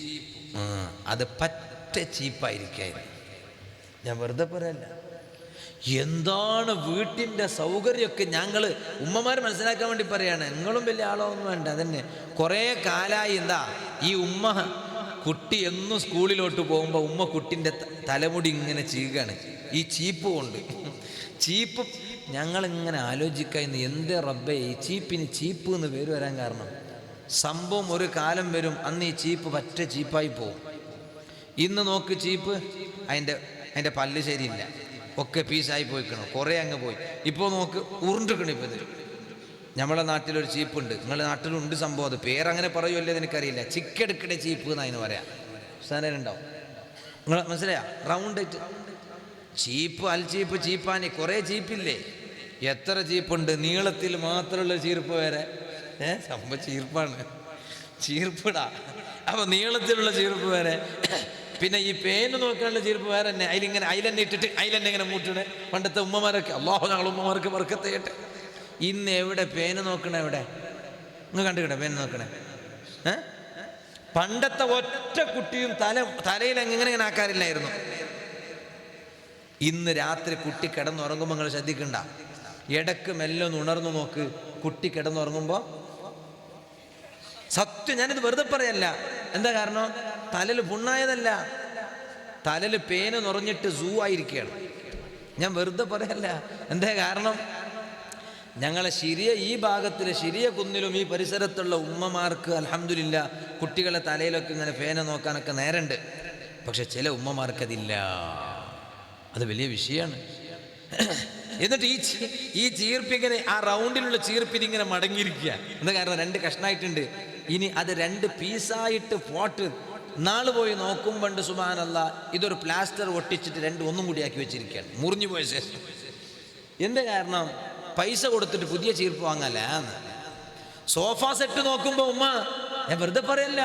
അത് പറ്റ ചീപ്പായിരിക്കും. ഞാൻ വെറുതെ പറയല്ല. എന്താണ് വീട്ടിൻ്റെ സൗകര്യമൊക്കെ ഞങ്ങൾ ഉമ്മമാർ മനസ്സിലാക്കാൻ വേണ്ടി പറയാണ്. നിങ്ങളും വലിയ ആളൊന്നും വേണ്ട, അതന്നെ കുറേ കാലമായി. എന്താ ഈ ഉമ്മ കുട്ടി എന്നും സ്കൂളിലോട്ട് പോകുമ്പോൾ ഉമ്മ കുട്ടിൻ്റെ തലമുടി ഇങ്ങനെ ചീകാണ് ഈ ചീപ്പ് കൊണ്ട്. ചീപ്പ് ഞങ്ങളിങ്ങനെ ആലോചിക്കുന്ന, എന്ത് റബ്ബേ ഈ ചീപ്പിന് ചീപ്പ് എന്ന് പേര് വരാൻ കാരണം? സംഭവം ഒരു കാലം വരും, അന്ന് ഈ ചീപ്പ് പറ്റ ചീപ്പായി പോകും. ഇന്ന് നോക്ക്, ചീപ്പ് അതിൻ്റെ പല്ല് ശരിയില്ല, ഒക്കെ പീസായി പോയിക്കണം, കുറേ അങ്ങ് പോയി. ഇപ്പോൾ നോക്ക് ഉരുണ്ടിക്കണം. ഇപ്പോൾ ഇത് നമ്മളെ നാട്ടിലൊരു ചീപ്പുണ്ട്, നിങ്ങളുടെ നാട്ടിലുണ്ട് സംഭവം. അത് പേരങ്ങനെ പറയുമല്ലേ എനിക്കറിയില്ല. ചിക്കെടുക്കടെ ചീപ്പ് എന്ന് അതിന് പറയാം. സാധനം നിങ്ങൾ മനസ്സിലായ? റൗണ്ട് ചീപ്പ്, അൽ ചീപ്പ്, ചീപ്പാനി, കുറേ ചീപ്പില്ലേ? എത്ര ചീപ്പുണ്ട്? നീളത്തിൽ മാത്രമുള്ള ചീർപ്പ് വരെ. സംഭവം ചീർപ്പാണ്, ചീർപ്പിടാ. അപ്പൊ നീളത്തിലുള്ള ചീർപ്പ് വരെ. പിന്നെ ഈ പേന് നോക്കാനുള്ള ചീർപ്പ് വേറെ തന്നെ. അതിലെന്നെ ഇട്ടിട്ട് അതിലെന്നെ ഇങ്ങനെ മൂട്ടണേ. പണ്ടത്തെ ഉമ്മമാരൊക്കെ, അള്ളാഹു ഞങ്ങൾ ഉമ്മമാർക്ക് ബർക്കത്ത് ചെയ്യട്ടെ. ഇന്ന് എവിടെ പേന് നോക്കണേ? എവിടെ നിങ്ങൾ കണ്ടുകിട്ടെ പേന് നോക്കണേ? പണ്ടത്തെ ഒറ്റ കുട്ടിയും തലയിൽ എങ്ങനെ ആക്കാറില്ലായിരുന്നു. ഇന്ന് രാത്രി കുട്ടി കിടന്നുറങ്ങുമ്പോൾ നിങ്ങൾ ശ്രദ്ധിക്കണ്ട, ഇടക്ക് മെല്ലെ ഒന്ന് ഉണർന്നു നോക്ക്. കുട്ടി കിടന്നുറങ്ങുമ്പോൾ സത്യം, ഞാനിത് വെറുതെ പറയല്ല. എന്താ കാരണം? തലയിൽ പുണ്ണായതല്ല, തലയിൽ പേന് നിറഞ്ഞിട്ട് സൂ ആയിരിക്കുകയാണ്. ഞാൻ വെറുതെ പറയല്ല. എന്താ കാരണം? ഞങ്ങളെ ശരിയ ഈ ഭാഗത്തിൽ ശരിയ കുന്നിലും ഈ പരിസരത്തുള്ള ഉമ്മമാർക്ക് അൽഹംദുലില്ലാ കുട്ടികളെ തലയിലൊക്കെ ഇങ്ങനെ പേന നോക്കാനൊക്കെ നേരമുണ്ട്. പക്ഷെ ചില ഉമ്മമാർക്കതില്ല. അത് വലിയ വിഷയമാണ്. എന്നിട്ട് ഈ ചീർപ്പിങ്ങനെ, ആ റൗണ്ടിലുള്ള ചീർപ്പിനിങ്ങനെ മടങ്ങിയിരിക്കുക. എന്താ കാരണം? 2 കഷ്ണമായിട്ടുണ്ട്. ഇനി അത് 2 പീസായിട്ട് പോട്ട് നാള് പോയി നോക്കുമ്പോണ്ട് സുബ്ഹാനല്ലാഹ് ഇതൊരു പ്ലാസ്റ്റർ ഒട്ടിച്ചിട്ട് 2 ഒന്നും കൂടി ആക്കി വെച്ചിരിക്കുകയാണ്, മുറിഞ്ഞു പോയ ശേഷം. എന്താ കാരണം? പൈസ കൊടുത്തിട്ട് പുതിയ ചീർപ്പ് വാങ്ങാല്ല. സോഫ സെറ്റ് നോക്കുമ്പോൾ ഉമ്മ, ഞാൻ വെറുതെ പറയല്ല,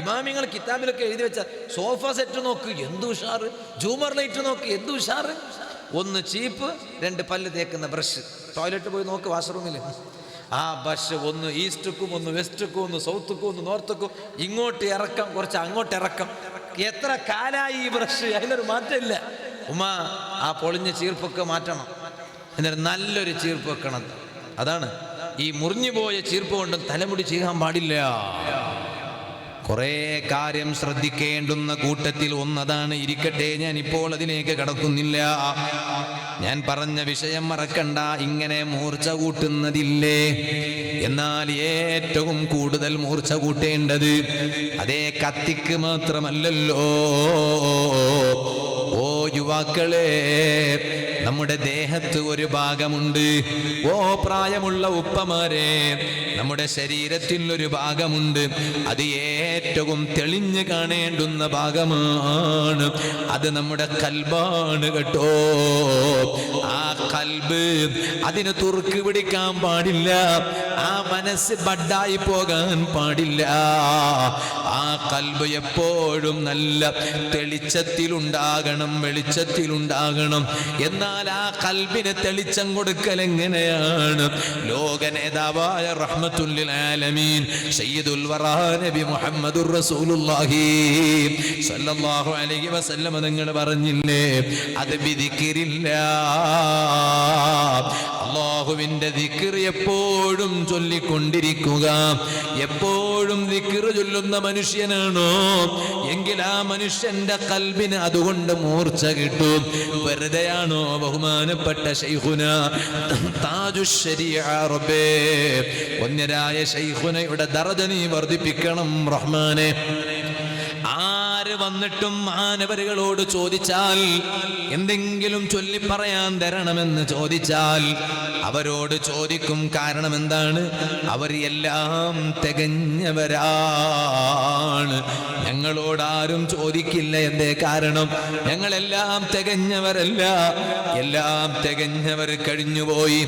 ഇമാമിങ്ങൾ കിതാബിലൊക്കെ എഴുതി വെച്ച സോഫ സെറ്റ് നോക്ക് എന്ത് ഉഷാറ്, ജൂമർ ലൈറ്റ് നോക്ക് എന്ത് ഉഷാറ്. 1 ചീപ്പ്, 2 പല്ല് തേക്കുന്ന ബ്രഷ്. ടോയ്ലറ്റ് പോയി നോക്ക്, വാഷ്റൂമിൽ ആ ബ്രഷ് 1 ഈസ്റ്റുക്കും 1 വെസ്റ്റുക്കും 1 സൗത്തുക്കും 1 നോർത്തുക്കും, ഇങ്ങോട്ട് ഇറക്കം, കുറച്ച് അങ്ങോട്ട് ഇറക്കം. എത്ര കാലായി ഈ ബ്രഷ്, അതിനൊരു മാറ്റമില്ല. ഉമ്മ, ആ പൊളിഞ്ഞ ചീർപ്പൊക്കെ മാറ്റണം, എന്നിട്ട് നല്ലൊരു ചീർപ്പ് വെക്കണം. അതാണ് ഈ മുറിഞ്ഞു പോയ ചീർപ്പ് കൊണ്ട് തലമുടി ചെയ്യാൻ പാടില്ല. കുറേ കാര്യം ശ്രദ്ധിക്കേണ്ടുന്ന കൂട്ടത്തിൽ ഒന്നതാണ്. ഇരിക്കട്ടെ, ഞാൻ ഇപ്പോൾ അതിലേക്ക് കടക്കുന്നില്ല. ഞാൻ പറഞ്ഞ വിഷയം മറക്കണ്ട. ഇങ്ങനെ മൂർച്ച കൂട്ടുന്നതില്ലേ? എന്നാൽ ഏറ്റവും കൂടുതൽ മൂർച്ച കൂട്ടേണ്ടത് അതേ കത്തിക്ക് മാത്രമല്ലല്ലോ. ഓ യുവാക്കളെ, നമ്മുടെ ദേഹത്ത് ഒരു ഭാഗമുണ്ട്. ഓ പ്രായമുള്ള ഉപ്പമാരെ, നമ്മുടെ ശരീരത്തിൽ ഒരു ഭാഗമുണ്ട്. അത് ഏറ്റവും തെളിഞ്ഞു കാണേണ്ടുന്ന ഭാഗമാണ്. അത് നമ്മുടെ കൽബാണ് കേട്ടോ. ആ കൽബ്, അതിന് തുറുക്ക് പിടിക്കാൻ പാടില്ല. ആ മനസ്സ് ബഡായി പോകാൻ പാടില്ല. ആ കൽബ് എപ്പോഴും നല്ല തെളിച്ചത്തിലുണ്ടാകണം, വെളിച്ചത്തിലുണ്ടാകണം. എന്നാൽ ആ കൽബിന് തെളിച്ചം കൊടുക്കൽ എങ്ങനെയാണ്? ലോക നേതാവായ റഹ്മത്തുൽ ലിൽ ആലമീൻ സയ്യിദുൽ വറാ നബി മുഹമ്മദുർ റസൂലുള്ളാഹി സ്വല്ലല്ലാഹു അലൈഹി വസല്ലം നിങ്ങൾ പറഞ്ഞില്ലേ, അത് ബിദിക്രില്ലാ. അല്ലാഹുവിന്റെ ദിക്ർ എപ്പോഴും ചൊല്ലിക്കൊണ്ടിരിക്കുക. എപ്പോഴും ദിക്ർ ചൊല്ലുന്ന മനുഷ്യനാണോ എങ്കിൽ ആ മനുഷ്യന്റെ കൽബിന് അതുകൊണ്ട് മൂർച്ച കിട്ടും. വെറുതെയാണോ ബഹുമാനപ്പെട്ട ശൈഖുന താജുശ് ശരീഅ റബ്ബേ, വന്യരായ ശൈഖുനയുടെ ദറജ നീ വർദ്ധിപ്പിക്കണം റഹ്മാനെ. ആര് വന്നിട്ടും മാനവരുകളോട് ചോദിച്ചാൽ, എന്തെങ്കിലും ചൊല്ലി പറയാൻ തരണമെന്ന് ചോദിച്ചാൽ അവരോട് ചോദിക്കും. കാരണം എന്താണ്? അവർ എല്ലാം തികഞ്ഞവരാണ്. ഞങ്ങളോടാരും ചോദിക്കില്ല. എന്തേ കാരണം? ഞങ്ങളെല്ലാം തികഞ്ഞവരല്ല. എല്ലാം തികഞ്ഞവർ കഴിഞ്ഞുപോയി.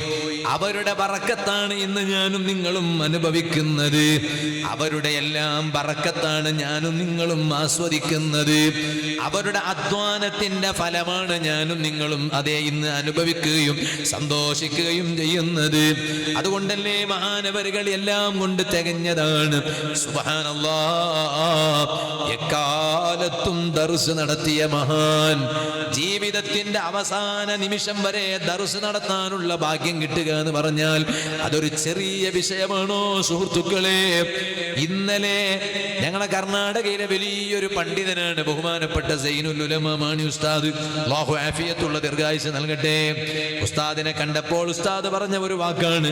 അവരുടെ ബറക്കത്താണ് ഇന്ന് ഞാനും നിങ്ങളും അനുഭവിക്കുന്നത്. അവരുടെ എല്ലാം ബറക്കത്താണ് ഞാനും നിങ്ങളും ആസ്വദിക്കുന്നത്. അവരുടെ അധ്വാനത്തിന്റെ ഫലമാണ് ഞാനും നിങ്ങളും അതേ ഇന്ന് അനുഭവിക്കുകയും സന്തോഷിക്കുകയും ചെയ്യുന്നത്. അതുകൊണ്ടല്ലേ മഹാനവരുകൾ എല്ലാം കൊണ്ട് തികഞ്ഞതാണ്. സുബ്ഹാനല്ലാഹ്, എക്കാലത്തും ദർസ് നടത്തിയ മഹാൻ, ജീവിതത്തിന്റെ അവസാന നിമിഷം വരെ ദർസ് നടത്താനുള്ള ഭാഗ്യം കിട്ടുക എന്ന് പറഞ്ഞാൽ അതൊരു ചെറിയ വിഷയമാണോ സുഹൃത്തുക്കളെ? ഇന്നലെ ഞങ്ങളെ കർണാടകയിലെ വലിയൊരു പണ്ഡിതനാണ് ബഹുമാനപ്പെട്ട സൈനുൽ ഉലമ മാണി ഉസ്താദ്, അല്ലാഹു ആഫിയത്തുള്ള ദീർഘായുസ്സ് നൽകട്ടെ. ഉസ്താദിനെ കണ്ടപ്പോൾ ഉസ്താദ് പറഞ്ഞ ഒരു വാക്കാണ്,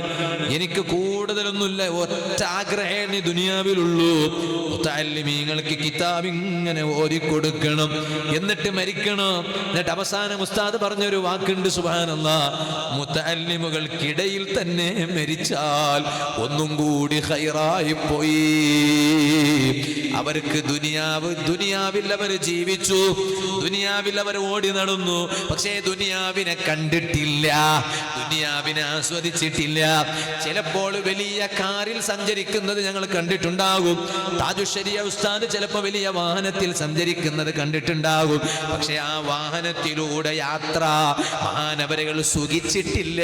എനിക്ക് കൂടുതലൊന്നുമില്ല, ഒറ്റ ആഗ്രഹമേ ദുനിയാവിലുള്ളൂ, മുതഅല്ലിമീങ്ങൾക്ക് കിതാബ് ഇങ്ങനെ ഓതിക്കൊടുക്കണം, എന്നിട്ട് മരിക്കണം. എന്നിട്ട് അവസാനം ഉസ്താദ് പറഞ്ഞൊരു വാക്കുണ്ട്, സുബ്ഹാനല്ലാഹ്, മുതഅല്ലിമുകൾക്കിടയിൽ തന്നെ മരിച്ചാൽ ഒന്നും കൂടി ഖൈറായി പോയി. അവർക്ക് ദുനിയാവിൽ അവർ ജീവിച്ചു, ദുനിയാവിൽ അവർ ഓടി നടന്നു, പക്ഷേ ദുനിയാവിനെ കണ്ടിട്ടില്ല, ദുനിയാവിനെ ആസ്വദിച്ചിട്ടില്ല. ചിലപ്പോൾ വലിയ കാറിൽ സഞ്ചരിക്കുന്നത് ഞങ്ങൾ കണ്ടിട്ടുണ്ടാകും, താജുശ്ശേരി ഉസ്താദ് ചിലപ്പോൾ വലിയ വാഹനത്തിൽ സഞ്ചരിക്കുന്നത് കണ്ടിട്ടുണ്ടാകും, പക്ഷെ ആ വാഹനത്തിലൂടെ യാത്ര മഹാനവരുകൾ സുഖിച്ചിട്ടില്ല.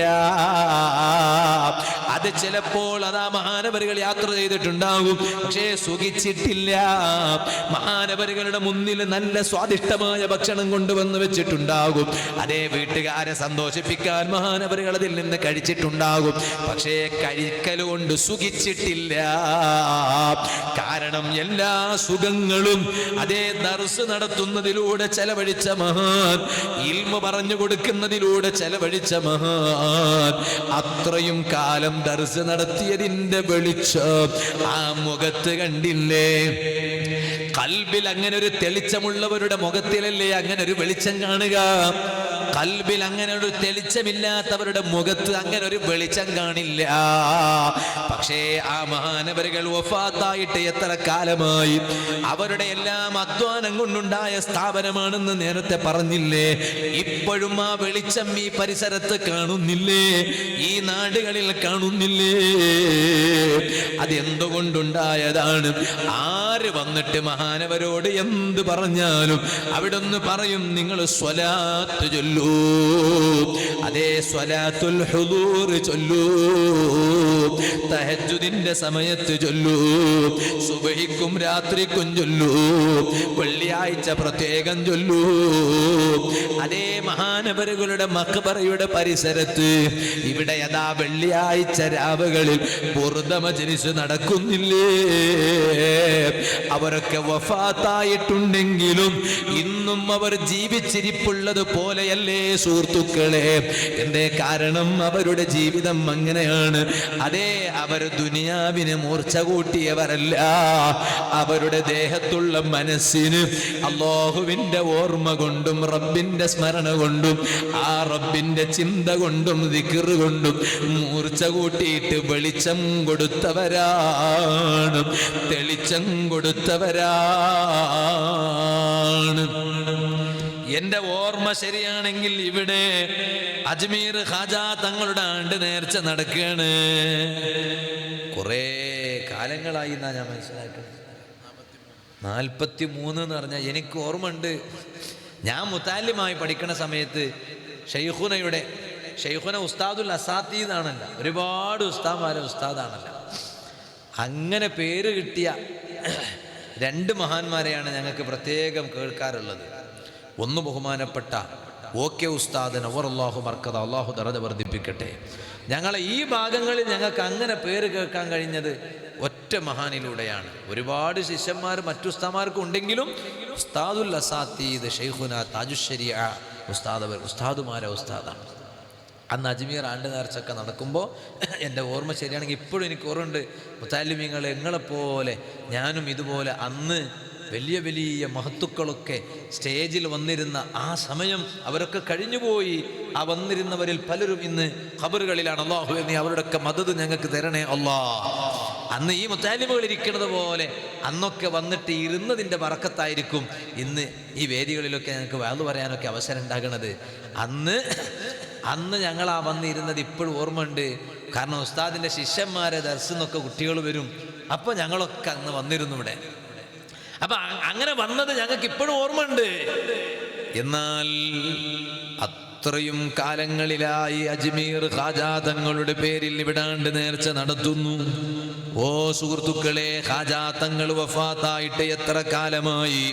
അത് ചിലപ്പോൾ അതാ മഹാനവരുകൾ യാത്ര ചെയ്തിട്ടുണ്ടാകും, പക്ഷേ സുഖിച്ചിട്ടില്ല. മഹാനവരുകളുടെ മുന്നിൽ നല്ല സ്വാദിഷ്ടമായ ഭക്ഷണം കൊണ്ടുവന്ന് വെച്ചിട്ടുണ്ടാകും, അതേ വീട്ടുകാരെ സന്തോഷിപ്പിക്കാൻ മഹാനവരുകൾ അതിൽ നിന്ന് കഴിച്ചിട്ടുണ്ടാകും, പക്ഷേ കഴിക്കൽ കൊണ്ട് സുഖിച്ചിട്ടില്ല. കാരണം എല്ലാ സുഖങ്ങളും അതേ ദർസ് നടത്തുന്നതിലൂടെ ചെലവഴിച്ച മഹാൻ, ഇൽമു പറഞ്ഞു കൊടുക്കുന്നതിലൂടെ ചെലവഴിച്ച മഹാൻ, അത്രയും കാലം ദർസ് നടത്തിയതിന്റെ വെളിച്ചം ആ മുഖത്ത് കണ്ടില്ലേ? കൽബിൽ അങ്ങനെ ഒരു തെളിച്ചമുള്ളവരുടെ മുഖത്തിലല്ലേ അങ്ങനെ ഒരു വെളിച്ചം കാണുക? കൽബിൽ അങ്ങനെ ഒരു തെളിച്ചമില്ലാത്തവരുടെ മുഖത്ത് അങ്ങനെ ഒരു വെളിച്ചം കാണില്ല. പക്ഷേ ആ മഹാനവരുകൾ വഫാത്തായിട്ട് എത്ര കാലമായി? അവരുടെ എല്ലാം അധ്വാനം കൊണ്ടുണ്ടായ സ്ഥാപനമാണെന്ന് നേരത്തെ പറഞ്ഞില്ലേ? ഇപ്പോഴും ആ വെളിച്ചം ഈ പരിസരത്ത് കാണുന്നില്ലേ? ഈ നാടുകളിൽ കാണുന്നില്ലേ? അതെന്തുകൊണ്ടുണ്ടായതാണ്? ആര് വന്നിട്ട് മഹാനവരോട് എന്ത് പറഞ്ഞാലും അവിടൊന്ന് പറയും, നിങ്ങൾ സ്വലാത്ത് ചൊല്ലൂ, അതേ സ്വലാത്തുൽ ഹുദൂർ ചൊല്ലൂ, തഹജ്ജുദിന്റെ സമയത്ത് ചൊല്ലൂ, സുബഹിക്കും രാത്രിക്കും ചൊല്ലൂ, വെള്ളിയാഴ്ച പ്രത്യേകം ചൊല്ലൂ. അതേ മഹാനവരുകളുടെ മഖ്ബറയുടെ പരിസരത്ത് ഇവിടെ യഥാ വെള്ളിയാഴ്ച രാവുകളിൽ ബുർദ മജ്‌ലിസ് നടക്കുന്നില്ലേ? അവരൊക്കെ വഫാത്തായിട്ടുണ്ടെങ്കിലും ഇന്നും അവർ ജീവിച്ചിരിപ്പുള്ളത് പോലെയല്ലേ സുഹൃത്തുക്കളെ? എന്തേ കാരണം? അവരുടെ ജീവിതം അങ്ങനെയാണ്. അതേ, അവർ ദുനിയാവിന് മൂർച്ച കൂട്ടിയവരല്ല. അവരുടെ ദേഹത്തുള്ള മനസ്സിന് അല്ലാഹുവിന്റെ ഓർമ്മ കൊണ്ടും റബ്ബിന്റെ സ്മരണ കൊണ്ടും ആ റബ്ബിന്റെ ചിന്ത കൊണ്ടും ദിക്ർ കൊണ്ടും മൂർച്ച കൂട്ടിയിട്ട് വെളിച്ചം കൊടുത്തവരാണ്, തെളിച്ചം കൊടുത്തവരാണ്. എന്റെ ഓർമ്മ ശരിയാണെങ്കിൽ ഇവിടെ അജ്മീർ ഖാജ തങ്ങളുടെ ആണ്ട് നേർച്ച നടക്കുകയാണ്. കുറെ കാലങ്ങളായി എന്നാ ഞാൻ മനസ്സിലാക്കുന്നത്. 43 എന്ന് പറഞ്ഞാൽ എനിക്ക് ഓർമ്മ ഉണ്ട്, ഞാൻ മുത്താലിമായി പഠിക്കുന്ന സമയത്ത് ഷെയ്ഖുന ഉസ്താദുൽ അസാത്തീദാണല്ല, ഒരുപാട് ഉസ്താദുമാരെ ഉസ്താദാണല്ല. അങ്ങനെ പേര് കിട്ടിയ 2 മഹാന്മാരെയാണ് ഞങ്ങൾക്ക് പ്രത്യേകം കേൾക്കാറുള്ളത്. ഒന്ന് ബഹുമാനപ്പെട്ട OK ഉസ്താദ് നവറല്ലാഹു മർക്കദ, അല്ലാഹു ദറജ വർദ്ധിപ്പിക്കട്ടെ. ഞങ്ങളെ ഈ ഭാഗങ്ങളിൽ ഞങ്ങൾക്ക് അങ്ങനെ പേര് കേൾക്കാൻ കഴിഞ്ഞത് ഒറ്റ മഹാനിലൂടെയാണ്. ഒരുപാട് ശിഷ്യന്മാർ മറ്റു ഉസ്താദുമാർക്കും ഉണ്ടെങ്കിലും ഉസ്താദുൽ അസാത്തീദ് ഷെയ്ഖുന താജുശ്ശേരി ഉസ്താദുമാരെ ഉസ്താദാണ്. അന്ന് അജ്മീർ ആണ്ട് നേർച്ചൊക്കെ നടക്കുമ്പോൾ എൻ്റെ ഓർമ്മ ശരിയാണെങ്കിൽ ഇപ്പോഴും എനിക്ക് ഓർമ്മയുണ്ട്, മുത്താലിമീങ്ങൾ എങ്ങളെപ്പോലെ ഞാനും ഇതുപോലെ അന്ന് വലിയ വലിയ മഹത്തുക്കളൊക്കെ സ്റ്റേജിൽ വന്നിരുന്ന ആ സമയം അവരൊക്കെ കഴിഞ്ഞുപോയി. ആ വന്നിരുന്നവരിൽ പലരും ഇന്ന് ഖബറുകളിലാണ്. അല്ലാഹുവേ, നീ അവരുടെയൊക്കെ മദദ് ഞങ്ങൾക്ക് തരണേ അല്ലാഹ്. അന്ന് ഈ മുത്താലിമുകൾ ഇരിക്കുന്നത് പോലെ അന്നൊക്കെ വന്നിട്ട് ഇരുന്നതിൻ്റെ ബറക്കത്തായിരിക്കും ഇന്ന് ഈ വേദികളിലൊക്കെ ഞങ്ങൾക്ക് വാദ് പറയാനൊക്കെ അവസരം ഉണ്ടാകണത്. അന്ന് ഞങ്ങൾ ആ വന്നിരുന്നത് ഇപ്പോഴും ഓർമ്മയുണ്ട്. കാരണം ഉസ്താദിൻ്റെ ശിഷ്യന്മാരെ ദർശനമൊക്കെ കുട്ടികൾ വരും, അപ്പോൾ ഞങ്ങളൊക്കെ അന്ന് വന്നിരുന്നു ഇവിടെ. അപ്പം അങ്ങനെ വന്നത് ഞങ്ങൾക്ക് ഇപ്പോഴും ഓർമ്മയുണ്ട്. എന്നാൽ ഇത്രയും കാലങ്ങളിലായി അജ്മീർ ഖാജാ തങ്ങളുടെ പേരിൽ ഇവിടാണ്ട് നേർച്ച നടത്തുന്നു. ഓ സുഹൃത്തുക്കളെ, ഖാജാ തങ്ങൾ വഫാത്തായിട്ട് എത്ര കാലമായി?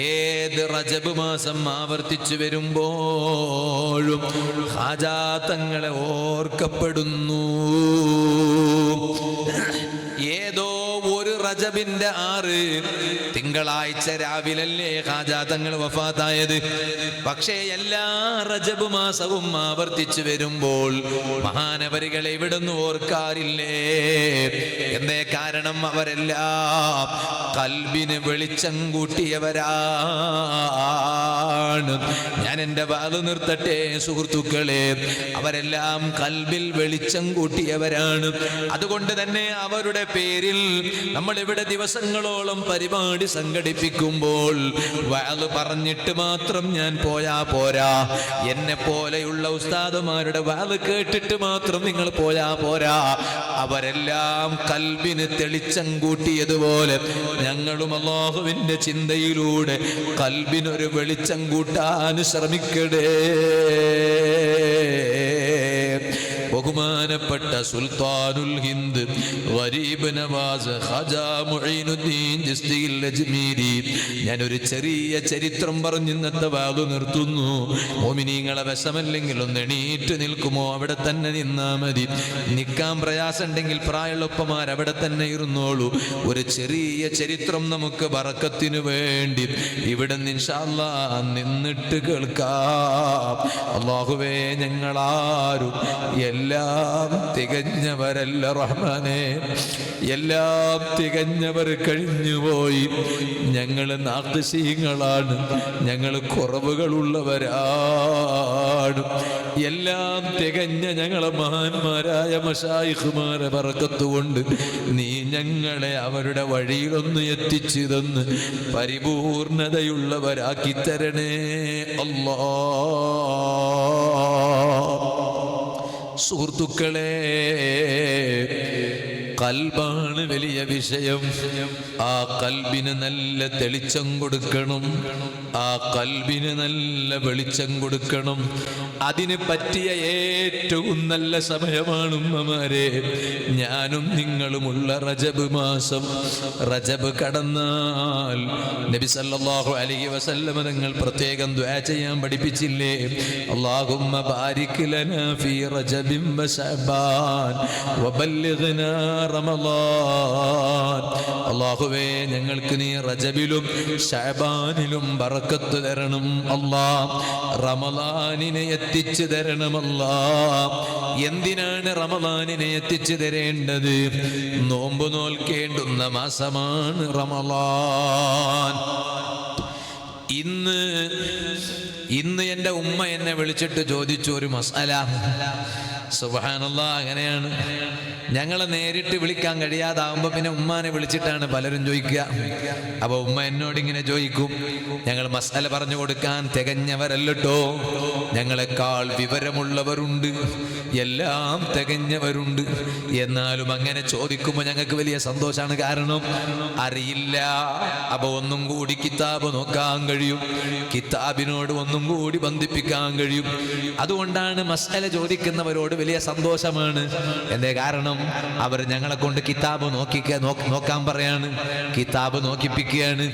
ഏത് റജബ് മാസം ആവർത്തിച്ചു വരുമ്പോഴും ഖാജാ തങ്ങളെ ഓർക്കപ്പെടുന്നു. ഏതോ ഒരു റജബിന്റെ 6 തിങ്കളാഴ്ച രാവിലല്ലേ ഖാജാ തങ്ങൾ വഫാത്തായത്. പക്ഷേ എല്ലാ റജബ് മാസവും ആവർത്തിച്ചു വരുമ്പോൾ മഹാനവരികളെ ഇവിടുന്ന് ഓർക്കാറില്ലേ? എന്തേ കാരണം? അവരെല്ലാം ഖൽബിന് വെളിച്ചം കൂട്ടിയവരാണ്. ഞാൻ എൻ്റെ വാല് നിർത്തട്ടെ സുഹൃത്തുക്കളെ, അവരെല്ലാം ഖൽബിൽ വെളിച്ചം കൂട്ടിയവരാണ്. അതുകൊണ്ട് തന്നെ അവരുടെ പേരിൽ നമ്മൾ ഇവിടെ ദിവസങ്ങളോളം പരിപാടി സംഘടിപ്പിക്കുമ്പോൾ വാല് പറഞ്ഞിട്ട് മാത്രം ഞാൻ പോയാ പോരാ. എന്നെ പോലെയുള്ള ഉസ്താദുമാരുടെ വാല് കേട്ടിട്ട് മാത്രം നിങ്ങൾ പോയാ പോരാ. അവരെല്ലാം ഖൽബിന് തെളിച്ചം കൂട്ടിയതുപോലെ ഞങ്ങളും അല്ലാഹുവിന്റെ ചിന്തയിലൂടെ ഖൽബിനൊരു വെളിച്ചം കൂട്ടാൻ ശ്രമിക്കണേ. ബഹുമാനപ്പെട്ട സുൽത്താനുൽ ഹിന്ദ് ഗരീബ് നവാസ് ഖാജാ മുഈനുദ്ദീൻ ചിശ്തിയിൽ അജ്മീരി, ഞാനൊരു ചെറിയ ചരിത്രം പറഞ്ഞ് ഇന്നത്തെ വാദു നിർത്തുന്നു. മോമിനീങ്ങളെ വിഷമല്ലെങ്കിൽ ഒന്ന് എണീറ്റ് നിൽക്കുമോ? അവിടെ തന്നെ നിന്നാ മതി. നിൽക്കാൻ പ്രയാസമുണ്ടെങ്കിൽ പ്രായമുള്ള ഉപ്പമാർ അവിടെ തന്നെ ഇരുന്നോളൂ. ഒരു ചെറിയ ചരിത്രം നമുക്ക് ബറക്കത്തിനു വേണ്ടി ഇവിടെ ഇൻഷാ അല്ലാഹ് നിന്നിട്ട് കേൾക്കാം. അല്ലാഹുവേ, ഞങ്ങളാരും എല്ലാം തികഞ്ഞവരല്ല റഹ്മാനെ, എല്ലാം തികഞ്ഞവർ കഴിഞ്ഞുപോയി. ഞങ്ങൾ നാഖിസീങ്ങളാണ്, ഞങ്ങൾ കുറവുകളുള്ളവരാണ്. എല്ലാം തികഞ്ഞ ഞങ്ങളെ മഹാന്മാരായ മശായിഖുമാരെ ബറക്കത്തുകൊണ്ട് നീ ഞങ്ങളെ അവരുടെ വഴിയിലൊന്ന് എത്തിച്ചു തന്ന് പരിപൂർണതയുള്ളവരാക്കി തരണേ അല്ലാഹ്. സുഹൃത്തുക്കളെ, ഖൽബാണ് വലിയ വിഷയം. ആ ഖൽബിന് നല്ല തെളിച്ചം കൊടുക്കണം, ആ ഖൽബിന് നല്ല വെളിച്ചം കൊടുക്കണം. അതിന് പറ്റിയ ഏറ്റവും നല്ല സമയമാണ് ഉമ്മമാരെ ഞാനും നിങ്ങളുമുള്ള റജബ് മാസം. റജബ് കടന്നാൽ നബി സല്ലല്ലാഹു അലൈഹി വസല്ലം തങ്ങൾ പ്രത്യേകം ദുആ ചെയ്യാൻ പഠിപ്പിച്ചില്ലേ? അല്ലാഹുമ്മ ബാരിക് ലനാ ഫീ റജബിൻ വ ശഅബാൻ വബല്ലിഗ്നാ റമളാൻ. അല്ലാഹുവേ, ഞങ്ങൾക്ക് നീ റജബിലും ശഅബാനിലും ബറക്കത്ത് തരണം അല്ലാഹ്. റമളാനിനെ എത്തിച്ചു തരണം അല്ലാഹ്. എന്തിനാണ് റമളാനിനെ എത്തിച്ചു തരേണ്ടത്? നോമ്പ് നോൽക്കേണ്ടുന്ന മാസമാണ് റമളാൻ. ഇന്ന് എൻ്റെ ഉമ്മ എന്നെ വിളിച്ചിട്ട് ചോദിച്ചു ഒരു മസാല. സുബ്ഹാനല്ലാഹ്, അങ്ങനെയാണ്. ഞങ്ങളെ നേരിട്ട് വിളിക്കാൻ കഴിയാതാവുമ്പോൾ പിന്നെ ഉമ്മാനെ വിളിച്ചിട്ടാണ് പലരും ചോദിക്കുക. അപ്പൊ ഉമ്മ എന്നോട് ഇങ്ങനെ ചോദിക്കും, ഞങ്ങൾ മസാല പറഞ്ഞു കൊടുക്കാൻ തികഞ്ഞവരല്ലോ, ഞങ്ങളെക്കാൾ വിവരമുള്ളവരുണ്ട്, എല്ലാം തികഞ്ഞവരുണ്ട്. എന്നാലും അങ്ങനെ ചോദിക്കുമ്പോൾ ഞങ്ങൾക്ക് വലിയ സന്തോഷമാണ്. കാരണം അറിയില്ല. അപ്പൊ ഒന്നും കൂടി കിതാബ് നോക്കാൻ കഴിയും, കിതാബിനോട് ഒന്നും കൂടി ബന്ധിപ്പിക്കാൻ കഴിയും. അതുകൊണ്ടാണ് മസാല ചോദിക്കുന്നവരോട് വലിയ സന്തോഷമാണ്. എന്തേ കാരണം? അവർ ഞങ്ങളെ കൊണ്ട് കിതാബ് നോക്കാൻ പറയാണ്, കിതാബ് നോക്കിപ്പിക്കുകയാണ്.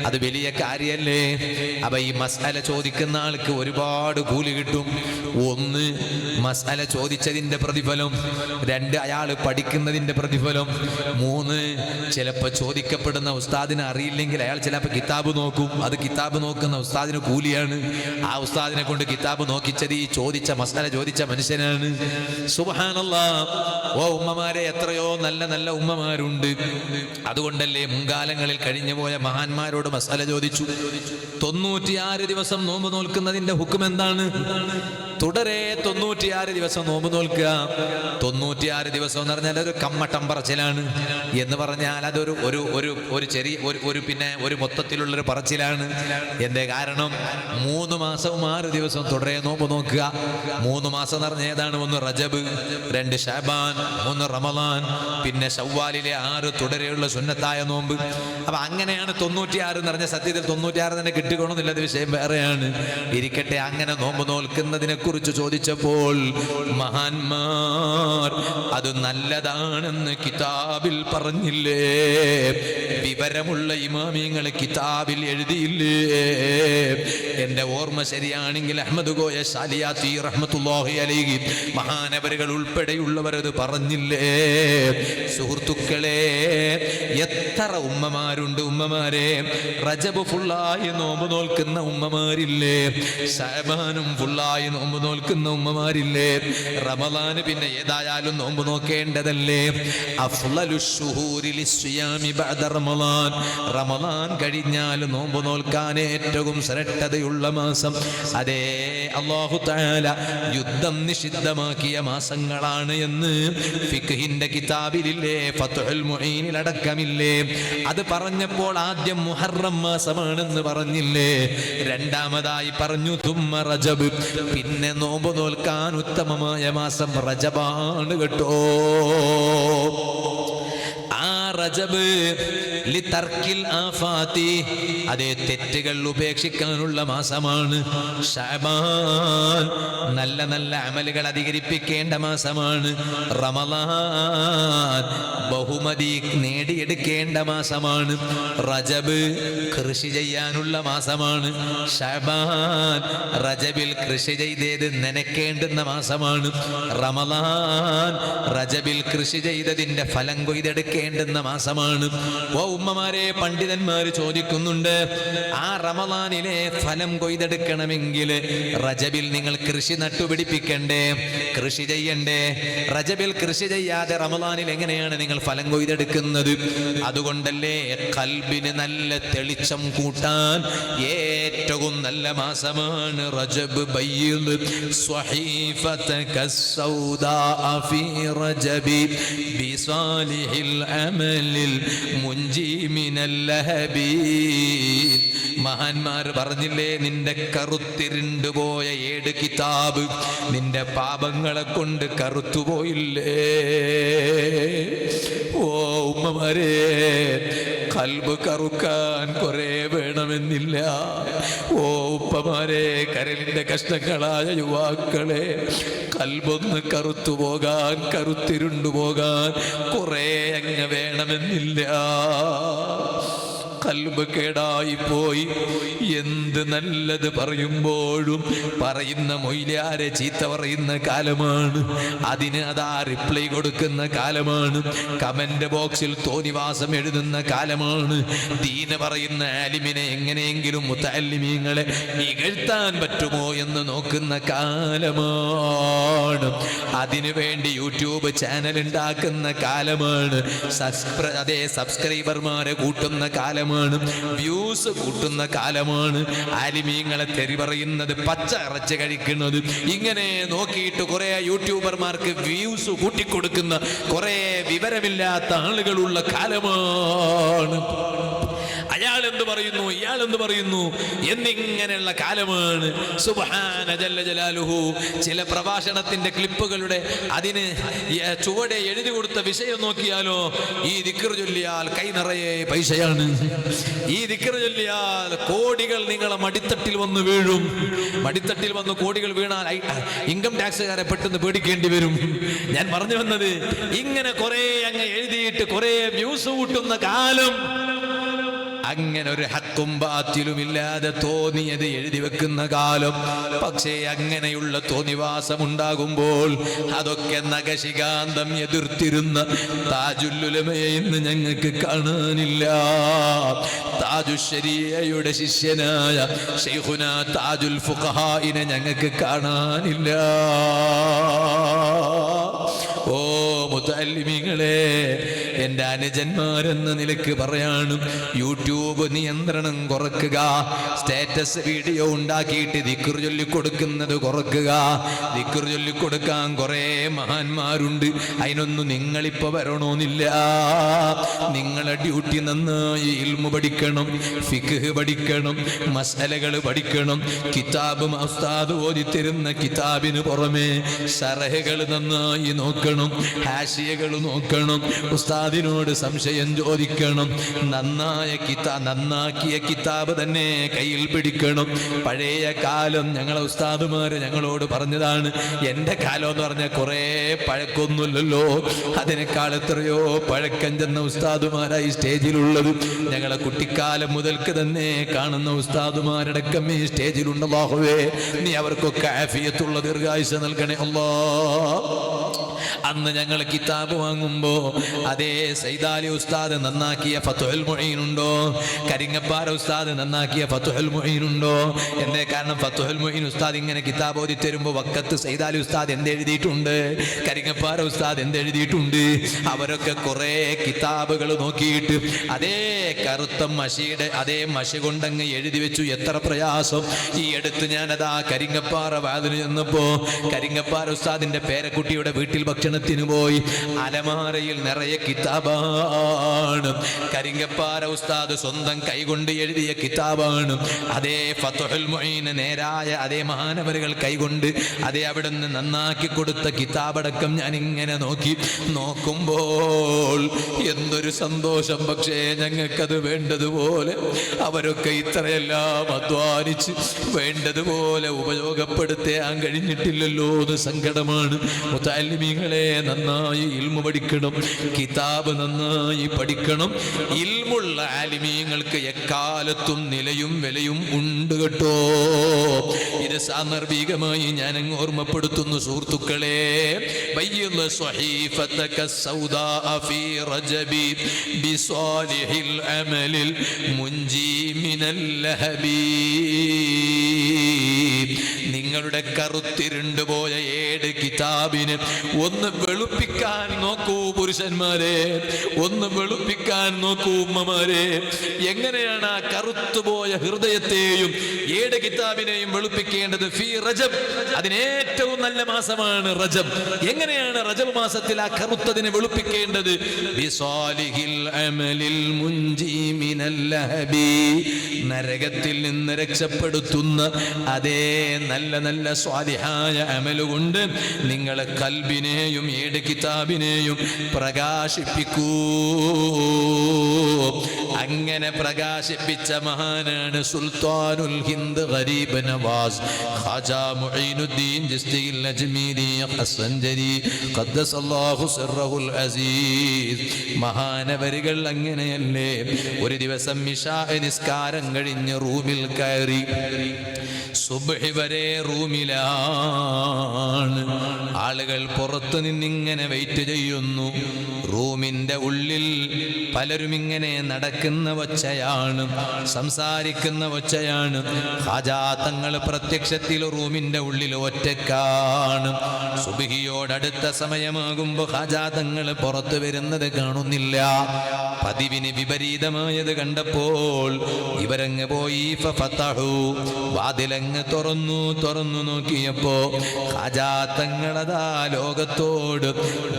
അത് വലിയ കാര്യല്ലേ? അപ്പൊ ഈ മസാല ചോദിക്കുന്ന ആൾക്ക് ഒരുപാട് കൂലി കിട്ടും. 1, മസാല ചോദിച്ചതിന്റെ പ്രതിഫലം. 2, അയാൾ പഠിക്കുന്നതിന്റെ പ്രതിഫലം. 3, ചിലപ്പോൾ ചോദിക്കപ്പെടുന്ന ഉസ്താദിനെ അറിയില്ലെങ്കിൽ അയാൾ ചിലപ്പോൾ കിതാബ് നോക്കും. അത് കിതാബ് നോക്കുന്ന ഉസ്താദിന് കൂലിയാണ്. ആ ഉസ്താദിനെ കൊണ്ട് കിതാബ് നോക്കിച്ചത് ഈ ചോദിച്ച മസാല ചോദിച്ച മനുഷ്യനാണ്. സുബ്ഹാനല്ലാഹ്. ഓ ഉമ്മമാരെ, എത്രയോ നല്ല നല്ല ഉമ്മമാരുണ്ട്. അതുകൊണ്ടല്ലേ മുൻകാലങ്ങളിൽ കഴിഞ്ഞുപോയ മഹാന്മാരോട് മസാല ചോദിച്ചു. 96 ദിവസം നോമ്പ് നോൽക്കുന്നതിന്റെ ഹുക്കം എന്താണ്? തുടരെ 96 ദിവസം നോമ്പ് നോൽക്കുക. 96 ദിവസം എന്ന് പറഞ്ഞാൽ ഒരു കമ്മട്ടം പറച്ചിലാണ് എന്ന് പറഞ്ഞാൽ അതൊരു ഒരു ഒരു ഒരു ചെറിയ ഒരു പിന്നെ ഒരു മൊത്തത്തിലുള്ളൊരു പറച്ചിലാണ്. എന്തേ കാരണം? 3 മാസവും 6 ദിവസവും തുടരെ നോമ്പ് നോക്കുക. 3 മാസം എന്ന് പറഞ്ഞാൽ ഏതാണ്? 1 റജബ്, 2 ശഅബാൻ, 3 റമളാൻ, പിന്നെ ശവ്വാലിലെ 6 തുടരെയുള്ള സുന്നത്തായ നോമ്പ്. അപ്പൊ അങ്ങനെയാണ് 96 എന്ന് പറഞ്ഞ. സത്യത്തിൽ 96 തന്നെ കിട്ടിക്കണമെന്നില്ല, അത് വിഷയം വേറെയാണ്. ഇരിക്കട്ടെ, അങ്ങനെ നോമ്പ് നോൽക്കുന്നതിനെ കുറിച്ച് ചോദിച്ചപ്പോൾ മഹാന്മാർ അത് നല്ലതാണെന്ന് കിതാബിൽ പറഞ്ഞില്ലേ? വിവരമുള്ള ഇമാമിങ്ങൾ കിതാബിൽ എഴുതിയില്ലേ? എന്റെ ഓർമ്മ ശരിയാണെങ്കിൽ അഹ്മദ് കോയ ശാലിയാത്തി റഹ്മത്തുള്ളാഹി അലൈഹി മഹാനവരുകൾ ഉൾപ്പെടെയുള്ളവർ അത് പറഞ്ഞില്ലേ? സുഹൃത്തുക്കളെ, എത്ര ഉമ്മമാരുണ്ട് ഉമ്മമാരെ! റജബ് ഫുള്ളായി നോമ്പ് നോൽക്കുന്ന ഉമ്മമാരില്ലേ? ശഅബാനും ഫുള്ളായി നോമ്പ് നോൽക്കുന്ന ഉമ്മമാരില്ലേ? റമളാന് പിന്നെ ഏതായാലും നോമ്പ് നോക്കേണ്ടതല്ലേ? അഫ്ളലു ശുഹൂരി ലിസ്സിയാമി ബഅദ റമളാൻ, റമളാൻ കഴിഞ്ഞാൽ നോമ്പ് നോൽക്കാൻ ഏറ്റവും ശ്രേഷ്ഠതയുള്ള മാസം അതേ അല്ലാഹു തആല യുദ്ധം നിഷിദ്ധമാക്കിയ മാസങ്ങളാണ് എന്ന് ഫിഖ്ഹിന്റെ കിതാബിലില്ലേ, ഫത്ഹുൽ മുഈനിൽ അടക്കമില്ലേ? അത് പറഞ്ഞപ്പോൾ ആദ്യം മുഹറം മാസമാണെന്ന് പറഞ്ഞില്ലേ? രണ്ടാമതായി പറഞ്ഞു തുമ്മ റജബ്, പിന്നെ നോമ്പ് നോൽക്കാൻ ഉത്തമമായ മാസം റജബാണ് കേട്ടോ. ആ റജബ് ലിതർക്കിൽ ആഫാതി, അതേ തെറ്റുകൾ ഉപേക്ഷിക്കാനുള്ള മാസമാണ്. ശഅബാൻ നല്ല നല്ല അമലുകൾ അധികരിപ്പിക്കേണ്ട മാസമാണ്. റമളാൻ ബഹുമതി നേടിയെടുക്കേണ്ട മാസമാണ്. റജബ് കൃഷി ചെയ്യാനുള്ള മാസമാണ്. ശഅബാൻ റജബിൽ കൃഷി ചെയ്തത് നനയ്ക്കേണ്ടുന്ന മാസമാണ്. റമളാൻ റജബിൽ കൃഷി ചെയ്തതിന്റെ ഫലം കൊയ്തെടുക്കേണ്ടുന്ന മാസമാണ്. ഓ ഉമ്മമാരെ, പണ്ഡിതന്മാർ ചോദിക്കുന്നുണ്ട്, ആ റമളാനിലെ ഫലം കൊയ്തെടുക്കണമെങ്കിൽ റജബിൽ നിങ്ങൾ കൃഷി നട്ടുപിടിപ്പിക്കണ്ടേ, കൃഷി ചെയ്യണ്ടേ? റജബിൽ കൃഷി ചെയ്യാതെ റമളാനിൽ എങ്ങനെയാണ് നിങ്ങൾ ഫലം കൊയ്തെടുക്കുന്നത്? അതുകൊണ്ടല്ലേ ഖൽബിന് നല്ല തെളിച്ചം കൂട്ടാൻ ഏറ്റവും നല്ല മാസമാണ് റജബ്. ബയ്യിദ് സ്വഹീഫതക സൗദാ ഫീ റജബി ബിസാലിഹിൽ അമലിൽ മുൻജി മിനൽ ലഹബി. മഹാന്മാർ പറഞ്ഞില്ലേ, നിന്റെ കറുത്തിരുണ്ടുപോയ 7 കിതാബ് നിന്റെ പാപങ്ങളെ കൊണ്ട് കറുത്തുപോയില്ലേ? ഓ ഉമ്മമാരെ, ഖൽബ് കറുക്കാൻ കുറെ വേണമെന്നില്ല. ഓ ഉപ്പമാരെ, കരലിന്റെ കഷ്ണങ്ങളായ യുവാക്കളെ, ഖൽബൊന്ന് കറുത്തുപോകാൻ, കറുത്തിരുണ്ടുപോകാൻ കുറെ അങ്ങ് വേണമെന്നില്ല. ഖൽബ് കേടായി പോയി. എന്ത് നല്ലത് പറയുമ്പോഴും പറയുന്ന മൊയ്ലാരെ ചീത്ത പറയുന്ന കാലമാണ്. അതിന് അതാ റിപ്ലൈ കൊടുക്കുന്ന കാലമാണ്. കമന്റ് ബോക്സിൽ തോന്നിവാസം എഴുതുന്ന കാലമാണ്. ദീന് പറയുന്ന ആലിമിനെ എങ്ങനെയെങ്കിലും മുത്തഅല്ലിമീങ്ങളെ ഇകഴ്ത്താൻ പറ്റുമോ എന്ന് നോക്കുന്ന കാലമാണ്. അതിനു വേണ്ടി യൂട്യൂബ് ചാനൽ ഉണ്ടാക്കുന്ന കാലമാണ്. അതേ സബ്സ്ക്രൈബർമാരെ കൂട്ടുന്ന കാലമാണ്. വ്യൂസ് കൂട്ടുന്ന കാലമാണ്. ആലിമീങ്ങളെ തെറി പറയുന്നത്, പച്ച ഇറച്ചി കഴിക്കുന്നത്, ഇങ്ങനെ നോക്കിയിട്ട് കുറെ യൂട്യൂബർമാർക്ക് വ്യൂസ് കൂട്ടിക്കൊടുക്കുന്ന കുറെ വിവരമില്ലാത്ത ആളുകളുള്ള കാലമാണ്. അയാൾ എന്ത് പറയുന്നു, ഇയാൾ എന്ത് പറയുന്നു എന്നിങ്ങനെയുള്ള കാലമാണ്. സുബ്ഹാന ജല്ല ജലാലുഹു. ചില പ്രഭാഷണത്തിന്റെ ക്ലിപ്പുകളുടെ അതിന് ചുവടെ എഴുതി കൊടുത്ത വിഷയം നോക്കിയാലോ, ഈ ദിക്ർ ചൊല്ലിയാൽ കൈ നിറയെ പൈസയാണ്, ഈ ദിക്ർ ചൊല്ലിയാൽ കോടികൾ നിങ്ങളെ മടിത്തട്ടിൽ വന്ന് വീഴും, മടിത്തട്ടിൽ വന്ന് കോടികൾ വീണാൽ ഇൻകം ടാക്സുകാരെ പെട്ടെന്ന് പേടിക്കേണ്ടി വരും. ഞാൻ പറഞ്ഞു വന്നത്, ഇങ്ങനെ കുറെ അങ്ങ് എഴുതിയിട്ട് കുറെ വ്യൂസ് കൂട്ടുന്ന കാലം. അങ്ങനെ ഒരു ഹക്കും ബാത്തിലും ഇല്ലാതെ തോന്നിയത് എഴുതി വെക്കുന്ന കാലം. പക്ഷേ അങ്ങനെയുള്ള തോന്നിവാസം ഉണ്ടാകുമ്പോൾ അതൊക്കെ നഖശികാന്തം എതിർത്തിരുന്ന താജുൽ ഉലമയെ ഇന്ന് ഞങ്ങൾക്ക് കാണാനില്ല. താജുൽ ശരീഅയുടെ ശിഷ്യനായ ശൈഖുനാ താജുൽ ഫുഖഹാഇനെ ഞങ്ങൾക്ക് കാണാനില്ല. ഓ മുതഅല്ലിമീങ്ങളെ, എൻ്റെ അനുജന്മാരെന്ന നിലക്ക് പറയാണ്, യൂട്യൂബ് നിയന്ത്രണം കുറക്കുക, സ്റ്റാറ്റസ് വീഡിയോ ഉണ്ടാക്കിയിട്ട് ദിക്ർ ചൊല്ലിക്കൊടുക്കുന്നത് കുറക്കുക. ദിക്ർ ചൊല്ലിക്കൊടുക്കാൻ കുറേ മഹാന്മാരുണ്ട്, അതിനൊന്നും നിങ്ങളിപ്പോൾ വരണമെന്നില്ല. നിങ്ങളെ ഡ്യൂട്ടി നന്നായി ഇൽമു പഠിക്കണം, ഫിഖ് പഠിക്കണം, മസലകൾ പഠിക്കണം. കിതാബ് ഉസ്താദ് ഓതിത്തരുന്ന കിതാബിന് പുറമെ ശറഹുകൾ നന്നായി നോക്കണം, ഹാഷിയകൾ നോക്കണം, ഉസ്താദിനോട് സംശയം ചോദിക്കണം. നന്നാക്കിയ കിതാബ് തന്നെ കയ്യിൽ പിടിക്കണം. പഴയ കാലം ഞങ്ങളെ ഉസ്താദുമാര് ഞങ്ങളോട് പറഞ്ഞതാണ്. എൻ്റെ കാലം എന്ന് പറഞ്ഞാൽ കുറേ പഴക്കൊന്നുമില്ലല്ലോ, അതിനേക്കാൾ എത്രയോ പഴക്കം ചെന്ന ഉസ്താദുമാരായി സ്റ്റേജിലുള്ളത്. ഞങ്ങളെ കുട്ടിക്കാലം മുതൽക്ക് തന്നെ കാണുന്ന ഉസ്താദുമാരടക്കം ഈ സ്റ്റേജിലുണ്ട്. അല്ലാഹുവേ, നീ അവർക്കൊക്കെ ആഫിയത്തുള്ള ദീർഘായുസ്സ് നൽകണേ അല്ലാഹ്. അന്ന് ഞങ്ങൾ കിതാബ് വാങ്ങുമ്പോ അതേ സൈദാലി ഉസ്താദ് നന്നാക്കിയ ഫത്ഹുൽ മുഈൻ ഉണ്ടോ, കരിങ്ങപ്പാറ ഉസ്താദ് നന്നാക്കിയ ഫത്ഹുൽ മുഈൻ ഉണ്ടോ? എന്തേ കാരണം? ഫത്ഹുൽ മുഈൻ ഉസ്താദ് ഇങ്ങനെ കിതാബ് ഓതി തരുമ്പോ വക്കത്ത് സൈദാലി ഉസ്താദ് എന്തെഴുതിയിട്ടുണ്ട്, കരിങ്ങപ്പാറ ഉസ്താദ് എന്തെഴുതിയിട്ടുണ്ട്. അവരൊക്കെ കുറെ കിതാബുകൾ നോക്കിയിട്ട് അതേ കറുത്ത മഷിയുടെ അതേ മഷി കൊണ്ടങ്ങ് എഴുതി വെച്ചു. എത്ര പ്രയാസം! ഈ അടുത്ത് ഞാനതാ കരിങ്ങപ്പാറ വാതിന് ചെന്നപ്പോ കരിങ്ങപ്പാറ ഉസ്താദിന്റെ പേരക്കുട്ടിയുടെ വീട്ടിൽ ഭക്ഷണത്തിന് പോയി. അലമാരയിൽ നിറയെ കിതാബാണ്. കരിങ്ങപ്പാറ ഉസ്താദ് സ്വന്തം കൈകൊണ്ട് എഴുതിയ കിതാബാണ്. അതേ ഫത്ഹുൽ മുഈൻ നേരായ അതേ മഹാനവരുകൾ കൈകൊണ്ട് അതേ അവിടുന്ന് നന്നാക്കി കൊടുത്ത കിതാബടക്കം ഞാൻ ഇങ്ങനെ നോക്കുമ്പോൾ എന്തൊരു സന്തോഷം! പക്ഷേ ഞങ്ങൾക്കത് വേണ്ടതുപോലെ അവരൊക്കെ ഇത്രയെല്ലാം അധ്വാനിച്ച് വേണ്ടതുപോലെ ഉപയോഗപ്പെടുത്താൻ കഴിഞ്ഞിട്ടില്ലല്ലോ എന്ന് സങ്കടമാണ്. മുതഅല്ലിമീങ്ങളെ, നന്നായി ഇൽമു പഠിക്കണം, കിതാബ് നന്നായി പഠിക്കണം. ഇൽമുള്ള ആലിമീങ്ങൾക്ക് എക്കാലത്തും നിലയും വിലയും ഉണ്ട് കേട്ടോ. ഇത് സാന്ദർഭികമായി ഞാൻ അങ്ങ് ഓർമ്മപ്പെടുത്തുന്നു സുഹൃത്തുക്കളെ. ബയ്യിദ് സ്വഹീഫതക സൗദാ ഫീ റജബി ബിസാലിഹിൽ അമലിൽ മുൻജി മിനൽ ലഹബി. നിങ്ങളുടെ കറുത്തിരുണ്ട് പോയ ഏട് കിതാബിന് ഒന്ന് വെളുപ്പിക്കാൻ നോക്കൂ പുരുഷന്മാരെ, ഒന്ന് വെളുപ്പിക്കാൻ നോക്കൂ ഉമ്മമാരെ. എങ്ങനെയാണ് ആ കറുത്തുപോയ ഹൃദയത്തെയും ഏട് കിതാബിനെയും വെളുപ്പിക്കേണ്ടത്? ഫീ റജബ്, അതിനേറ്റവും നല്ല മാസമാണ് റജബ്. എങ്ങനെയാണ് റജബ് മാസത്തിൽ ആ കറുത്തതിനെ വെളുപ്പിക്കേണ്ടത്? ബിസാലിഹിൽ അമലിൽ മുൻജി മിനൽ ലഹബി, നരകത്തിൽ നിന്ന് രക്ഷപ്പെടുത്തുന്ന അതേ നല്ല നല്ല സ്വാലിഹായ അമലുകൊണ്ട് നിങ്ങളെ കൽബിനെയും ഏട് കിതാബിനെയും പ്രകാശിപ്പിക്കൂ. അങ്ങനെ പ്രകാശിപ്പിച്ച മഹാനാണ് സുൽത്താനുൽ ഹിന്ദ് ഗരീബ് നവാസ് ഖാജാ മുഈനുദ്ദീൻ ചിശ്തിയിൽ അജ്മീരി അസ്സഞ്ചരി ഖദ്ദസല്ലാഹു സിർറഹുൽ അസീസ്. മഹാനവരികൾ അങ്ങനെയല്ലേ? ഒരു ദിവസം ഇശാ നിസ്കാരം കഴിഞ്ഞ് റൂമിൽ കയറി. സുബ്ഹി വരെ റൂമിലാണ്. ആളുകൾ പുറത്തു നിന്നിങ്ങനെ വെയിറ്റ് ചെയ്യുന്നു. റൂമിന്റെ ഉള്ളിൽ പലരും ഇങ്ങനെ നടക്കുന്ന ഒച്ചയാണ്, സംസാരിക്കുന്ന ഒച്ചയാണ്. ഖാജാ തങ്ങൾ പ്രത്യക്ഷത്തിൽ റൂമിന്റെ ഉള്ളിൽ ഒറ്റക്കാണ്. സുബ്ഹിയോടടുത്ത സമയമാകുമ്പോൾ ഖാജാ തങ്ങൾ പുറത്തു വരുന്നത് കാണുന്നില്ല. പതിവിന് വിപരീതമായത് കണ്ടപ്പോൾ ഇവരങ്ങ് പോയി ഫഫതഹു, വാതിലങ്ങ് തുറന്നു നോക്കിയപ്പോ ഖാജാ തങ്ങളതാ ലോകത്തോട്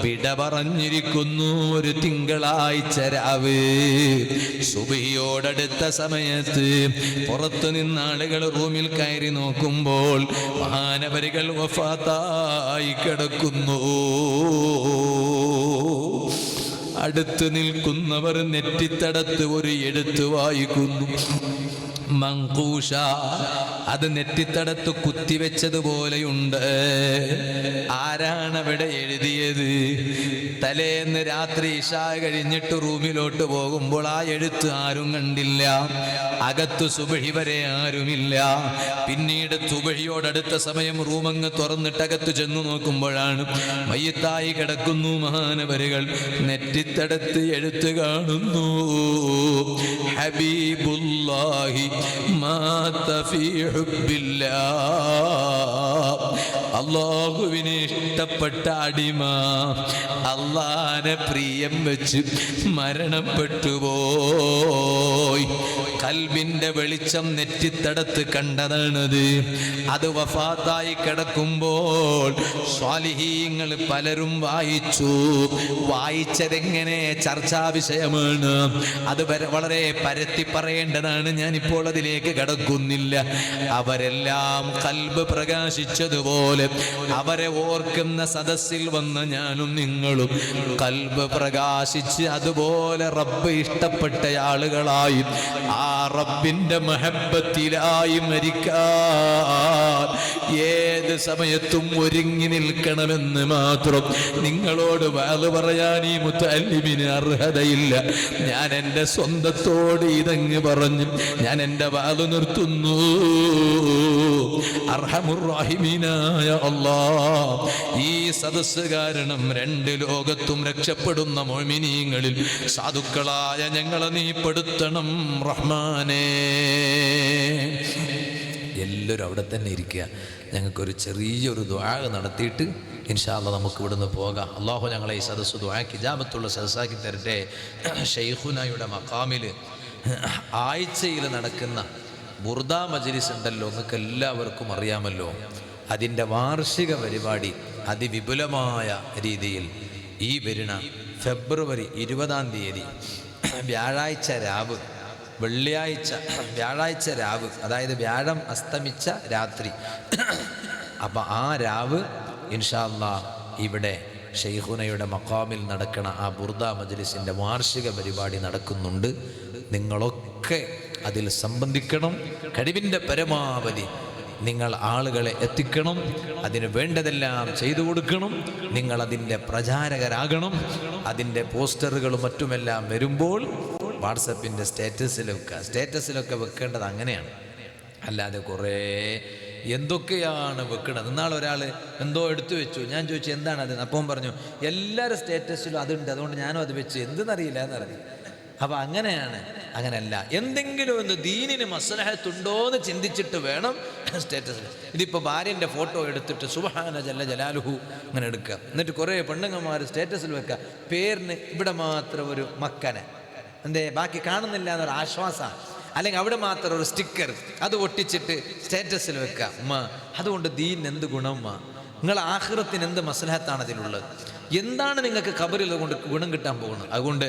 വിട പറഞ്ഞിരിക്കുന്നു. ഒരു തിങ്കളാഴ്ച രാവ് സുബ്ഹിയോടടുത്ത സമയത്ത് പുറത്തു നിന്ന് ആളുകൾ റൂമിൽ കയറി നോക്കുമ്പോൾ മഹാനവരികൾ വഫാത്തായി കിടക്കുന്നു. അടുത്ത് നിൽക്കുന്നവർ നെറ്റിത്തടത്ത് ഒരു എഴുത്ത് വായിക്കുന്നു. മങ്കൂഷ, അത് നെറ്റിത്തടത്ത് കുത്തിവെച്ചതുപോലെയുണ്ട്. ആരാണ് അവിടെ എഴുതിയത്? തലേന്ന് രാത്രി ഇശാ കഴിഞ്ഞിട്ട് റൂമിലോട്ട് പോകുമ്പോൾ ആ എഴുത്ത് ആരും കണ്ടില്ല. അകത്ത് സുബ്ഹി വരെ ആരുമില്ല. പിന്നീട് സുബ്ഹിയോടടുത്ത സമയം റൂമങ്ങ് തുറന്നിട്ട് അകത്ത് ചെന്നു നോക്കുമ്പോഴാണ് മയ്യത്തായി കിടക്കുന്നു മഹാനവരുകൾ. നെറ്റിത്തടത്ത് എഴുത്ത് കാണുന്നു. ഹബീബുല്ലാഹി മാത ഫീ ഹുബ്ബില്ലാഹ് അല്ലാഹുവിനെ ഇഷ്ടപ്പെട്ട അടിമ അല്ലാഹനെ പ്രിയം വെച്ച് മരണപ്പെട്ടു പോയി. കൽബിന്റെ വെളിച്ചം നെറ്റിത്തടത്ത് കണ്ടതാണത്. അത് വഫാത്തായി കിടക്കുമ്പോൾ സ്വാലിഹീങ്ങൾ പലരും വായിച്ചു. വായിച്ചതെങ്ങനെ ചർച്ചാ വിഷയമാണ്. അത് വളരെ പരത്തി പറയേണ്ടതാണ്. ഞാനിപ്പോൾ അതിലേക്ക് കടക്കുന്നില്ല. അവരെല്ലാം കൽബ് പ്രകാശിച്ചതുപോലെ അവരെ ഓർക്കുന്ന സദസ്സിൽ വന്ന ഞാനും നിങ്ങളും കൽബ് പ്രകാശിച്ച് അതുപോലെ റബ്ബ് ഇഷ്ടപ്പെട്ട ആളുകളായി ആ റബ്ബിന്റെ മഹബ്ബത്തിലായി മരിക്കാൻ ഏത് സമയത്തും ഒരുങ്ങി നിൽക്കണമെന്ന് മാത്രം നിങ്ങളോട് വാല് പറയാൻ ഈ മുത്തല്ലിമിന് അർഹതയില്ല. ഞാൻ എൻ്റെ സ്വന്തത്തോട് ഇതങ്ങ് പറഞ്ഞു ഞാൻ എൻ്റെ വാല് നിർത്തുന്നു. അർഹമുർ റഹീമീനായ അല്ലാഹ്, ഈ സദസ്സ് കാരണം രണ്ട് ലോകത്തും രക്ഷപ്പെടുന്ന മുഅ്മിനീങ്ങളിൽ സാധുക്കളായ ഞങ്ങളെ നീ പെടുത്തണം റഹ്മാനേ. എല്ലാവരും അവിടെ തന്നെ ഇരിക്കുക. ഞങ്ങൾക്കൊരു ചെറിയൊരു ദുആ നടത്തിയിട്ട് ഇൻഷാ അല്ലാഹ് നമുക്ക് ഇവിടുന്ന് പോകാം. അള്ളാഹു ഞങ്ങളെ ഈ സദസ്സ് ദുആക്ക് ഇജാബത്തുള്ള സദസ്സാക്കി തരട്ടെ. ഷെയ്ഖുനായുടെ മഖാമിൽ ആഴ്ചയിൽ നടക്കുന്ന ബുർദ മജ്ലിസ് ഉണ്ടല്ലോ, നിങ്ങൾക്ക് എല്ലാവർക്കും അറിയാമല്ലോ. അതിൻ്റെ വാർഷിക പരിപാടി അതിവിപുലമായ രീതിയിൽ ഈ വരുന്ന ഫെബ്രുവരി 20-ാം തീയതി വ്യാഴാഴ്ച രാവ്, വ്യാഴാഴ്ച രാവ്, അതായത് വ്യാഴം അസ്തമിച്ച രാത്രി. അപ്പം ആ രാവ് ഇൻഷാ അല്ലാഹ് ഇവിടെ ഷെയ്ഖുനയുടെ മഖാമിൽ നടക്കണ ആ ബുർദ മജ്ലിസിൻ്റെ വാർഷിക പരിപാടി നടക്കുന്നുണ്ട്. നിങ്ങളൊക്കെ അതിൽ സംബന്ധിക്കണം. കഴിവിൻ്റെ പരമാവധി നിങ്ങൾ ആളുകളെ എത്തിക്കണം. അതിന് വേണ്ടതെല്ലാം ചെയ്തു കൊടുക്കണം. നിങ്ങൾ അതിൻ്റെ പ്രചാരകരാകണം. അതിൻ്റെ പോസ്റ്ററുകളും മറ്റുമെല്ലാം വരുമ്പോൾ വാട്സപ്പിൻ്റെ സ്റ്റേറ്റസിലൊക്കെ വെക്കേണ്ടത് അങ്ങനെയാണ്. അല്ലാതെ കുറേ എന്തൊക്കെയാണ് വെക്കണത്. ഇന്നാൾ ഒരാൾ എന്തോ എടുത്തു വെച്ചു. ഞാൻ ചോദിച്ചു എന്താണത്. അപ്പം പറഞ്ഞു എല്ലാവരും സ്റ്റേറ്റസിലും അതുണ്ട്, അതുകൊണ്ട് ഞാനും അത് വെച്ച് എന്തെന്നറിയില്ല എന്നറിഞ്ഞു. അപ്പം അങ്ങനെയാണ്. അങ്ങനെയല്ല, എന്തെങ്കിലും ഒന്ന് ദീനിന് മസ്ലഹത്തുണ്ടോ എന്ന് ചിന്തിച്ചിട്ട് വേണം സ്റ്റേറ്റസിൽ. ഇതിപ്പോൾ ഭാര്യൻ്റെ ഫോട്ടോ എടുത്തിട്ട് സുബ്ഹാന ജല്ല ജലാലുഹു അങ്ങനെ എടുക്കുക. എന്നിട്ട് കുറേ പെണ്ണുങ്ങന്മാർ സ്റ്റേറ്റസിൽ വെക്കുക. പേരിന് ഇവിടെ മാത്രം ഒരു മക്കനെ, എന്തേ ബാക്കി കാണുന്നില്ല എന്നൊരു ആശ്വാസമാണ്. അല്ലെങ്കിൽ അവിടെ മാത്രം ഒരു സ്റ്റിക്കർ അത് ഒട്ടിച്ചിട്ട് സ്റ്റേറ്റസിൽ വെക്കുക. അതുകൊണ്ട് ദീനിന് എന്ത് ഗുണം? നിങ്ങൾ ആഖിറത്തിന് എന്ത് മസ്ലഹത്താണ് അതിലുള്ളത്? എന്താണ് നിങ്ങൾക്ക് ഖബറിൽ കൊണ്ട് ഗുണം കിട്ടാൻ പോകുന്നത്? അതുകൊണ്ട്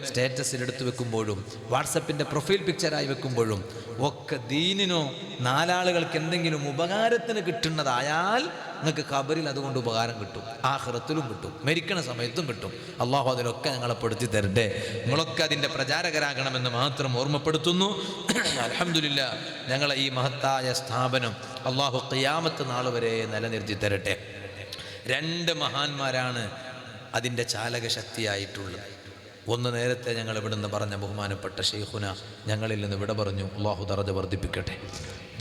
സ്റ്റേറ്റസിൽ എടുത്തു വെക്കുമ്പോഴും വാട്സപ്പിൻ്റെ പ്രൊഫൈൽ പിക്ചറായി വെക്കുമ്പോഴും ഒക്കെ ദീനിനോ നാലാളുകൾക്ക് എന്തെങ്കിലും ഉപകാരത്തിന് കിട്ടുന്നതായാൽ നിങ്ങൾക്ക് ഖബറിൽ അതുകൊണ്ട് ഉപകാരം കിട്ടും, ആഖിറത്തിലും കിട്ടും, മരിക്കണ സമയത്തും കിട്ടും. അള്ളാഹു അതിലൊക്കെ ഞങ്ങളെ പെടുത്തി തരട്ടെ. നിങ്ങളൊക്കെ അതിൻ്റെ പ്രചാരകരാകണമെന്ന് മാത്രം ഓർമ്മപ്പെടുത്തുന്നു. അൽഹംദുലില്ലാ, ഞങ്ങളെ ഈ മഹത്തായ സ്ഥാപനം അള്ളാഹു ഖിയാമത്ത് നാൾ വരെ നിലനിർത്തി തരട്ടെ. രണ്ട് മഹാന്മാരാണ് അതിൻ്റെ ചാലക ശക്തിയായിട്ടുള്ളത്. ഒന്ന് നേരത്തെ ഞങ്ങൾ ഇവിടുന്ന് പറഞ്ഞ ബഹുമാനപ്പെട്ട ഷെയ്ഖുന ഞങ്ങളിൽ നിന്ന് വിട പറഞ്ഞു. അള്ളാഹു ദറജ വർദ്ധിപ്പിക്കട്ടെ.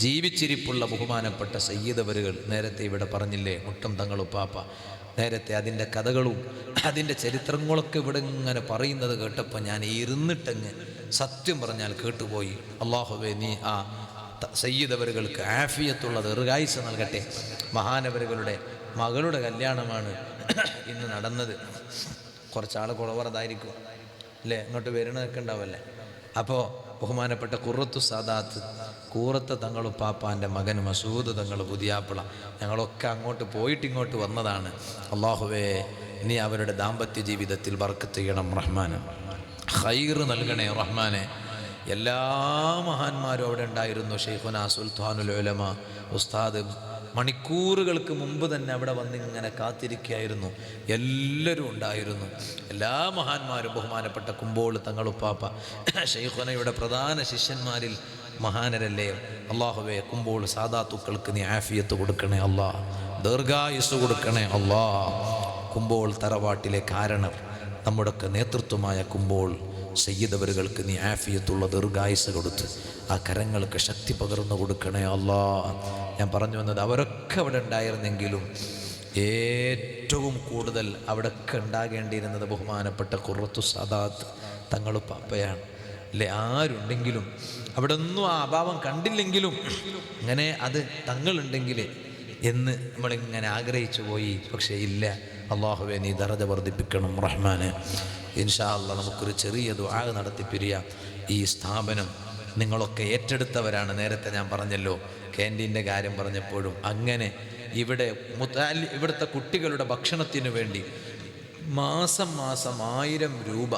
ജീവിച്ചിരിപ്പുള്ള ബഹുമാനപ്പെട്ട സയ്യിദ് അവരുകൾ നേരത്തെ ഇവിടെ പറഞ്ഞില്ലേ, മുട്ടം തങ്ങളുപ്പാപ്പ. നേരത്തെ അതിൻ്റെ കഥകളും അതിൻ്റെ ചരിത്രങ്ങളൊക്കെ ഇവിടെ ഇങ്ങനെ പറയുന്നത് കേട്ടപ്പോൾ ഞാൻ ഇരുന്നിട്ടങ്ങ് സത്യം പറഞ്ഞാൽ കേട്ടുപോയി. അള്ളാഹുവേ, നീ ആ സയ്യിദ് അവരുകൾക്ക് ആഫിയത്തുള്ള ദീർഘായുസ്സ് നൽകട്ടെ. മഹാനവരുകളുടെ മകളുടെ കല്യാണമാണ് ഇന്ന് നടന്നത്. കുറച്ചാൾ കുളവറതായിരിക്കും അല്ലേ, ഇങ്ങോട്ട് വരുന്നതൊക്കെ ഉണ്ടാവല്ലേ. അപ്പോൾ ബഹുമാനപ്പെട്ട ഖുറത്തു സാദാത്ത് കൂറത്ത് തങ്ങളുപ്പാപ്പാൻ്റെ മകൻ മസൂദ് തങ്ങൾ പുതിയാപ്പിള ഞങ്ങളൊക്കെ അങ്ങോട്ട് പോയിട്ട് ഇങ്ങോട്ട് വന്നതാണ്. അള്ളാഹുവേ, നീ അവരുടെ ദാമ്പത്യ ജീവിതത്തിൽ ബർക്കത്ത് ചെയ്യണം റഹ്മാനെ, ഖൈർ നൽകണേ റഹ്മാനെ. എല്ലാ മഹാന്മാരും അവിടെ ഉണ്ടായിരുന്നു. ഷെയ്ഖുനാ സുൽത്താനുൽ ഉലമ ഉസ്താദ് മണിക്കൂറുകൾക്ക് മുമ്പ് തന്നെ അവിടെ വന്നിങ്ങനെ കാത്തിരിക്കുകയായിരുന്നു. എല്ലാവരും ഉണ്ടായിരുന്നു, എല്ലാ മഹാന്മാരും. ബഹുമാനപ്പെട്ട കുമ്പോൾ തങ്ങളുപ്പാപ്പ ഷെയ്ഖുനയുടെ പ്രധാന ശിഷ്യന്മാരിൽ മഹാനരല്ലേ. അള്ളാഹുവേ, കുമ്പോൾ സാദാത്തുക്കൾക്ക് നീ ആഫിയത്ത് കൊടുക്കണേ അല്ലാ, ദീർഘായുസ് കൊടുക്കണേ അല്ലാ. കുമ്പോൾ തറവാട്ടിലെ കാരണർ, നമ്മുടെയൊക്കെ നേതൃത്വമായ കുമ്പോൾ സയ്യിദ് അവരുകൾക്ക് നീ ആഫിയത്തുള്ള ദീർഘായുസ് കൊടുത്ത് ആ കരങ്ങൾക്ക് ശക്തി പകർന്നു കൊടുക്കണേ അല്ലാ. ഞാൻ പറഞ്ഞു വന്നത് അവരൊക്കെ അവിടെ ഉണ്ടായിരുന്നെങ്കിലും ഏറ്റവും കൂടുതൽ അവിടെയൊക്കെ ഉണ്ടാകേണ്ടിയിരുന്നത് ബഹുമാനപ്പെട്ട ഖുറത്തു സാദാത്ത് തങ്ങളുപ്പാപ്പയാണ് അല്ലേ. ആരുണ്ടെങ്കിലും അവിടെ ഒന്നും ആ അഭാവം കണ്ടില്ലെങ്കിലും അങ്ങനെ അത് തങ്ങളുണ്ടെങ്കിൽ എന്ന് നമ്മളിങ്ങനെ ആഗ്രഹിച്ചു പോയി. പക്ഷേ ഇല്ല. അള്ളാഹുവേ നീ ദറജ വർദ്ധിപ്പിക്കണം റഹ്മാനെ. ഇൻഷാ അല്ലാഹ് നമുക്കൊരു ചെറിയ ദുആ നടത്തി പിരിയാം. ഈ സ്ഥാപനം നിങ്ങളൊക്കെ ഏറ്റെടുത്തവരാണ്. നേരത്തെ ഞാൻ പറഞ്ഞല്ലോ, ക്യാൻറ്റീൻ്റെ കാര്യം പറഞ്ഞപ്പോഴും അങ്ങനെ ഇവിടുത്തെ കുട്ടികളുടെ ഭക്ഷണത്തിന് വേണ്ടി മാസം 1000 രൂപ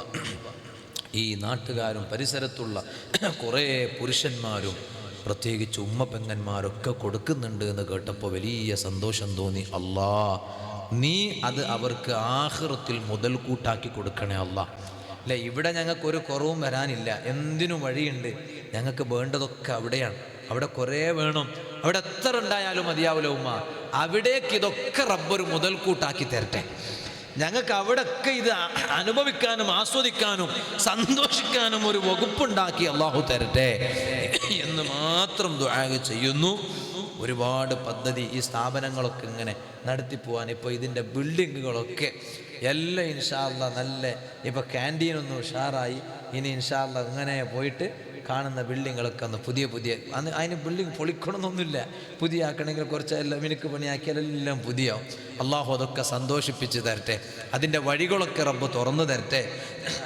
ഈ നാട്ടുകാരും പരിസരത്തുള്ള കുറേ പുരുഷന്മാരും പ്രത്യേകിച്ച് പെങ്ങന്മാരൊക്കെ കൊടുക്കുന്നുണ്ട് എന്ന് കേട്ടപ്പോൾ വലിയ സന്തോഷം തോന്നി. അല്ലാ, നീ അത് അവർക്ക് ആഖിറത്തിൽ മുതൽക്കൂട്ടാക്കി കൊടുക്കണേ അല്ലാ. അല്ലേ, ഇവിടെ ഞങ്ങൾക്കൊരു കുറവും വരാനില്ല, എന്തിനും വഴിയുണ്ട്. ഞങ്ങൾക്ക് വേണ്ടതൊക്കെ അവിടെയാണ്. അവിടെ കുറേ വേണം, അവിടെ എത്ര ഉണ്ടായാലും മതിയാവില്ല ഉമ്മ. അവിടേക്ക് ഇതൊക്കെ റബ്ബൊരു മുതൽക്കൂട്ടാക്കി തരട്ടെ. ഞങ്ങൾക്ക് അവിടെയൊക്കെ ഇത് അനുഭവിക്കാനും ആസ്വദിക്കാനും സന്തോഷിക്കാനും ഒരു വകുപ്പുണ്ടാക്കി അള്ളാഹു തരട്ടെ എന്ന് മാത്രം ദുആ ചെയ്യുന്നു. ഒരുപാട് പദ്ധതി ഈ സ്ഥാപനങ്ങളൊക്കെ ഇങ്ങനെ നടത്തിപ്പോവാൻ. ഇപ്പോൾ ഇതിൻ്റെ ബിൽഡിങ്ങുകളൊക്കെ എല്ലാം ഇൻഷാ അല്ലാഹ് നല്ല, ഇപ്പോൾ ക്യാൻറ്റീനൊന്നും ഉഷാറായി. ഇനി ഇൻഷാ അല്ലാഹ് ഇങ്ങനെ പോയിട്ട് കാണുന്ന ബിൽഡിങ്ങുകളൊക്കെ ഒന്ന് പുതിയ അതിന് ബിൽഡിങ് പൊളിക്കണമെന്നൊന്നുമില്ല. പുതിയ ആക്കണമെങ്കിൽ കുറച്ച് എല്ലാം മിനുക്ക് പണിയാക്കിയാലെല്ലാം പുതിയാവും. അള്ളാഹു അതൊക്കെ സന്തോഷിപ്പിച്ച് തരട്ടെ. അതിൻ്റെ വഴികളൊക്കെ റബ്ബ് തുറന്നു തരട്ടെ.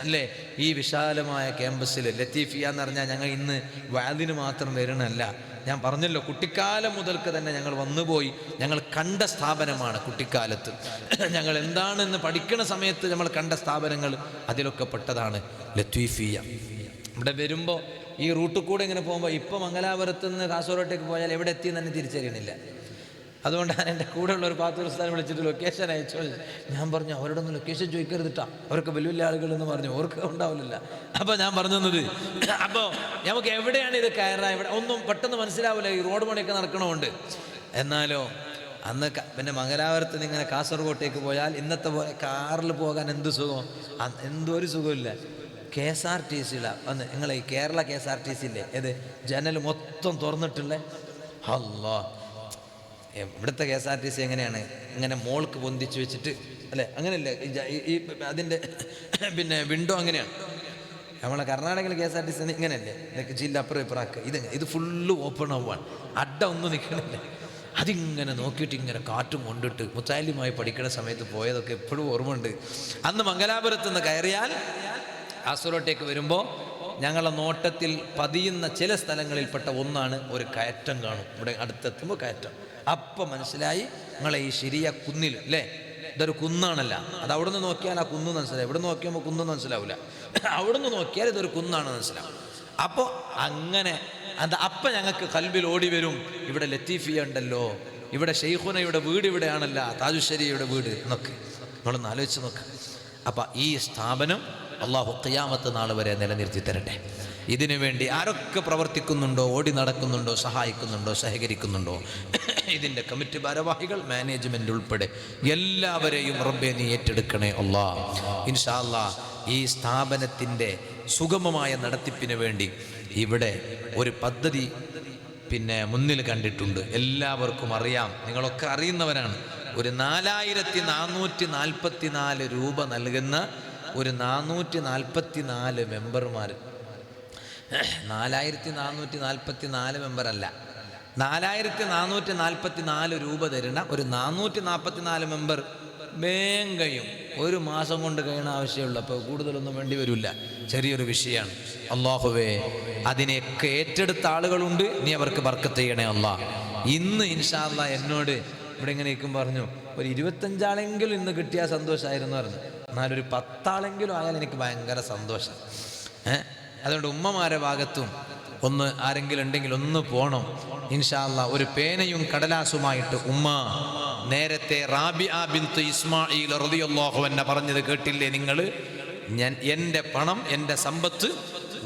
അല്ലേ, ഈ വിശാലമായ ക്യാമ്പസിൽ ലത്തീഫിയ എന്ന് പറഞ്ഞാൽ ഞങ്ങൾ ഇന്ന് വാദിന് മാത്രം വരണമല്ല. ഞാൻ പറഞ്ഞല്ലോ, കുട്ടിക്കാലം മുതൽക്ക് തന്നെ ഞങ്ങൾ വന്നുപോയി ഞങ്ങൾ കണ്ട സ്ഥാപനമാണ്. കുട്ടിക്കാലത്ത് ഞങ്ങൾ എന്താണെന്ന് പഠിക്കുന്ന സമയത്ത് നമ്മൾ കണ്ട സ്ഥാപനങ്ങൾ അതിലൊക്കെ പെട്ടതാണ് ലത്തീഫിയ. ഇവിടെ വരുമ്പോൾ ഈ റൂട്ടിൽ കൂടെ ഇങ്ങനെ പോകുമ്പോൾ ഇപ്പോൾ മംഗലാപുരത്ത് നിന്ന് കാസർഗോട്ടേക്ക് പോയാൽ എവിടെ എത്തിയെന്ന് തന്നെ തിരിച്ചറിയണില്ല. അതുകൊണ്ടാണ് എൻ്റെ കൂടെയുള്ള ഒരു പാത്തുസ്ഥാനം വിളിച്ചിട്ട് ലൊക്കേഷൻ അയച്ചു. ഞാൻ പറഞ്ഞു അവരോടൊന്ന് ലൊക്കേഷൻ ചോദിക്കരുതിട്ടാ, അവർക്ക് വലിയ വലിയ ആളുകളെന്ന് പറഞ്ഞു, അവർക്ക് ഉണ്ടാവില്ല. അപ്പോൾ ഞാൻ പറഞ്ഞു തന്നത്, അപ്പോൾ നമുക്ക് എവിടെയാണ് ഇത് കയറാ, ഇവിടെ ഒന്നും പെട്ടെന്ന് മനസ്സിലാവില്ല, ഈ റോഡ് പണിയൊക്കെ നടക്കണമുണ്ട്. എന്നാലോ അന്ന് പിന്നെ മംഗലാപുരത്ത് നിന്ന് ഇങ്ങനെ കാസർഗോട്ടേക്ക് പോയാൽ ഇന്നത്തെ പോലെ കാറിൽ പോകാൻ എന്ത് സുഖം, എന്തോ ഒരു സുഖമില്ല. KSRTC വന്ന് നിങ്ങൾ ഈ കേരള KSRTC ഇല്ലേ, ഏത് ജനൽ മൊത്തം തുറന്നിട്ടുള്ള, അല്ലാ, ഇവിടുത്തെ KSRTC എങ്ങനെയാണ്, ഇങ്ങനെ മോൾക്ക് പൊന്തിച്ച് വെച്ചിട്ട് അല്ലേ, അങ്ങനെയല്ലേ ഈ അതിൻ്റെ പിന്നെ വിൻഡോ അങ്ങനെയാണ്. നമ്മളെ കർണാടകയിൽ KSRTC ഇങ്ങനെയല്ലേ, ജില്ല അപ്പുറം ഇപ്പുറമാക്കുക. ഇത് ഫുള്ള് ഓപ്പൺ ആവുകയാണ്, അഡ്ഡ ഒന്നും നിൽക്കണില്ല. അതിങ്ങനെ നോക്കിയിട്ട് ഇങ്ങനെ കാറ്റും കൊണ്ടിട്ട് മുത്താലിമായി പഠിക്കുന്ന സമയത്ത് പോയതൊക്കെ എപ്പോഴും ഓർമ്മയുണ്ട്. അന്ന് മംഗലാപുരത്ത് നിന്ന് കയറിയാൽ കാസർഗോട്ടേക്ക് വരുമ്പോൾ ഞങ്ങളുടെ നോട്ടത്തിൽ പതിയുന്ന ചില സ്ഥലങ്ങളിൽപ്പെട്ട ഒന്നാണ് ഒരു കയറ്റം കാണും. ഇവിടെ അടുത്തെത്തുമ്പോൾ കയറ്റം. അപ്പം മനസ്സിലായി നിങ്ങളെ ഈ ശരിയ കുന്നിൽ അല്ലേ, ഇതൊരു കുന്നാണല്ല. അത് അവിടെ നിന്ന് നോക്കിയാൽ ആ കുന്ന് മനസ്സിലാവും, ഇവിടെ നോക്കിയാൽ കുന്ന് മനസ്സിലാവില്ല. അവിടെ നിന്ന് നോക്കിയാൽ ഇതൊരു കുന്നാണ് മനസ്സിലാവും. അപ്പോൾ അങ്ങനെ അപ്പം ഞങ്ങൾക്ക് കൽബിൽ ഓടി വരും, ഇവിടെ ലത്തീഫിയ ഉണ്ടല്ലോ, ഇവിടെ ഷെയ്ഖുനയുടെ വീട് ഇവിടെയാണല്ലോ, താജുശ്ശേരിയുടെ വീട് എന്നൊക്കെ നിങ്ങളൊന്ന് ആലോചിച്ച് നോക്ക്. അപ്പം ഈ സ്ഥാപനം അള്ളാഹു ഖിയാമത്ത് നാൾ വരെ നിലനിർത്തി തരട്ടെ. ഇതിനു വേണ്ടി ആരൊക്കെ പ്രവർത്തിക്കുന്നുണ്ടോ, ഓടി നടക്കുന്നുണ്ടോ, സഹായിക്കുന്നുണ്ടോ, സഹകരിക്കുന്നുണ്ടോ, ഇതിൻ്റെ കമ്മിറ്റി ഭാരവാഹികൾ, മാനേജ്മെൻ്റ് ഉൾപ്പെടെ എല്ലാവരെയും റബ്ബേ നീ ഏറ്റെടുക്കണേ അല്ലാഹ്. ഇൻഷാ അല്ലാഹ് ഈ സ്ഥാപനത്തിൻ്റെ സുഗമമായ നടത്തിപ്പിന് വേണ്ടി ഇവിടെ ഒരു പദ്ധതി പിന്നെ മുന്നിൽ കണ്ടിട്ടുണ്ട്. എല്ലാവർക്കും അറിയാം, നിങ്ങളൊക്കെ അറിയുന്നവരാണ്. ഒരു 4444 രൂപ നൽകുന്ന ഒരു 444 മെമ്പർമാർ, 4444 മെമ്പറല്ല, 4444 രൂപ തരുന്ന ഒരു 444 മെമ്പർ വേഗയും ഒരു മാസം കൊണ്ട് കഴിയണ ആവശ്യമുള്ളൂ. അപ്പോൾ കൂടുതലൊന്നും വേണ്ടി വരില്ല, ചെറിയൊരു വിഷയമാണ്. അള്ളാഹുവേ അതിനെയൊക്കെ ഏറ്റെടുത്ത ആളുകളുണ്ട്, നീ അവർക്ക് ബർക്കത്ത് ചെയ്യണേ അല്ലാഹ്. ഇന്ന് ഇൻഷാ അല്ലാഹ് എന്നോട് ഇവിടെ ഇങ്ങനെ ഇരിക്കും പറഞ്ഞു, ഒരു 25 ആളെങ്കിലും ഇന്ന് കിട്ടിയാൽ സന്തോഷമായിരുന്നു പറഞ്ഞു. എന്നാലൊരു 10 ആളെങ്കിലും ആയാൽ എനിക്ക് ഭയങ്കര സന്തോഷം. അതുകൊണ്ട് ഉമ്മമാരെ ഭാഗത്തും ഒന്ന് ആരെങ്കിലും ഉണ്ടെങ്കിൽ ഒന്ന് പോകണം ഇൻഷാ അല്ലാഹ്. ഒരു പേനയും കടലാസുമായിട്ട് ഉമ്മ നേരത്തെ റാബിഅ ബിൻത് ഇസ്മാഈൽ റളിയല്ലാഹു അൻഹ പറഞ്ഞത് കേട്ടില്ലേ നിങ്ങൾ? എൻ്റെ പണം, എൻ്റെ സമ്പത്ത്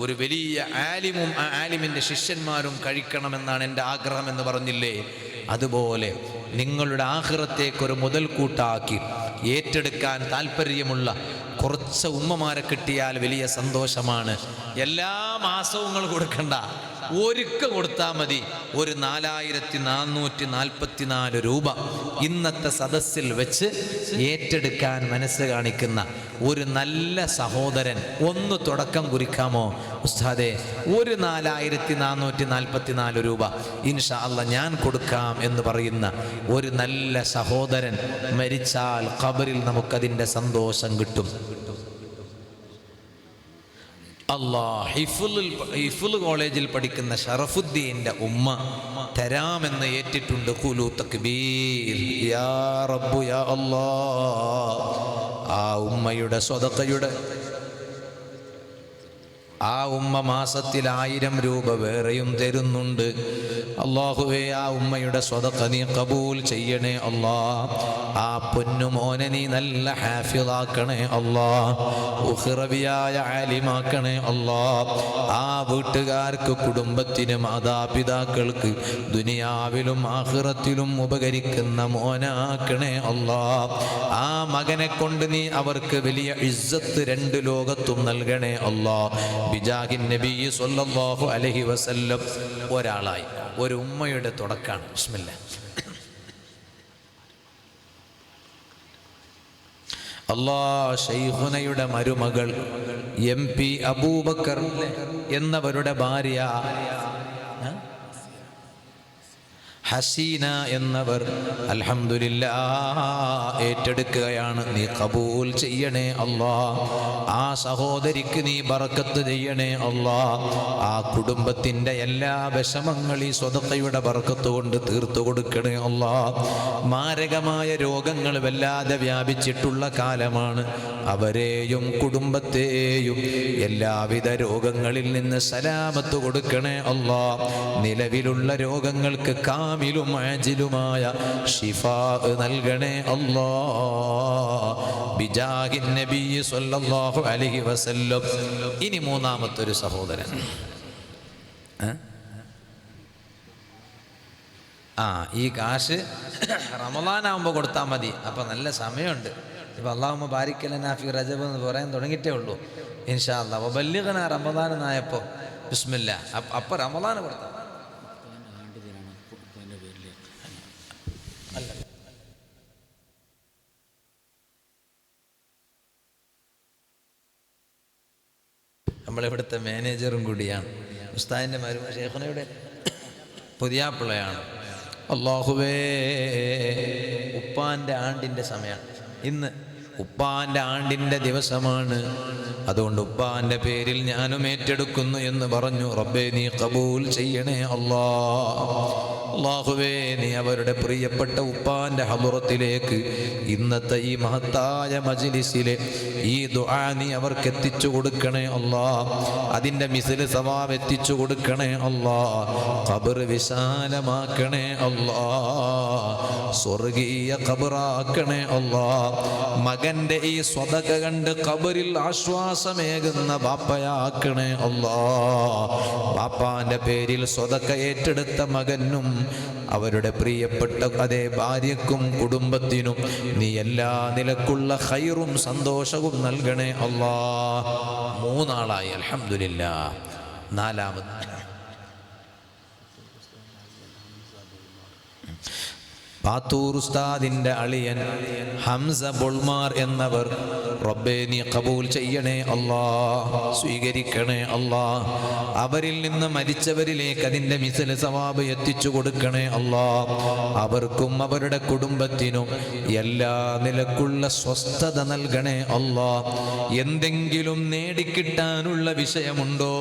ഒരു വലിയ ആലിമും ആ ആലിമിൻ്റെ ശിഷ്യന്മാരും കഴിക്കണമെന്നാണ് എൻ്റെ ആഗ്രഹം എന്ന് പറഞ്ഞില്ലേ? അതുപോലെ നിങ്ങളുടെ ആഖിറത്തേക്കൊരു മുതൽക്കൂട്ടാക്കി ഏറ്റെടുക്കാൻ താല്പര്യമുള്ള കുറച്ച് ഉമ്മമാരെ കിട്ടിയാൽ വലിയ സന്തോഷമാണ്. എല്ലാ മാസവും നിങ്ങൾ കൊടുക്കണ്ട, ഒരിക്കൽ കൊടുത്താൽ മതി. ഒരു 4444 രൂപ ഇന്നത്തെ സദസ്സിൽ വെച്ച് ഏറ്റെടുക്കാൻ മനസ്സ് കാണിക്കുന്ന ഒരു നല്ല സഹോദരൻ ഒന്ന് തുടക്കം കുറിക്കാമോ ഉസ്താദേ? ഒരു 4444 രൂപ ഇൻഷാ അല്ലാഹ് ഞാൻ കൊടുക്കാം എന്ന് പറയുന്ന ഒരു നല്ല സഹോദരൻ മരിച്ചാൽ ഖബറിൽ നമുക്കതിൻ്റെ സന്തോഷം കിട്ടും. ഹിഫ്ള് കോളേജിൽ പഠിക്കുന്ന ഷറഫുദ്ദീൻ്റെ ഉമ്മ തരാമെന്ന് ഏറ്റിട്ടുണ്ട്. ഖുലൂ തക്ബീർ. യാ റബ്ബു യാ അല്ലാഹ്. ആ ഉമ്മയുടെ സ്വതക്കയുടെ ആ ഉമ്മ മാസത്തിൽ 1000 രൂപ വേറെയും തരുന്നുണ്ട്. അല്ലാഹുവേ, ആ ഉമ്മയുടെ സ്വതക്ക നീ കബൂൽ ചെയ്യണേ അല്ലാ. ആ പൊന്നുമോനെ നീ നല്ല ഹാഫിളാക്കണേ അല്ലാ. ഉഖ്റവിയായ ആലിമാക്കണേ അല്ലാ. ആ വീട്ടുകാർക്ക്, കുടുംബത്തിന്, മാതാപിതാക്കൾക്ക് ദുനിയാവിലും ആഖിറത്തിലും ഉപകരിക്കുന്ന മോനാക്കണേ അല്ലാ. ആ മകനെ കൊണ്ട് നീ അവർക്ക് വലിയ ഇസ്സത്ത് 2 ലോകത്തും നൽകണേ അല്ലാ. ബിജാഹിൻ നബി സ്വല്ലല്ലാഹു അലൈഹി വസല്ലം. ഒരാളായി ഒരു ഉമ്മയുടെ തുടക്കാണ്. ബിസ്മില്ലാ. ശൈഖുനയുടെ മരുമകൾ MP അബൂബക്കർ എന്നവരുടെ ഭാര്യ ഹസീന എന്നവർ അൽഹംദുലില്ലാഹ് ഏറ്റെടുക്കുകയാണ്. നീ കബൂൽ ചെയ്യണേ അല്ലാ. ആ സഹോദരിക്ക് നീ ബറക്കത്ത് ചെയ്യണേ അല്ലാ. ആ കുടുംബത്തിൻ്റെ എല്ലാ വിഷമങ്ങൾ ഈ സ്വതക്കയുടെ ബറക്കത്ത് കൊണ്ട് തീർത്തു കൊടുക്കണേ അല്ലാ. മാരകമായ രോഗങ്ങൾ വല്ലാതെ വ്യാപിച്ചിട്ടുള്ള കാലമാണ്. അവരെയും കുടുംബത്തെയും എല്ലാവിധ രോഗങ്ങളിൽ നിന്ന് സലാമത്ത് കൊടുക്കണേ അല്ലാ. നിലവിലുള്ള രോഗങ്ങൾക്ക് കാമിലും ആജിലുമായ ശിഫാ നൽകണേ അല്ലാ. ബിജാഹിൻ നബി സ്വല്ലല്ലാഹു അലൈഹി വസല്ലം. ഇനി മൂന്നാമത്തൊരു സഹോദരൻ. ഈ കാശ് റമളാനാകുമ്പോൾ കൊടുത്താൽ മതി. അപ്പം നല്ല സമയമുണ്ട്. ഇപ്പം അല്ലാഹുമ്മ ബാരിക് ലനാ ഫി റജബ് എന്ന് പറയാൻ തുടങ്ങിയിട്ടേ ഉള്ളൂ. ഇൻഷാ അല്ലാഹ് വബല്ലിഗ്നാ റമളാൻ എന്നായപ്പോൾ ബിസ്മില്ലാ. അപ്പം റമളാൻ കൊടുത്താൽ നമ്മളിവിടുത്തെ മാനേജറും കൂടിയാണ്. ഉസ്താദിൻ്റെ ഷേഖുനയുടെ പുതിയാപ്പിള്ളയാണ്. അല്ലാഹുവേ, ഉപ്പാൻ്റെ ആണ്ടിൻ്റെ സമയമാണ് ഇന്ന്. ഉപ്പാൻ്റെ ആണ്ടിൻ്റെ ദിവസമാണ്. അതുകൊണ്ട് ഉപ്പാൻ്റെ പേരിൽ ഞാനും ഏറ്റെടുക്കുന്നു എന്ന് പറഞ്ഞു. റബ്ബേ, നീ കബൂൽ ചെയ്യണേ അല്ലാ. അല്ലാഹുവേ, നീ അവരുടെ പ്രിയപ്പെട്ട ഉപ്പാൻ്റെ ഹദറത്തിലേക്ക് ഇന്നത്തെ ഈ മഹത്തായ മജ്ലിസിലെ ഈ ദുആ നീ അവർക്ക് എത്തിച്ചു കൊടുക്കണേ അല്ലാ. അതിൻ്റെ മിസ്ല് സവാബ് എത്തിച്ചു കൊടുക്കണേ അല്ലാ. ഖബർ വിശാലമാക്കണേ അല്ലാ. സ്വർഗീയ ഖബറാക്കണേ അല്ലാ. മകന്റെ ഈ സ്വതക കണ്ട് ഖബറിൽ ആശ്വാസമേകുന്ന ബാപ്പയാക്കണേ അല്ലാ. ബാപ്പാന്റെ പേരിൽ സ്വതക ഏറ്റെടുത്ത മകനും അവരുടെ പ്രിയപ്പെട്ട അതേ ഭാര്യക്കും കുടുംബത്തിനും നീ എല്ലാ നിലക്കുള്ള ഖൈറും സന്തോഷവും നൽകണേ അല്ലാ. 3 ആളായി അൽഹംദുലില്ലാഹ്. നാലാമത് പാത്തൂർ ഉസ്താദിൻ്റെ അളിയൻ ഹംസ ബുൾമാർ എന്നവർ. റബ്ബേ, നീ കബൂൽ ചെയ്യണേ അല്ലാ. സ്വീകരിക്കണേ അല്ലാ. അവരിൽ നിന്ന് മരിച്ചവരിലേക്ക് അതിൻ്റെ മിസ്ല് സവാബ് എത്തിച്ചു കൊടുക്കണേ അല്ലാ. അവർക്കും അവരുടെ കുടുംബത്തിനും എല്ലാ നിലക്കുള്ള സ്വസ്ഥത നൽകണേ അല്ലാ. എന്തെങ്കിലും നേടിക്കിട്ടാനുള്ള വിഷയമുണ്ടോ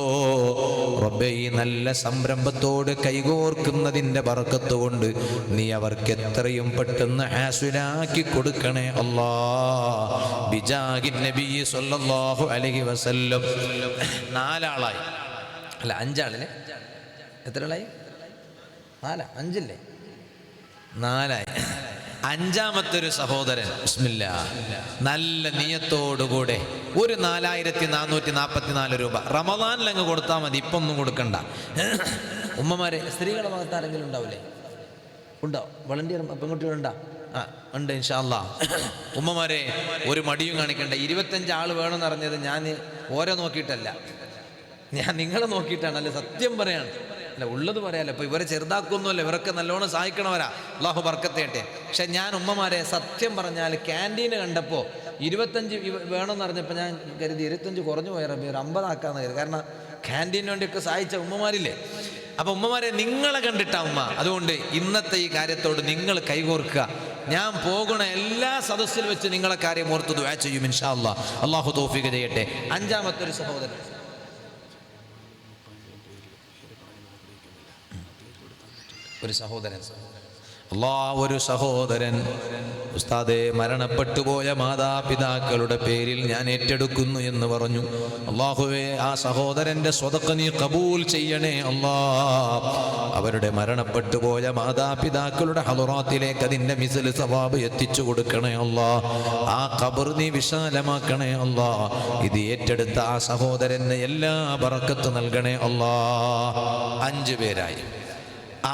റബ്ബേ, ഈ നല്ല സംരംഭത്തോട് കൈകോർക്കുന്നതിൻ്റെ ബറക്കത്ത് കൊണ്ട് നീ അവർക്ക് എത്രയും പെട്ടെന്ന് ഹാസിലാക്കി കൊടുക്കണേ അല്ലാ. ബിജാഹിൻ നബി സ്വല്ലല്ലാഹു അലൈഹി വസല്ലം. 4 ആളായി. അല്ല, 5 ആളല്ലേ? എത്ര ആളായി? 5 4ആയി. 5-മത്തൊരു സഹോദരൻ ബിസ്മില്ലാ. നല്ല നിയത്തോടുകൂടെ ഒരു 4444 രൂപ റമളാനിലങ്ങ് കൊടുത്താൽ മതി. ഇപ്പം ഒന്നും കൊടുക്കണ്ട. ഉമ്മമാരെ, സ്ത്രീകളുടെ ഭാഗത്ത് ആരെങ്കിലും ഉണ്ടാവില്ലേ? ഉണ്ടോ? വളണ്ടിയർ പെൺകുട്ടികളുണ്ടോ? ഉണ്ട് ഇൻഷാ അല്ലാഹ്. ഉമ്മമാരെ, ഒരു മടിയും കാണിക്കണ്ട. 25 ആൾ വേണമെന്ന് അറിഞ്ഞത് ഞാൻ ഓരോ നോക്കിയിട്ടല്ല, ഞാൻ നിങ്ങളെ നോക്കിയിട്ടാണ്. അല്ലെ, സത്യം പറയാണ്. അല്ല ഉള്ളത് പറയാലോ. ഇപ്പോൾ ഇവരെ ചെറുതാക്കൊന്നുമല്ല, ഇവരൊക്കെ നല്ലോണം സഹായിക്കണവരാ, അള്ളാഹു ബർക്കത്ത് ചെയ്യട്ടെ. പക്ഷെ ഞാൻ ഉമ്മമാരെ സത്യം പറഞ്ഞാൽ ക്യാൻറ്റീന് കണ്ടപ്പോൾ 25 വേണമെന്ന് പറഞ്ഞപ്പോൾ ഞാൻ കരുതി 25 കുറഞ്ഞു പോയ റബ്ബി ഒരു 50 ആക്കാമെന്ന് കരുതി. കാരണം ക്യാൻറ്റീന് വേണ്ടിയൊക്കെ സഹായിച്ച ഉമ്മമാരില്ലേ. അപ്പോൾ ഉമ്മമാരെ നിങ്ങളെ കണ്ടിട്ടാ ഉമ്മ. അതുകൊണ്ട് ഇന്നത്തെ ഈ കാര്യത്തോട് നിങ്ങൾ കൈകോർക്കുക. ഞാൻ പോകുന്ന എല്ലാ സദസ്സിൽ വെച്ച് നിങ്ങളെ കാര്യം ഓർത്ത് ദുആ ചെയ്യും ഇൻഷാ അല്ലാഹ്. അള്ളാഹു തൗഫീഖ് ചെയ്യട്ടെ. അഞ്ചാമത്തെ ഒരു സഹോദരൻ, ഒരു സഹോദരൻ ഉസ്താദേ, മരണപ്പെട്ടു പോയ മാതാപിതാക്കളുടെ പേരിൽ ഞാൻ ഏറ്റെടുക്കുന്നു എന്ന് പറഞ്ഞു. അല്ലാഹുവേ, ആ സഹോദരന്റെ സ്വതക്ക നീ കബൂൽ ചെയ്യണേ അല്ലാ. അവരുടെ മരണപ്പെട്ടു പോയ മാതാപിതാക്കളുടെ ഹളറാത്തിലേക്ക് അതിന്റെ മിസ്ൽ സവാബ് എത്തിച്ചു കൊടുക്കണേ അല്ലാ. ആ ഖബർ നീ വിശാലമാക്കണേ അല്ലാ. ഇത് ഏറ്റെടുത്ത ആ സഹോദരന് എല്ലാ ബറക്കത്ത് നൽകണേ അല്ലാ. 5 പേരായി.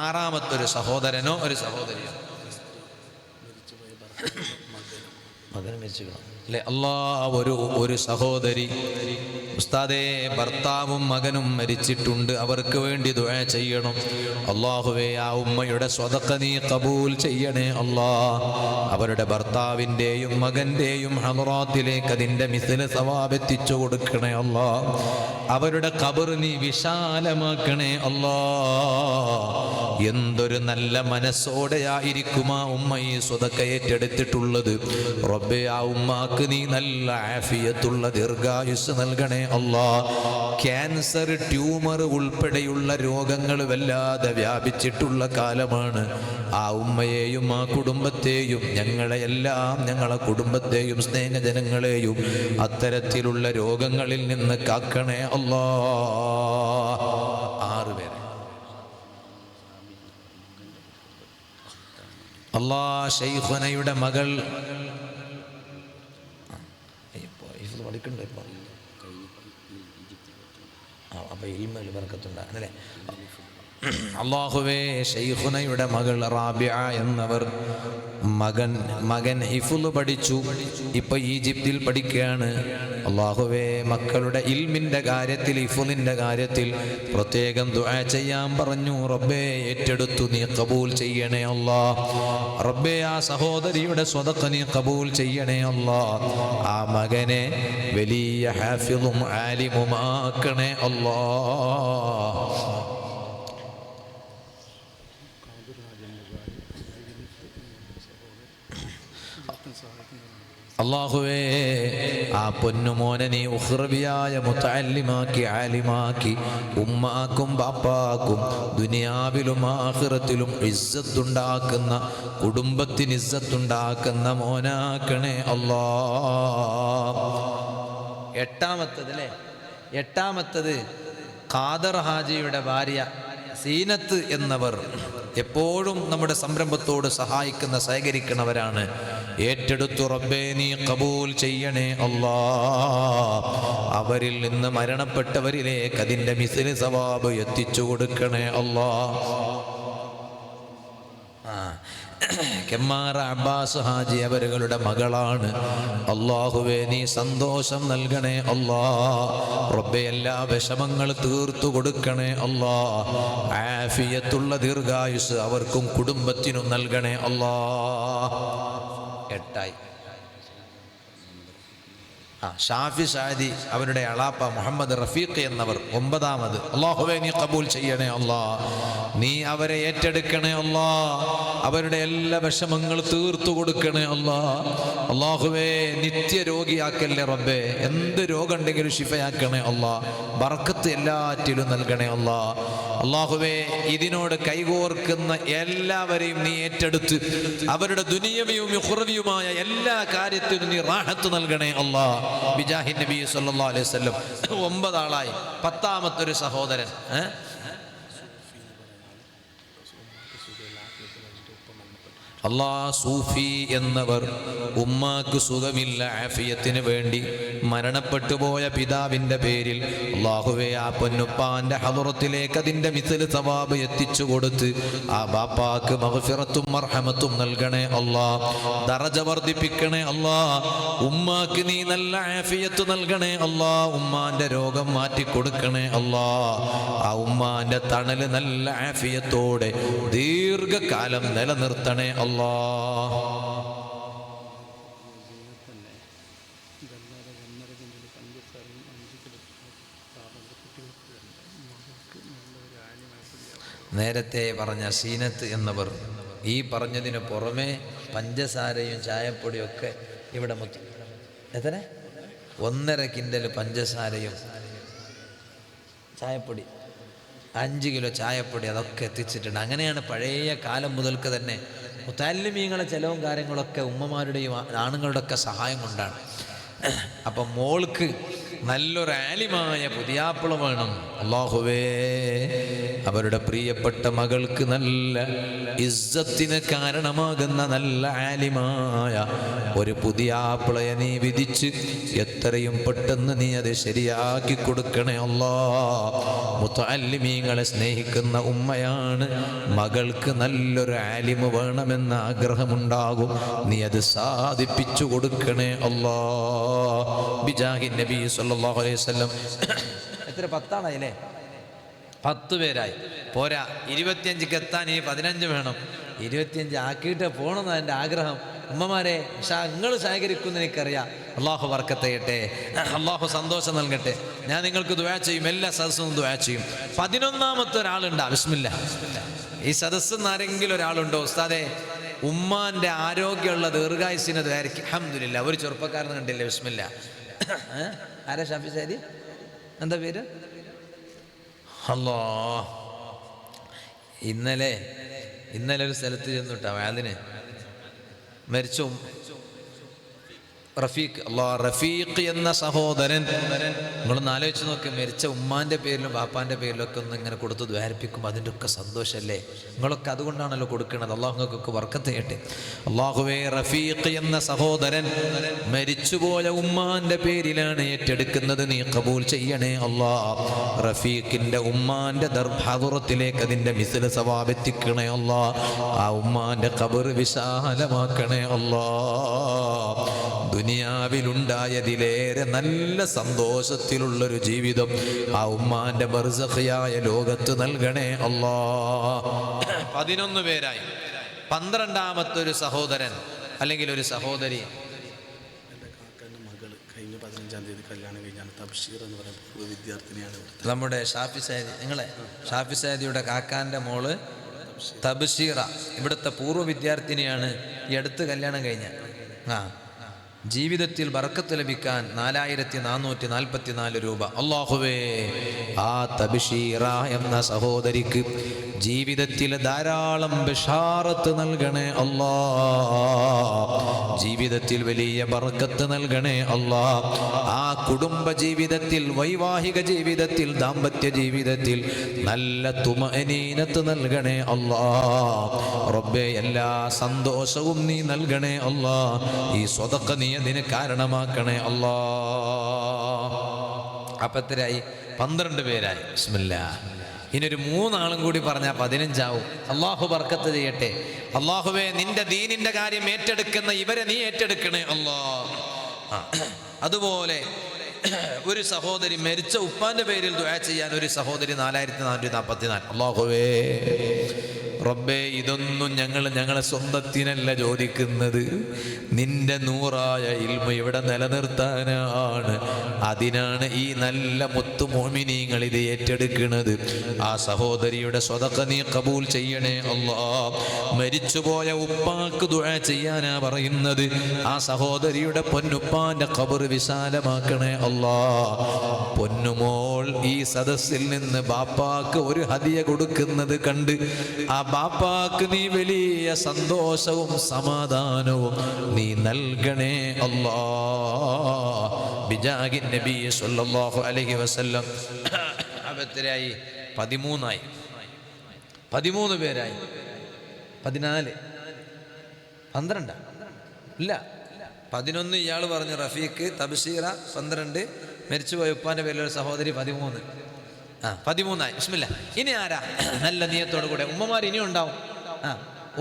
ആറാമത്തൊരു സഹോദരനോ ഒരു സഹോദരിയോ മകൻ മരിച്ചു അല്ലേ? അല്ലാ, ഒരു സഹോദരി ഉസ്താദേ, ഭർത്താവും മകനും മരിച്ചിട്ടുണ്ട്, അവർക്ക് വേണ്ടി ദുആ ചെയ്യണം. അല്ലാഹുവേ, ആ ഉമ്മയുടെ സ്വതക്ക നീ കബൂൽ ചെയ്യണേ അല്ലാ. അവരുടെ ഭർത്താവിൻ്റെയും മകൻ്റെയും ഹളറാത്തിലേക്ക് അതിൻ്റെ മിസ്ൽ സവാബ് എത്തിച്ചു കൊടുക്കണേ അല്ലാ. അവരുടെ ഖബർ നീ വിശാലമാക്കണേ അല്ലാ. എന്തൊരു നല്ല മനസ്സോടെയായിരിക്കും ആ ഉമ്മ ഈ സ്വതക്ക ഏറ്റെടുത്തിട്ടുള്ളത്. റബ്ബേ, ആ ഉമ്മാക്ക് നീ നല്ല ആഫിയത്തുള്ള ദീർഘായുസ് നൽകണേ അല്ലാ. ക്യാൻസർ, ട്യൂമർ ഉൾപ്പെടെയുള്ള രോഗങ്ങൾ വല്ലാതെ വ്യാപിച്ചിട്ടുള്ള കാലമാണ്. ആ ഉമ്മയെയും ആ കുടുംബത്തെയും ഞങ്ങളെയെല്ലാം, ഞങ്ങളെ കുടുംബത്തെയും സ്നേഹജനങ്ങളെയും അത്തരത്തിലുള്ള രോഗങ്ങളിൽ നിന്ന് കാക്കണേ അല്ലാ. 6 പേര്. അല്ലാ, ശൈഖുനയുടെ മകൾ പഠിക്കണ്ടോ? അപ്പൊ ഇൽമിൽ ബർക്കത്തുണ്ടാകുന്നല്ലേ. അല്ലാഹുവേ, ശൈഖുനയുടെ മകൾ റാബിഅ എന്നവർ മകൻ ഹിഫ്ള് പഠിച്ചു, ഇപ്പൊ ഈജിപ്തിൽ പഠിക്കുകയാണ്. അല്ലാഹുവേ, മക്കളുടെ ഇൽമിന്റെ കാര്യത്തിൽ, ഹിഫ്ളിന്റെ കാര്യത്തിൽ പ്രത്യേകം ദുആ ചെയ്യാൻ പറഞ്ഞു. റബ്ബേ, ഏറ്റെടുത്തു നീ കബൂൽ ചെയ്യണേ അല്ലാ. റബ്ബേ, ആ സഹോദരിയുടെ സ്വതക്ക നീ കബൂൽ ചെയ്യണേ അല്ലാ. ആ മകനെ വലിയ ഹാഫിളും ആലിമുമാക്കണേ അല്ലാ. അല്ലാഹുവേ, ആ പൊന്നുമോനെ നീ ഉഖ്റവിയായ മുതഅല്ലിമാക്കി, ആലിമാക്കി, ഉമ്മാക്കും ബാപ്പാക്കും ദുനിയാവിലും ആഖിറത്തിലും ഇസ്സത്തുണ്ടാക്കുന്ന, കുടുംബത്തിന് ഇസ്സത്തുണ്ടാക്കുന്ന മോനാക്കണേ അല്ലാ. 8ാമത്തത് ഖാദർ ഹാജിയുടെ ഭാര്യ സീനത്ത് എന്നവർ എപ്പോഴും നമ്മുടെ സംരംഭത്തോട് സഹായിക്കുന്ന, സഹകരിക്കുന്നവരാണ്. ഏറ്റെടുത്തു റബ്ബേ നീ കബൂൽ ചെയ്യണേ അല്ലാ. അവരിൽ നിന്ന് മരണപ്പെട്ടവരിലേക്ക് അതിൻ്റെ മിസ്ൽ സവാബ് എത്തിച്ചു കൊടുക്കണേ അല്ലാ. കെമ്മാറ അബ്ബാസ് ഹാജി അവരുടെ മകളാണ്. അല്ലാഹുവേ, നീ സന്തോഷം നൽകണേ അല്ലാ. റബ്ബേ, എല്ലാ വിഷമങ്ങൾ തീർത്തു കൊടുക്കണേ അല്ലാ. ആഫിയത്തുള്ള ദീർഘായുസ് അവർക്കും കുടുംബത്തിനും നൽകണേ അല്ലാ. 8 ഷാഫി സാദി അവരുടെ അളാപ്പ മുഹമ്മദ് റഫീഖ് എന്നവർ 9ാമത്. അല്ലാഹുവേ, നീ കബൂൽ ചെയ്യണേ അല്ലാ. നീ അവരെ ഏറ്റെടുക്കണേ അല്ലാ. അവരുടെ എല്ലാ വിഷമങ്ങൾ തീർത്തു കൊടുക്കണേ അല്ലാ. അല്ലാഹുവേ, നിത്യരോഗിയാക്കല്ലേ റബ്ബേ. എന്ത് രോഗം ഉണ്ടെങ്കിലും ശിഫയാക്കണേ അല്ലാ. ബർക്കത്ത് എല്ലാറ്റിലും നൽകണേ അല്ലാ. അല്ലാഹുവേ, ഇതിനോട് കൈകോർക്കുന്ന എല്ലാവരെയും നീ ഏറ്റെടുത്ത് അവരുടെ ദുനിയവിയും ഉഖ്റവിയുമായ എല്ലാ കാര്യത്തിനും നീ റാഹത്ത് നൽകണേ അല്ലാ. ബിജാഹി നബി സല്ലല്ലാഹു അലൈഹി വസല്ലം. 9 ആളായി. 10ാമത്തൊരു സഹോദരൻ അല്ലാ സൂഫി എന്നവർ ഉമ്മാക്ക് സുഖമില്ല ആഫിയത്തിന് വേണ്ടി മരണപ്പെട്ടു പോയ പിതാവിൻ്റെ പേരിൽ അല്ലാഹുവേ ആ പൊന്നുപ്പാന്റെ ഹദറത്തിലേക്ക് അതിൻ്റെ മിസ്ൽ സവാബ് എത്തിച്ചു കൊടുത്ത് ആ ബാപ്പാക്ക് മഗ്ഫിറത്തും മർഹമത്തും നൽകണേ അല്ലാ. ദറജ വർദ്ധിപ്പിക്കണേ അല്ലാ. ഉമ്മാക്ക് നീ നല്ല ആഫിയത്ത് നൽകണേ അല്ലാ. ഉമ്മാന്റെ രോഗം മാറ്റി കൊടുക്കണേ അല്ലാ. ആ ഉമ്മാന്റെ തണല് നല്ല ആഫിയത്തോടെ ദീർഘകാലം നിലനിർത്തണേ അല്ലാ. നേരത്തെ പറഞ്ഞ സീനത്ത് എന്നവർ ഈ പറഞ്ഞതിന് പുറമെ പഞ്ചസാരയും ചായപ്പൊടിയും ഒക്കെ ഇവിടെ എത്ര 1.5 കിൻഡൽ പഞ്ചസാരയും ചായപ്പൊടി 5 കിലോ ചായപ്പൊടി അതൊക്കെ എത്തിച്ചിട്ടുണ്ട്. അങ്ങനെയാണ് പഴയ കാലം മുതൽക്ക് തന്നെ മുത്തല്ലിമീങ്ങളെ ചെലവും കാര്യങ്ങളൊക്കെ ഉമ്മമാരുടെയും ആണുങ്ങളുടെ ഒക്കെ സഹായം കൊണ്ടാണ്. അപ്പം മോൾക്ക് നല്ലൊരു ആലിമായ പുതിയാപ്പിള വേണം. അല്ലാഹുവേ അവരുടെ പ്രിയപ്പെട്ട മകൾക്ക് നല്ല ഇസ്സത്തിന് കാരണമാകുന്ന നല്ല ആലിമായ ഒരു പുതിയാപ്പിളയെ നീ വിധിച്ച് എത്രയും പെട്ടെന്ന് നീ അത് ശരിയാക്കി കൊടുക്കണേ അല്ലാ. മുത്തല്ലിമീങ്ങളെ സ്നേഹിക്കുന്ന ഉമ്മയാണ്. മകൾക്ക് നല്ലൊരു ആലിമ് വേണമെന്ന ആഗ്രഹമുണ്ടാകും. നീ അത് സാധിപ്പിച്ചു കൊടുക്കണേ അല്ലാ. ബിജാഹി നബി സല്ലല്ലാഹു അലൈഹി വസല്ലം. എത്ര 10 ആണല്ലേ? 10 പേരായി പോരാ. 25ക്ക് എത്താൻ ഈ 15 വേണം. 25 ആക്കിയിട്ട് പോകണമെന്ന് എൻ്റെ ആഗ്രഹം. ഉമ്മമാരെ നിങ്ങൾ സഹകരിക്കുമെന്ന് എനിക്കറിയാം. അള്ളാഹു ബർക്കത്ത് ചെയ്യട്ടെ, അള്ളാഹു സന്തോഷം നൽകട്ടെ. ഞാൻ നിങ്ങൾക്ക് ദുആ ചെയ്യും, എല്ലാ സദസ്സും ദുആ ചെയ്യും. 11ാമത്തെ ഒരാളുണ്ടാ? ബിസ്മില്ലാ. ഈ സദസ്സിൽ ആരെങ്കിലും ഒരാളുണ്ടോ? ഉസ്താദേ ഉമ്മാന്റെ ആരോഗ്യമുള്ള ദീർഘായുസിന് ദ്വാരക്ക്. അൽഹംദുലില്ലാ. ഒരു ചെറുപ്പക്കാരന് കണ്ടില്ലേ? ബിസ്മില്ലാ. ആരാ? ഷാഫി സാരി. എന്താ പേര്? അല്ലാ. ഇന്നലെ ഒരു സ്ഥലത്ത് ചെന്നിട്ടാ അതിന് മരിച്ചു റഫീഖ് എന്ന സഹോദരൻ. നിങ്ങളൊന്ന് ആലോചിച്ച് നോക്കി. മരിച്ച ഉമ്മാന്റെ പേരിലും ബാപ്പാന്റെ പേരിലും ഒക്കെ ഒന്ന് ഇങ്ങനെ കൊടുത്ത് ദ്വാരിപ്പിക്കും. അതിൻ്റെ ഒക്കെ സന്തോഷമല്ലേ? നിങ്ങളൊക്കെ അതുകൊണ്ടാണല്ലോ കൊടുക്കുന്നത്. അള്ളാഹു നിങ്ങൾക്കൊക്കെ ബർക്കത്ത് ചെയ്യട്ടെ. അള്ളാഹുവേ റഫീഖ് എന്ന സഹോദരൻ മരിച്ചുപോയ ഉമ്മാന്റെ പേരിലാണ് ഏറ്റെടുക്കുന്നത്. നീ ഖബൂൽ ചെയ്യണേ അല്ലാ. റഫീഖിന്റെ ഉമ്മാന്റെ ദർഭാദുറത്തിലേക്ക് അതിന്റെ മിസ്ൽ സവാബ് എത്തിക്കണേ അല്ലാ. ആ ഉമ്മാന്റെ ഖബർ വിശാലമാക്കണേ അല്ലാ. ദുനിയാവിലുണ്ടായതിലേറെ നല്ല സന്തോഷത്തിലുള്ളൊരു ജീവിതം ആ ഉമ്മാന്റെ ബർസഖിയായ ലോകത്ത് നൽകണേ അല്ലാ. 11 പേരായി. 12ാമത്തെ ഒരു സഹോദരൻ അല്ലെങ്കിൽ ഒരു സഹോദരി. നമ്മുടെ ഷാഫി സാദി, നിങ്ങളെ ഷാഫി സാദിയുടെ കാക്കാന്റെ മോള് തബ്ശീറ ഇവിടുത്തെ പൂർവ്വ വിദ്യാർത്ഥിനിയാണ്. ഈ അടുത്ത് കല്യാണം കഴിഞ്ഞ. ജീവിതത്തിൽ ബർക്കത്ത് ലഭിക്കാൻ 4444 രൂപ. അല്ലാഹുവേ ആ തബ്ശീറ എന്ന സഹോദരിക്ക് ജീവിതത്തിൽ ധാരാളം ബിഷാറത്ത് നൽകണേ അല്ലാ. ജീവിതത്തിൽ വലിയ ബർക്കത്ത് നൽകണേ അല്ലാ. ആ കുടുംബ ജീവിതത്തിൽ, വൈവാഹിക ജീവിതത്തിൽ, ദാമ്പത്യ ജീവിതത്തിൽ നല്ല തുമഅനീനത്ത് നൽകണേ അല്ലാ. റബ്ബേ എല്ലാ സന്തോഷവും നീ നൽകണേ അല്ലാ. ഈ സ്വതക്ക നീ അതിന് കാരണമാക്കണേ അല്ലാ. അപ്പത്തരായി 12 പേരായി. ബിസ്മില്ലാ. ഇനിയൊരു 3 ആളും കൂടി പറഞ്ഞാൽ 15 ആവും. അള്ളാഹു ബർക്കത്ത് ചെയ്യട്ടെ. അള്ളാഹുവേ നിന്റെ ദീനിന്റെ കാര്യം ഏറ്റെടുക്കുന്ന ഇവരെ നീ ഏറ്റെടുക്കണേ അല്ലാ. അതുപോലെ ഒരു സഹോദരി മരിച്ച ഉപ്പാന്റെ പേരിൽ ദുആ ചെയ്യാൻ ഒരു സഹോദരി 4444. അല്ലാഹുവേ റബ്ബേ ഇതൊന്നും ഞങ്ങളെ സ്വന്തത്തിനല്ല ചോദിക്കുന്നത്. നിന്റെ നൂറായ ഇൽമ ഇവിടെ നിലനിർത്താനാണ്. അതിനാണ് ഈ നല്ല മുത്തു മുഅ്മിനീങ്ങൾ ഇത് ഏറ്റെടുക്കുന്നത്. ആ സഹോദരിയുടെ സ്വതഖ നീ ഖബൂൽ ചെയ്യണേ അല്ലാ. മരിച്ചുപോയ ഉപ്പാക്ക് ദുആ ചെയ്യാനാ പറയുന്നത്. ആ സഹോദരിയുടെ പൊന്നുപ്പാന്റെ ഖബർ വിശാലമാക്കണേ അല്ലാ. പൊന്നുമോൾ ഈ സദസ്സിൽ നിന്ന് ബാപ്പാക്ക് ഒരു ഹദിയ കൊടുക്കുന്നത് കണ്ട് ആ ബാപ്പാക്ക് നീ വലിയ സന്തോഷവും സമാധാനവും നീ നൽകണേ അല്ലാ. ബിജാഹി നബി സല്ലല്ലാഹു അലൈഹി വസല്ലം. അവത്തരായി 13 ആയി. 13 പേരായി. 14 12 ഇല്ല 11 ഇയാൾ പറഞ്ഞു റഫീഖ്, തബ്സീറ 12, മരിച്ചുപോയ ഉപ്പാൻ്റെ പേരിലൊരു സഹോദരി 13. 13ആയി. ബിസ്മില്ലാ. ഇനി ആരാ നല്ല നിയത്തോടു കൂടെ? ഉമ്മമാർ ഇനിയും ഉണ്ടാവും.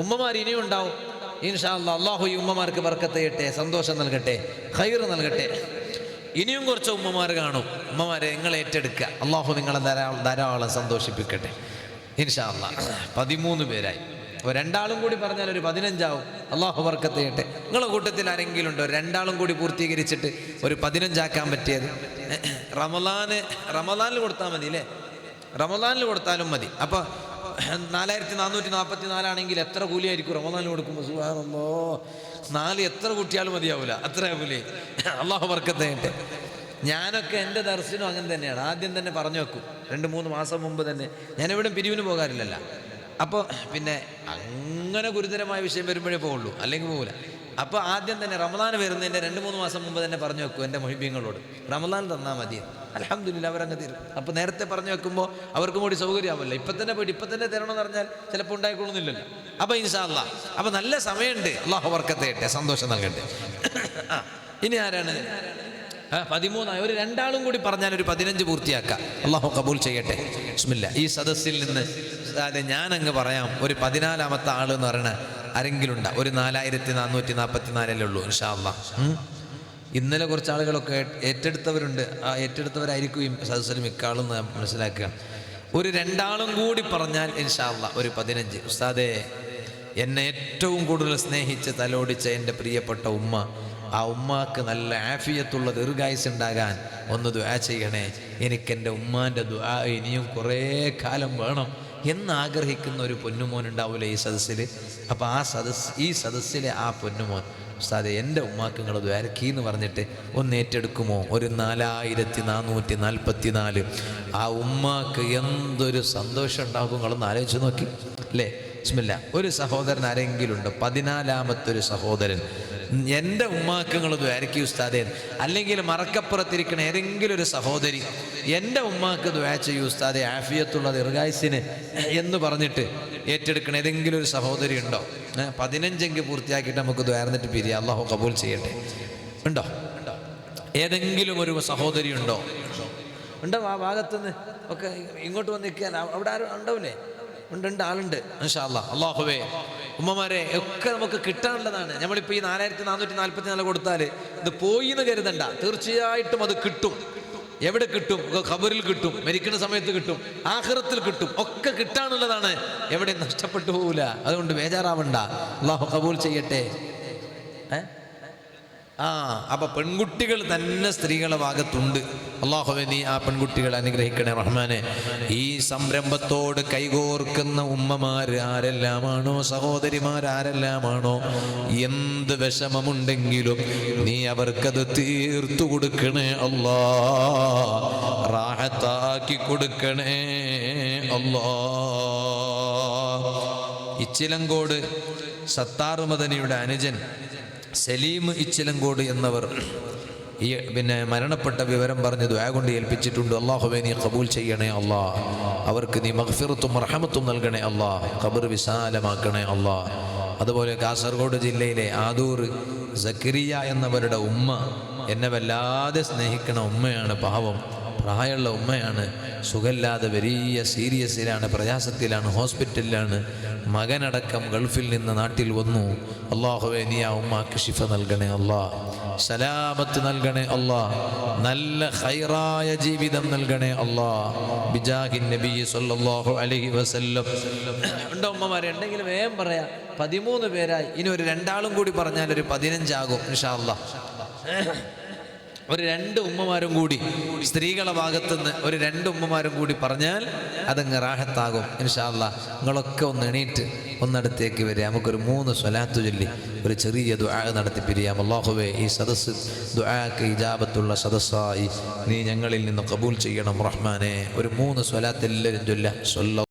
ഉമ്മമാർ ഇനിയും ഉണ്ടാവും ഇൻഷാ അല്ലാഹ്. അല്ലാഹു ഈ ഉമ്മമാർക്ക് ബർക്കത്ത് ചെയ്യട്ടെ, സന്തോഷം നൽകട്ടെ, ഖൈർ നൽകട്ടെ. ഇനിയും കുറച്ച് ഉമ്മമാർ കാണും. ഉമ്മമാരെ നിങ്ങൾ ഏറ്റെടുക്കുക. അല്ലാഹു നിങ്ങളെ ധാരാളം സന്തോഷിപ്പിക്കട്ടെ ഇൻഷാ അല്ലാഹ്. 13 പേരായി. അപ്പോൾ 2 ആളും കൂടി പറഞ്ഞാൽ ഒരു 15 ആവും. അല്ലാഹു ബർക്കത്ത് ചെയ്യട്ടെ. നിങ്ങളുടെ കൂട്ടത്തിൽ ആരെങ്കിലും ഉണ്ടോ 2 ആളും കൂടി പൂർത്തീകരിച്ചിട്ട് ഒരു 15 ആക്കാൻ പറ്റിയത്? റമദാനിൽ കൊടുത്താൽ മതി അല്ലേ? റമദാനിൽ കൊടുത്താലും മതി. അപ്പോൾ 4444 ആണെങ്കിൽ എത്ര കൂലിയായിരിക്കും റമദാനിൽ കൊടുക്കുമ്പോൾ? സുബ്ഹാനല്ലാഹ്, 4 എത്ര കുട്ടിയാലും മതിയാവില്ല, അത്ര കൂലി. അല്ലാഹു ബർക്കത്ത് ചെയ്യട്ടെ. ഞാനൊക്കെ എൻ്റെ ദർശനം അങ്ങനെ തന്നെയാണ്. ആദ്യം തന്നെ പറഞ്ഞു വെക്കും, 2-3 മാസം മുമ്പ് തന്നെ. ഞാനെവിടെയും പിരിവിന് പോകാറില്ലല്ലോ. അപ്പോൾ പിന്നെ അങ്ങനെ ഗുരുതരമായ വിഷയം വരുമ്പോഴേ പോകുള്ളൂ, അല്ലെങ്കിൽ പോകില്ല. അപ്പോൾ ആദ്യം തന്നെ റമദാൻ വരുന്നതിൻ്റെ 2-3 മാസം മുമ്പ് തന്നെ പറഞ്ഞു വെക്കും എൻ്റെ മുഹിബീങ്ങളോട്, റമദാൻ തന്നാൽ മതി. അൽഹംദുലില്ലാഹ് അവരങ്ങ് തരും. അപ്പോൾ നേരത്തെ പറഞ്ഞു വെക്കുമ്പോൾ അവർക്കും കൂടി സൗകര്യമാവല്ലോ. ഇപ്പം തന്നെ പോയിട്ട് ഇപ്പം തന്നെ തരണമെന്ന് പറഞ്ഞാൽ ചിലപ്പോൾ ഉണ്ടായിക്കൊള്ളുന്നില്ലല്ലോ. അപ്പോൾ ഇൻഷാ അല്ലാഹ്, അപ്പോൾ നല്ല സമയമുണ്ട്. അല്ലാഹു ബർക്കത്ത് ചെയ്യട്ടെ, സന്തോഷം നൽകട്ടെ. ഇനി ആരാണ്? 13 ആയി. ഒരു 2 ആളും കൂടി പറഞ്ഞാൽ ഒരു 15 പൂർത്തിയാക്കാം. അല്ലാഹു കബൂൽ ചെയ്യട്ടെ. ബിസ്മില്ലാ. ഈ സദസ്സിൽ നിന്ന് ഞാനങ്ങ് പറയാം, ഒരു 14ാമത്തെ ആൾ എന്ന് പറയുന്ന ആരെങ്കിലും ഉണ്ടാ? ഒരു 4444 ഉള്ളൂ ഇൻഷാ അല്ലാഹ്. ഇന്നലെ കുറച്ച് ആളുകളൊക്കെ ഏറ്റെടുത്തവരുണ്ട്. ആ ഏറ്റെടുത്തവരായിരിക്കും ഈ സദസ്സിൽ മിക്കാളും മനസ്സിലാക്കുക. ഒരു 2 ആളും കൂടി പറഞ്ഞാൽ ഇൻഷാ അല്ലാഹ് ഒരു 15. ഉസ്താദേ, എന്നെ ഏറ്റവും കൂടുതൽ സ്നേഹിച്ച് തലോടിച്ച എൻ്റെ പ്രിയപ്പെട്ട ഉമ്മ, ആ ഉമ്മാക്ക് നല്ല ആഫിയത്തുള്ള ദീർഘായുസ് ഉണ്ടാകാൻ ഒന്ന് ദുആ ചെയ്യണേ. എനിക്കെൻ്റെ ഉമ്മാൻ്റെ ദുആ ഇനിയും കുറേ കാലം വേണം എന്നാഗ്രഹിക്കുന്ന ഒരു പൊന്നുമോൻ ഉണ്ടാവില്ലേ ഈ സദസ്സിൽ? അപ്പോൾ ഈ സദസ്സിലെ ആ പൊന്നുമോൻ, ഉസ്താദേ എൻ്റെ ഉമ്മാക്ക് നിങ്ങൾ ദ്വാരക്കി എന്ന് പറഞ്ഞിട്ട് ഒന്ന് ഏറ്റെടുക്കുമോ? ഒരു 4444. ആ ഉമ്മാക്ക് എന്തൊരു സന്തോഷം ഉണ്ടാകും, നിങ്ങളൊന്ന് ആലോചിച്ച് നോക്കി അല്ലേ? ബിസ്മില്ലാ. ഒരു സഹോദരൻ ആരെങ്കിലും ഉണ്ടോ? 14ാമത്തെ ഒരു സഹോദരൻ, എൻ്റെ ഉമ്മാക്ക് നിങ്ങൾ ദ്വാരക്കി ഉസ്താദേ. അല്ലെങ്കിൽ മറക്കപ്പുറത്തിരിക്കണ ഏതെങ്കിലും ഒരു സഹോദരി, എൻ്റെ ഉമ്മാക്ക് ദ്വാ ചെയ്യൂ ഉസ്താദേ, ആഫിയത്തുള്ള ദീർഘായുസ്സിന് എന്ന് പറഞ്ഞിട്ട് ഏറ്റെടുക്കണ ഏതെങ്കിലും ഒരു സഹോദരി ഉണ്ടോ? 15 പൂർത്തിയാക്കിയിട്ട് നമുക്ക് ദ്വാരന്നിട്ട് പിരിയാം. അല്ലാഹു കബൂൽ ചെയ്യട്ടെ. ഉണ്ടോ? ഏതെങ്കിലും ഒരു സഹോദരി ഉണ്ടോ? ഉണ്ടോ? ആ ഭാഗത്തുനിന്ന് ഒക്കെ ഇങ്ങോട്ട് വന്ന് നിൽക്കാൻ അവിടെ ആരും ഉണ്ടാവില്ലേ? ഉണ്ട്, ആളുണ്ട് ഇൻഷാ അല്ലാഹ്. അല്ലാഹുവേ, ഉമ്മമാരെ ഒക്കെ നമുക്ക് കിട്ടാനുള്ളതാണ്. നമ്മളിപ്പോൾ ഈ 4444 കൊടുത്താൽ ഇത് പോയി എന്ന് കരുതണ്ട. തീർച്ചയായിട്ടും അത് കിട്ടും. എവിടെ കിട്ടും? ഖബറിൽ കിട്ടും, മരിക്കുന്ന സമയത്ത് കിട്ടും, ആഖിറത്തിൽ കിട്ടും. ഒക്കെ കിട്ടാനുള്ളതാണ്, എവിടെ നഷ്ടപ്പെട്ടു പോവില്ല. അതുകൊണ്ട് ബേജാറാവണ്ട. അല്ലാഹു ഖബൂൽ ചെയ്യട്ടെ. അപ്പൊ പെൺകുട്ടികൾ തന്നെ സ്ത്രീകളുടെ ഭാഗത്തുണ്ട്. അല്ലാഹുവേ, നീ ആ പെൺകുട്ടികളെ അനുഗ്രഹിക്കണേ റഹ്മാനെ. ഈ സംരംഭത്തോട് കൈകോർക്കുന്ന ഉമ്മമാര് ആരെല്ലാമാണോ, സഹോദരിമാരാരെല്ലാമാണോ, എന്ത് വിഷമമുണ്ടെങ്കിലും നീ അവർക്കത് തീർത്തു കൊടുക്കണേ അല്ലാ, റാഹത്താക്കി കൊടുക്കണേ അല്ലാ. ഇച്ചിലങ്കോട് സത്താർ മദനിയുടെ അനുജൻ സലീം ഇച്ചിലങ്കോട് എന്നവർ ഈ മരണപ്പെട്ട വിവരം പറഞ്ഞ് ദുആ കൊണ്ട് ഏൽപ്പിച്ചിട്ടുണ്ട്. അല്ലാഹുവേ, നീ ഖബൂൽ ചെയ്യണേ അല്ലാ. അവർക്ക് നീ മഗ്ഫിറത്തും റഹ്മത്തും നൽകണേ അല്ലാ. ഖബർ വിശാലമാക്കണേ അല്ലാ. അതുപോലെ കാസർഗോഡ് ജില്ലയിലെ ആദൂർ സക്കരിയ എന്നവരുടെ ഉമ്മ എന്നെ വല്ലാതെ സ്നേഹിക്കണ ഉമ്മയാണ്. പാവം പ്രായമുള്ള ഉമ്മയാണ്. സുഖമില്ലാതെ വലിയ സീരിയസിലാണ്, പ്രയാസത്തിലാണ്, ഹോസ്പിറ്റലിലാണ്. മകനടക്കം ഗൾഫിൽ നിന്ന് നാട്ടിൽ വന്നു. അല്ലാഹുവേ, നീ ആ ഉമ്മാക്ക് ശിഫ നൽകണേ അല്ലാ, സലാമത്ത് നൽകണേ അല്ലാ, നല്ല ഖൈറായ ജീവിതം നൽകണേ അല്ലാ, ബിജാഹിൻ നബി സല്ലല്ലാഹു അലൈഹി വസല്ലം. ഉണ്ടോ ഉമ്മമാരെ? ഉണ്ടെങ്കിൽ വേഗം പറയാം. 13 പേരായി. ഇനി ഒരു 2 ആളും കൂടി പറഞ്ഞാൽ ഒരു 15 ആകും ഇൻഷാ അല്ലാഹ്. ഒരു 2 ഉമ്മമാരും കൂടി സ്ത്രീകളുടെ ഭാഗത്തുനിന്ന് ഒരു 2 ഉമ്മമാരും കൂടി പറഞ്ഞാൽ അതങ്ങ് റാഹത്താകും ഇൻഷാ അല്ലാഹ്. നിങ്ങളൊക്കെ ഒന്ന് എണീറ്റ് ഒന്നടുത്തേക്ക് വരിക. നമുക്കൊരു 3 സ്വലാത്ത് ചൊല്ലി ഒരു ചെറിയ ദുആ നടത്തി പിരിയാം. അല്ലാഹുവേ, ഈ സദസ്സ് ദുആക്ക് ഇജാബത്തുള്ള സദസ്സായി നീ ഞങ്ങളിൽ നിന്ന് ഖബൂൽ ചെയ്യണം റഹ്മാനെ. ഒരു 3 സ്വലാത്ത് എല്ലാവരും ചൊല്ലാം.